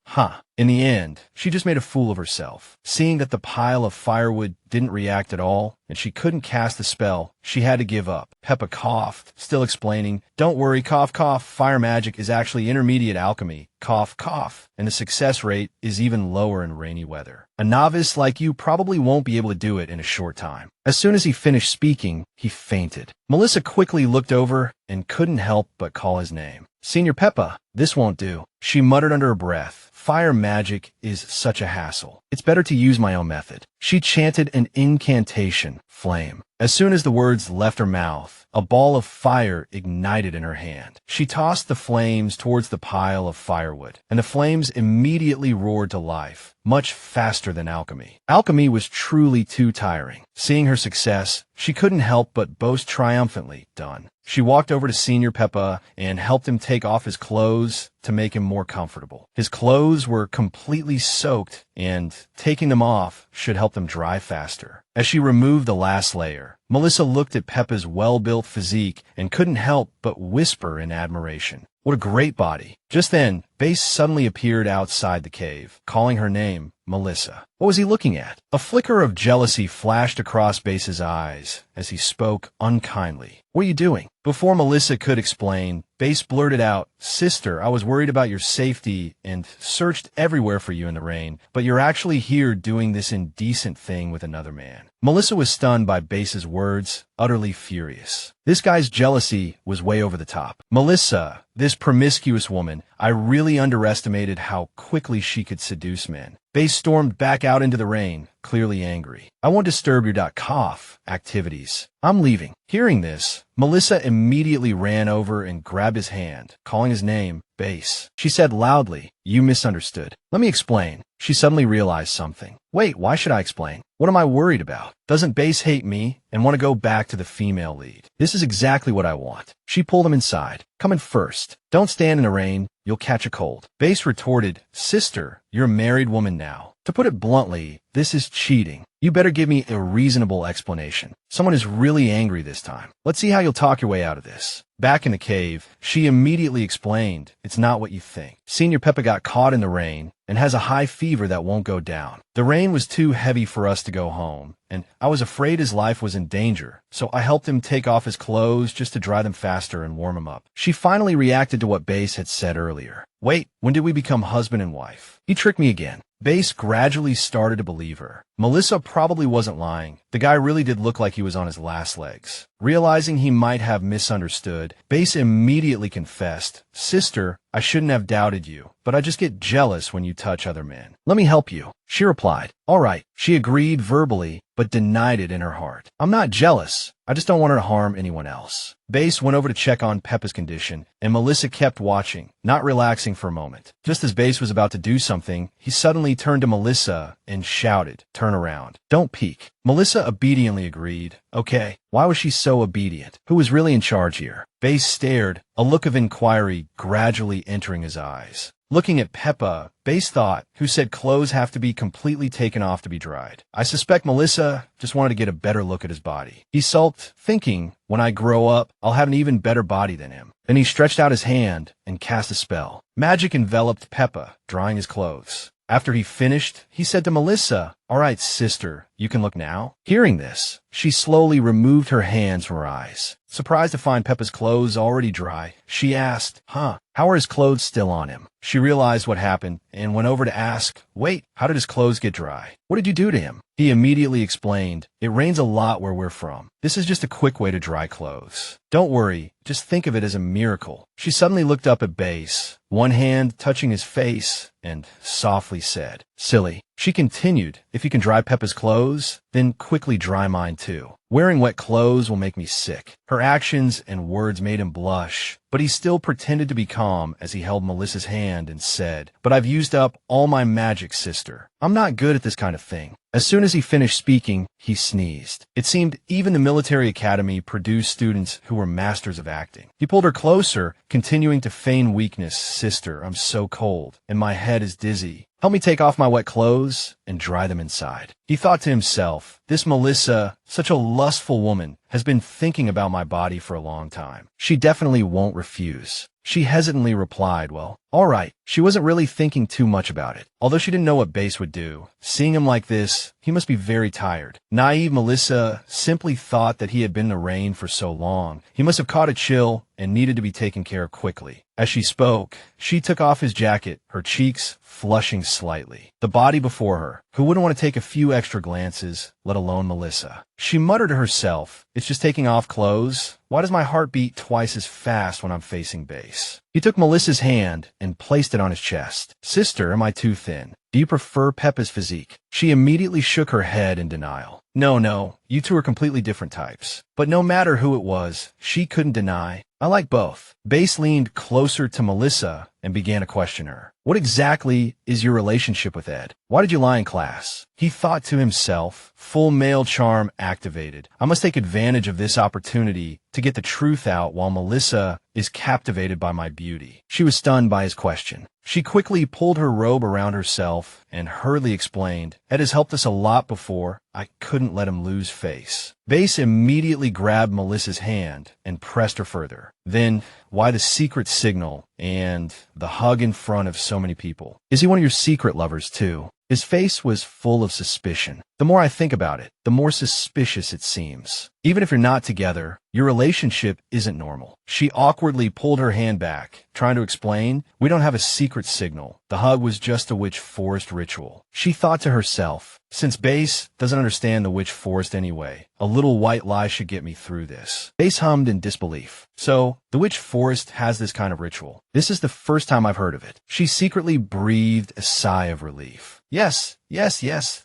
In the end, she just made a fool of herself. Seeing that the pile of firewood didn't react at all, and she couldn't cast the spell, she had to give up. Peppa coughed, still explaining, don't worry, cough, cough, fire magic is actually intermediate alchemy, cough, cough, and the success rate is even lower in rainy weather. A novice like you probably won't be able to do it in a short time. As soon as he finished speaking, he fainted. Melissa quickly looked over and couldn't help but call his name. Senior Peppa, this won't do. She muttered under her breath. Fire magic is such a hassle. It's better to use my own method. She chanted an incantation, flame. As soon as the words left her mouth, a ball of fire ignited in her hand. She tossed the flames towards the pile of firewood, and the flames immediately roared to life, much faster than alchemy. Alchemy was truly too tiring. Seeing her success, she couldn't help but boast triumphantly, done. She walked over to Senior Peppa and helped him take off his clothes to make him more comfortable. His clothes were completely soaked, and taking them off should help them dry faster. As she removed the last layer, Melissa looked at Peppa's well-built physique and couldn't help but whisper in admiration. What a great body. Just then, Base suddenly appeared outside the cave, calling her name, Melissa. What was he looking at? A flicker of jealousy flashed across Base's eyes as he spoke unkindly. What are you doing? Before Melissa could explain, Base blurted out, Sister, I was worried about your safety and searched everywhere for you in the rain, but you're actually here doing this indecent thing with another man. Melissa was stunned by Base's words, utterly furious. This guy's jealousy was way over the top. Melissa, this promiscuous woman, I really underestimated how quickly she could seduce men. Base stormed back out into the rain, clearly angry. I won't disturb your cough activities. I'm leaving. Hearing this, Melissa immediately ran over and grabbed his hand, calling his name, Base. She said loudly, You misunderstood. Let me explain. She suddenly realized something. Wait, why should I explain? What am I worried about? Doesn't Base hate me and want to go back to the female lead? This is exactly what I want. She pulled him inside. Come in first. Don't stand in the rain. You'll catch a cold. Base retorted, Sister, you're a married woman now. To put it bluntly, this is cheating. You better give me a reasonable explanation. Someone is really angry this time. Let's see how you'll talk your way out of this. Back in the cave, she immediately explained, It's not what you think. Senior Peppa got caught in the rain and has a high fever that won't go down. The rain was too heavy for us to go home, and I was afraid his life was in danger, so I helped him take off his clothes just to dry them faster and warm him up. She finally reacted to what Base had said earlier. Wait, when did we become husband and wife? He tricked me again. Base gradually started to believe her. Melissa probably wasn't lying. The guy really did look like he was on his last legs. Realizing he might have misunderstood, Base immediately confessed, "Sister, I shouldn't have doubted you, but I just get jealous when you touch other men. Let me help you." She replied, "All right." She agreed verbally, but denied it in her heart. "I'm not jealous. I just don't want her to harm anyone else." Base went over to check on Peppa's condition, and Melissa kept watching, not relaxing for a moment. Just as Base was about to do something, he suddenly turned to Melissa and shouted, "Turn around. Don't peek." Melissa obediently agreed. Okay, why was she so obedient? Who was really in charge here? Base stared, a look of inquiry gradually entering his eyes. Looking at Peppa, Base thought, who said clothes have to be completely taken off to be dried? I suspect Melissa just wanted to get a better look at his body. He sulked, thinking, when I grow up, I'll have an even better body than him. Then he stretched out his hand and cast a spell. Magic enveloped Peppa, drying his clothes. After he finished, he said to Melissa, "All right, sister, you can look now." Hearing this, she slowly removed her hands from her eyes. Surprised to find Peppa's clothes already dry, she asked, how are his clothes still on him?" She realized what happened and went over to ask, "Wait, how did his clothes get dry? What did you do to him?" He immediately explained, "It rains a lot where we're from. This is just a quick way to dry clothes. Don't worry, just think of it as a miracle." She suddenly looked up at Base, one hand touching his face, and softly said, "Silly." She continued, "If you can dry Peppa's clothes, then quickly dry mine too. Wearing wet clothes will make me sick." Her actions and words made him blush, but he still pretended to be calm as he held Melissa's hand and said, "But I've used up all my magic, sister. I'm not good at this kind of thing." As soon as he finished speaking, he sneezed. It seemed even the military academy produced students who were masters of acting. He pulled her closer, continuing to feign weakness. "Sister, I'm so cold, and my head is dizzy. Help me take off my wet clothes and dry them inside." He thought to himself, this Melissa, such a lustful woman, has been thinking about my body for a long time. She definitely won't refuse. She hesitantly replied, "Well, all right." She wasn't really thinking too much about it. Although she didn't know what Base would do. Seeing him like this, he must be very tired. Naive Melissa simply thought that he had been in the rain for so long. He must have caught a chill and needed to be taken care of quickly. As she spoke, she took off his jacket, her cheeks flushing slightly. The body before her, who wouldn't want to take a few extra glances, let alone Melissa. She muttered to herself, "It's just taking off clothes. Why does my heart beat twice as fast when I'm facing Base?" He took Melissa's hand and placed it on his chest. "Sister, am I too thin? Do you prefer Peppa's physique?" She immediately shook her head in denial. No, you two are completely different types." But no matter who it was, she couldn't deny, "I like both." Base leaned closer to Melissa and began to question her. "What exactly is your relationship with Ed? Why did you lie in class?" He thought to himself, full male charm activated. I must take advantage of this opportunity to get the truth out while Melissa is captivated by my beauty. She was stunned by his question. She quickly pulled her robe around herself and hurriedly explained, "Ed has helped us a lot before. I couldn't let him lose face." Base immediately grabbed Melissa's hand and pressed her further. Then, why the secret signal and the hug in front of so many people? Is he one of your secret lovers too? His face was full of suspicion. The more I think about it, the more suspicious it seems. Even if you're not together, your relationship isn't normal. She awkwardly pulled her hand back, trying to explain, "We don't have a secret signal. The hug was just a witch forest ritual." She thought to herself, since Base doesn't understand the witch forest anyway, a little white lie should get me through this. Base hummed in disbelief. "So, the witch forest has this kind of ritual. This is the first time I've heard of it." She secretly breathed a sigh of relief. Yes,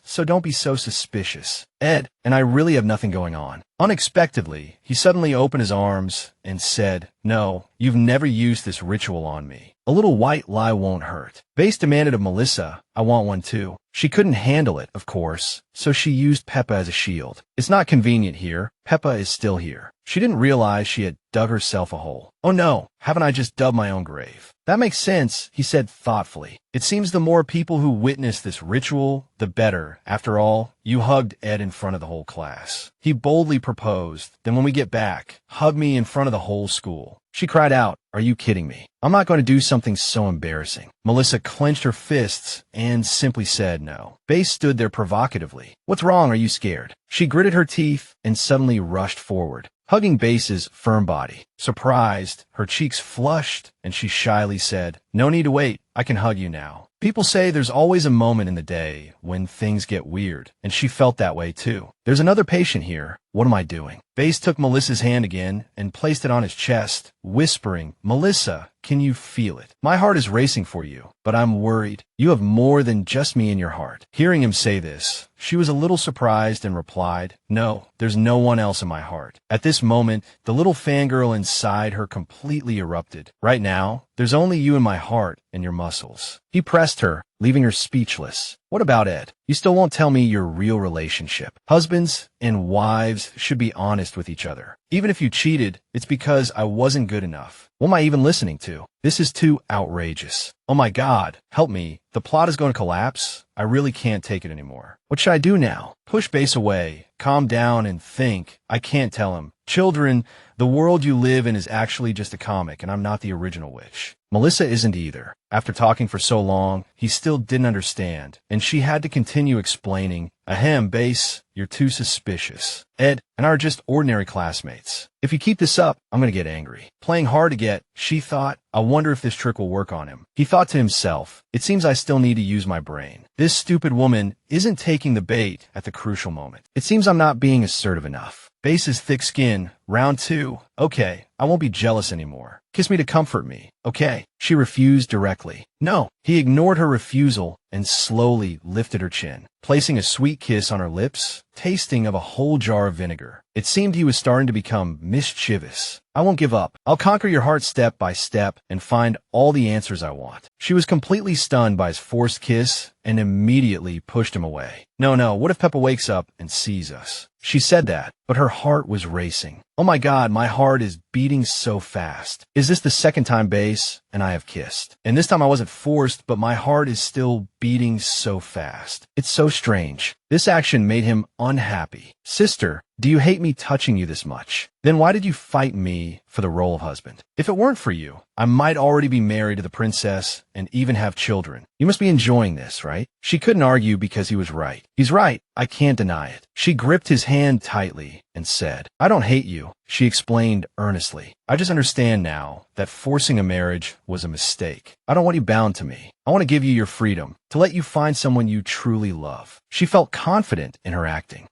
so don't be so suspicious. Ed and I really have nothing going on." Unexpectedly, he suddenly opened his arms and said, "No, you've never used this ritual on me. A little white lie won't hurt." Base demanded of Melissa, "I want one too." She couldn't handle it, of course, so she used Peppa as a shield. It's not convenient here. Peppa is still here. She didn't realize she had dug herself a hole. "Oh no, haven't I just dug my own grave?" "That makes sense," he said thoughtfully. "It seems the more people who witness this ritual, the better. After all, you hugged Ed in front of the whole class." He boldly proposed, "Then when we get back, hug me in front of the whole school." She cried out, "Are you kidding me? I'm not going to do something so embarrassing." Melissa clenched her fists and simply said no. Base stood there provocatively. "What's wrong? Are you scared?" She gritted her teeth and suddenly rushed forward, hugging Base's firm body. Surprised, her cheeks flushed, and she shyly said, "No need to wait. I can hug you now." People say there's always a moment in the day when things get weird, and she felt that way too. "There's another patient here. What am I doing?" Bass took Melissa's hand again and placed it on his chest, whispering, "Melissa, can you feel it? My heart is racing for you, but I'm worried. You have more than just me in your heart." Hearing him say this, she was a little surprised and replied, "No, there's no one else in my heart." At this moment, the little fangirl inside her completely erupted. "Right now, there's only you in my heart and your muscles." He pressed her, leaving her speechless. "What about Ed? You still won't tell me your real relationship." Husbands and wives should be honest with each other. "Even if you cheated, it's because I wasn't good enough. What am I even listening to? This is too outrageous. Oh my God, help me. The plot is going to collapse. I really can't take it anymore. What should I do now?" Push Bass away, calm down, and think. "I can't tell him. Children, the world you live in is actually just a comic, and I'm not the original witch. Melissa isn't either." After talking for so long, he still didn't understand, and she had to continue explaining, "Ahem, Bass, you're too suspicious. Ed and I are just ordinary classmates. If you keep this up, I'm going to get angry." Playing hard to get, she thought, "I wonder if this trick will work on him." He thought to himself, "It seems I still need to use my brain. This stupid woman isn't taking the bait at the crucial moment. It seems I'm not being assertive enough." Bass's thick skin, round two. "Okay, I won't be jealous anymore. Kiss me to comfort me, okay?" She refused directly. "No." He ignored her refusal and slowly lifted her chin, placing a sweet kiss on her lips, tasting of a whole jar of vinegar. It seemed he was starting to become mischievous. "I won't give up. I'll conquer your heart step by step and find all the answers I want." She was completely stunned by his forced kiss and immediately pushed him away. No, what if Peppa wakes up and sees us?" She said that, but her heart was racing. "Oh my God, my heart is beating so fast. Is this the second time Bass and I have kissed? And this time I wasn't forced, but my heart is still beating so fast. It's so strange." This action made him unhappy. "Sister, do you hate me touching you this much? Then why did you fight me for the role of husband? If it weren't for you, I might already be married to the princess and even have children. You must be enjoying this, right?" She couldn't argue because he was right. "He's right. I can't deny it." She gripped his hand tightly and said, "I don't hate you," she explained earnestly. "I just understand now that forcing a marriage was a mistake. I don't want you bound to me. I want to give you your freedom, to let you find someone you truly love." She felt confident in her acting.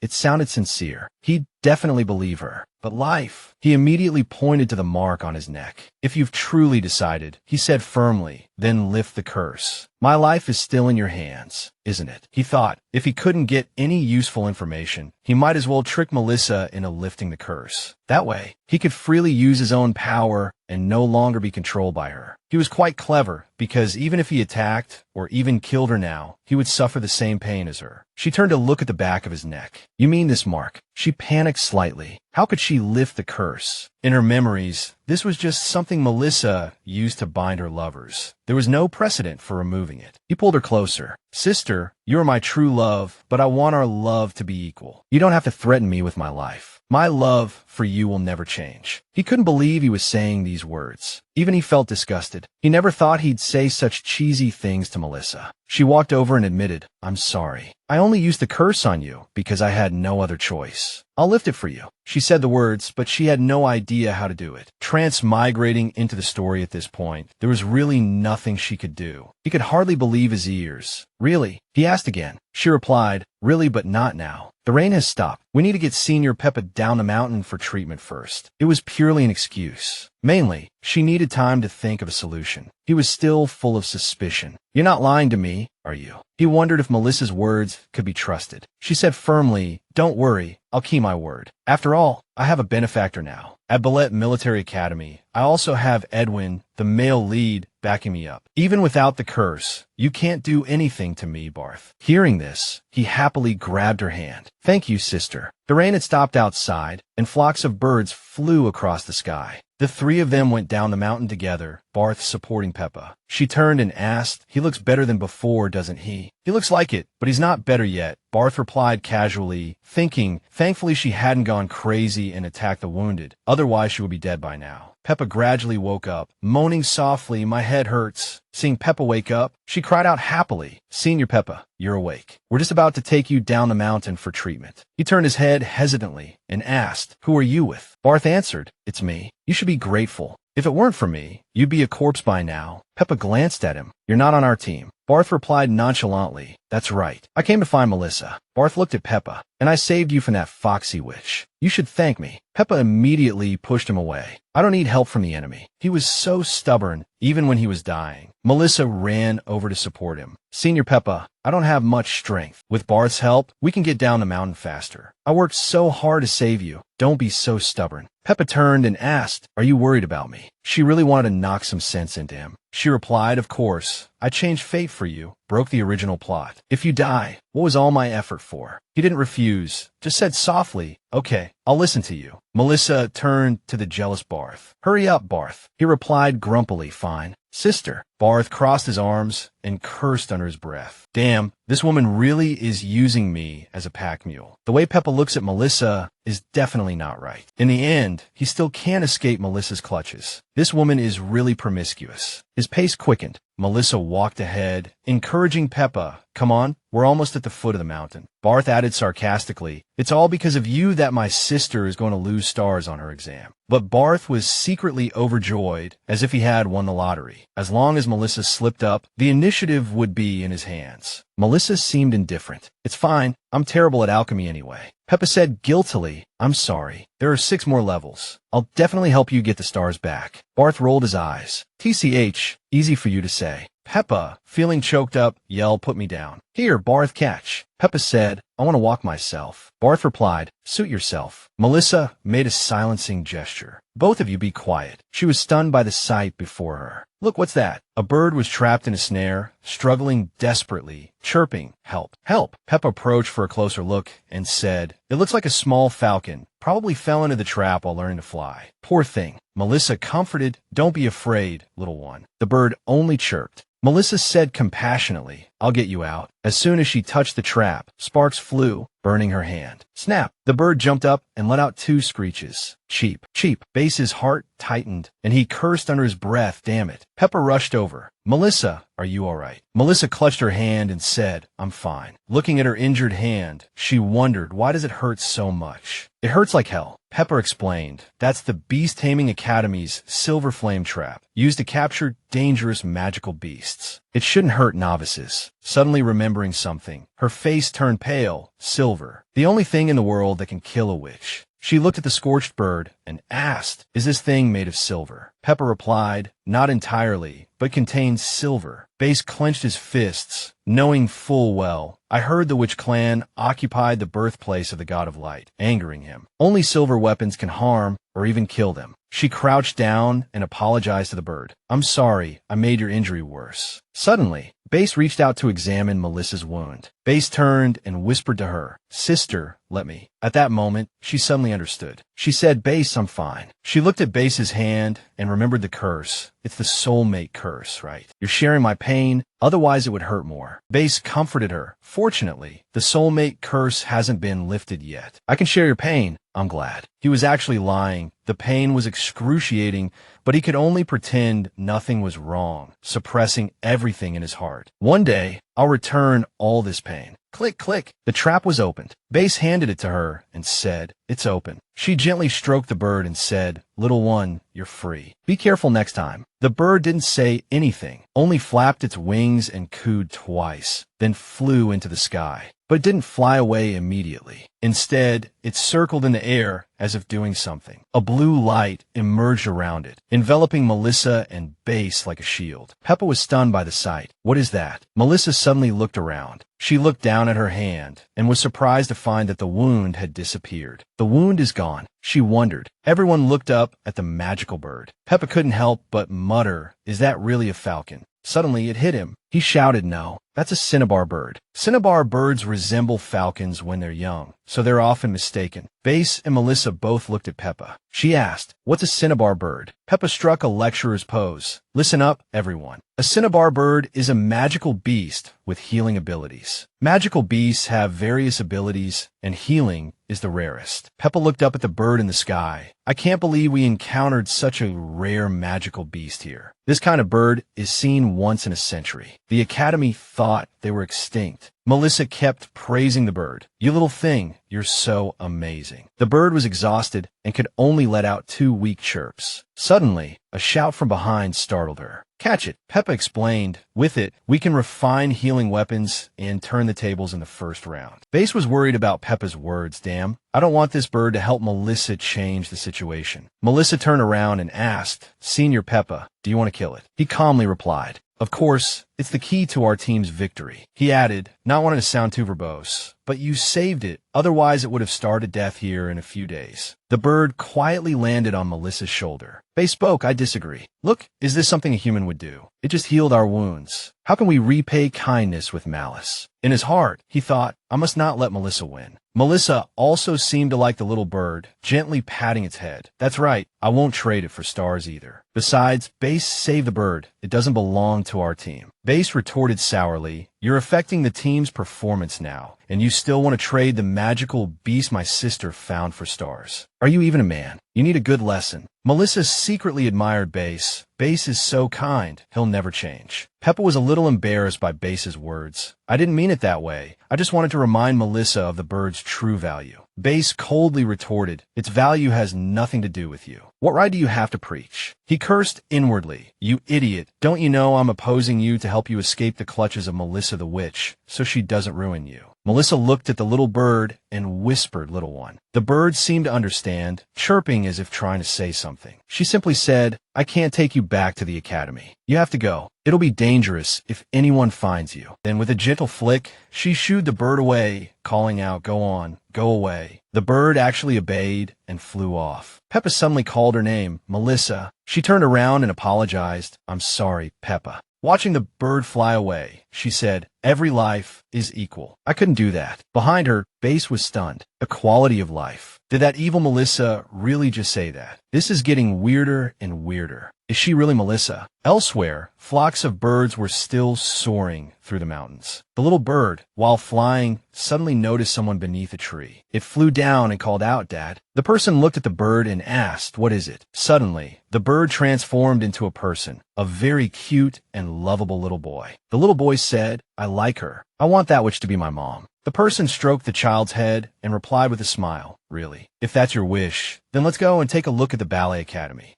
It sounded sincere. He'd definitely believe her. But life. He immediately pointed to the mark on his neck. "If you've truly decided," he said firmly, "then lift the curse. My life is still in your hands, isn't it?" He thought, if he couldn't get any useful information, he might as well trick Melissa into lifting the curse. That way, he could freely use his own power and no longer be controlled by her. He was quite clever, because even if he attacked, or even killed her now, he would suffer the same pain as her. She turned to look at the back of his neck. "You mean this mark?" She panicked slightly. How could she lift the curse? In her memories, this was just something Melissa used to bind her lovers. There was no precedent for removing it. He pulled her closer. "Sister, you are my true love, but I want our love to be equal. You don't have to threaten me with my life. My love for you will never change." He couldn't believe he was saying these words. Even he felt disgusted. He never thought he'd say such cheesy things to Melissa. She walked over and admitted, "I'm sorry. I only used the curse on you because I had no other choice. I'll lift it for you." She said the words, but she had no idea how to do it. Transmigrating into the story at this point, there was really nothing she could do. He could hardly believe his ears. "Really?" he asked again. She replied, "Really, but not now. The rain has stopped. We need to get Senior Peppa down the mountain for treatment first." It was purely an excuse. Mainly, she needed time to think of a solution. He was still full of suspicion. "You're not lying to me, are you?" He wondered if Melissa's words could be trusted. She said firmly, "Don't worry, I'll keep my word. After all, I have a benefactor now. At Ballet Military Academy, I also have Edwin, the male lead, backing me up. Even without the curse, you can't do anything to me, Barth." Hearing this, he happily grabbed her hand. "Thank you, sister." The rain had stopped outside, and flocks of birds flew across the sky. The three of them went down the mountain together, Barth supporting Peppa. She turned and asked, "He looks better than before, doesn't he?" "He looks like it, but he's not better yet," Barth replied casually, thinking, thankfully she hadn't gone crazy and attacked the wounded. Otherwise she would be dead by now. Peppa gradually woke up, moaning softly, "My head hurts." Seeing Peppa wake up, she cried out happily, "Senior Peppa, you're awake. We're just about to take you down the mountain for treatment." He turned his head hesitantly and asked, "Who are you with?" Barth answered, "It's me. You should be grateful. If it weren't for me, you'd be a corpse by now." Peppa glanced at him. "You're not on our team." Barth replied nonchalantly, "That's right. I came to find Melissa." Barth looked at Peppa, "And I saved you from that foxy witch. You should thank me." Peppa immediately pushed him away. "I don't need help from the enemy." He was so stubborn, even when he was dying. Melissa ran over to support him. "Senior Peppa, I don't have much strength. With Barth's help, we can get down the mountain faster. I worked so hard to save you. Don't be so stubborn." Peppa turned and asked, "Are you worried about me?" She really wanted to knock some sense into him. She replied, "Of course. I changed fate for you, broke the original plot. If you die, what was all my effort for?" He didn't refuse, just said softly, "Okay, I'll listen to you." Melissa turned to the jealous Barth. "Hurry up, Barth." He replied grumpily, "Fine. Sister." Barth crossed his arms and cursed under his breath. "Damn, this woman really is using me as a pack mule." The way Peppa looks at Melissa is definitely not right. In the end, he still can't escape Melissa's clutches. This woman is really promiscuous. His pace quickened. Melissa walked ahead, encouraging Peppa, "Come on, we're almost at the foot of the mountain." Barth added sarcastically, "It's all because of you that my sister is going to lose stars on her exam." But Barth was secretly overjoyed, as if he had won the lottery. As long as Melissa slipped up, the initiative would be in his hands. Melissa seemed indifferent. "It's fine. I'm terrible at alchemy anyway." Peppa said guiltily, "I'm sorry. There are 6 more levels. I'll definitely help you get the stars back." Barth rolled his eyes. "TCH, easy for you to say." Peppa, feeling choked up, yelled, "Put me down." "Here, Barth, catch." Peppa said, "I want to walk myself." Barth replied, "Suit yourself." Melissa made a silencing gesture. "Both of you be quiet." She was stunned by the sight before her. "Look, what's that?" A bird was trapped in a snare, struggling desperately, chirping, "Help, help." Peppa approached for a closer look and said, "It looks like a small falcon. Probably fell into the trap while learning to fly." "Poor thing." Melissa comforted, "Don't be afraid, little one." The bird only chirped. Melissa said compassionately, "I'll get you out." As soon as she touched the trap, sparks flew, burning her hand. Snap! The bird jumped up and let out 2 screeches. "Cheap, cheap." Base's heart tightened, and he cursed under his breath, "Damn it." Peppa rushed over. "Melissa, are you all right?" Melissa clutched her hand and said, "I'm fine." Looking at her injured hand, she wondered, why does it hurt so much? "It hurts like hell." Peppa explained, "That's the Beast Taming Academy's silver flame trap, used to capture dangerous magical beasts. It shouldn't hurt novices." Suddenly remembering something, her face turned pale, silver, the only thing in the world that can kill a witch. She looked at the scorched bird and asked, "Is this thing made of silver?" Peppa replied, "Not entirely, but contains silver." Base clenched his fists, knowing full well, "I heard the witch clan occupied the birthplace of the god of light," angering him. Only silver weapons can harm or even kill them. She crouched down and apologized to the bird. "I'm sorry, I made your injury worse." Suddenly, Base reached out to examine Melissa's wound. Base turned and whispered to her, "Sister, let me." At that moment, she suddenly understood. She said, "Base, I'm fine." She looked at Base's hand and remembered the curse. "It's the soulmate curse, right? You're sharing my pain, otherwise it would hurt more." Base comforted her. "Fortunately, the soulmate curse hasn't been lifted yet. I can share your pain. I'm glad." He was actually lying. The pain was excruciating, but he could only pretend nothing was wrong, suppressing everything in his heart. "One day, I'll return all this pain." Click, click. The trap was opened. Base handed it to her and said, "It's open." She gently stroked the bird and said, "Little one, you're free. Be careful next time." The bird didn't say anything, only flapped its wings and cooed twice, then flew into the sky. But it didn't fly away immediately. Instead, it circled in the air as if doing something. A blue light emerged around it, enveloping Melissa and Base like a shield. Peppa was stunned by the sight. "What is that?" Melissa suddenly looked around. She looked down at her hand and was surprised to find that the wound had disappeared. "The wound is gone," she wondered. Everyone looked up at the magical bird. Peppa couldn't help but mutter, "Is that really a falcon?" Suddenly it hit him. He shouted, "No, that's a cinnabar bird." Cinnabar birds resemble falcons when they're young, so they're often mistaken. Base and Melissa both looked at Peppa. She asked, "What's a cinnabar bird?" Peppa struck a lecturer's pose. "Listen up, everyone. A cinnabar bird is a magical beast with healing abilities. Magical beasts have various abilities, and healing is the rarest." Peppa looked up at the bird in the sky. "I can't believe we encountered such a rare magical beast here. This kind of bird is seen once in a century. The Academy thought they were extinct." Melissa kept praising the bird. "You little thing, you're so amazing." The bird was exhausted and could only let out 2 weak chirps. Suddenly, a shout from behind startled her. "Catch it," Peppa explained. "With it, we can refine healing weapons and turn the tables in the first round." Base was worried about Peppa's words. "Damn, I don't want this bird to help Melissa change the situation." Melissa turned around and asked, "Senior Peppa, do you want to kill it?" He calmly replied, "Of course, it's the key to our team's victory." He added, not wanting to sound too verbose, "But you saved it, otherwise it would have starved to death here in a few days." The bird quietly landed on Melissa's shoulder. Base spoke, "I disagree. Look, is this something a human would do? It just healed our wounds. How can we repay kindness with malice?" In his heart, he thought, "I must not let Melissa win." Melissa also seemed to like the little bird, gently patting its head. "That's right, I won't trade it for stars either. Besides, Base saved the bird. It doesn't belong to our team." Base retorted sourly, "You're affecting the team's performance now, and you still want to trade the magical beast my sister found for stars. Are you even a man? You need a good lesson." Melissa secretly admired Base. "Base is so kind, he'll never change." Peppa was a little embarrassed by Base's words. "I didn't mean it that way. I just wanted to remind Melissa of the bird's true value." Base coldly retorted, "Its value has nothing to do with you. What right do you have to preach?" He cursed inwardly. "You idiot. Don't you know I'm opposing you to help you escape the clutches of Melissa the witch, so she doesn't ruin you?" Melissa looked at the little bird and whispered, "Little one." The bird seemed to understand, chirping as if trying to say something. She simply said, "I can't take you back to the Academy. You have to go. It'll be dangerous if anyone finds you." Then with a gentle flick, she shooed the bird away, calling out, "Go on, go away." The bird actually obeyed and flew off. Peppa suddenly called her name, "Melissa." She turned around and apologized. "I'm sorry, Peppa." Watching the bird fly away, she said, "Every life is equal." I couldn't do that. Behind her, Base was stunned. Equality of life. Did that evil Melissa really just say that? This is getting weirder and weirder. Is she really Melissa? Elsewhere, flocks of birds were still soaring through the mountains. The little bird, while flying, suddenly noticed someone beneath a tree. It flew down and called out, "Dad." The person looked at the bird and asked, "What is it?" Suddenly, the bird transformed into a person, a very cute and lovable little boy. The little boy said, "I like her. I want that witch to be my mom." The person stroked the child's head and replied with a smile, "Really? If that's your wish, then let's go and take a look at the Ballet Academy."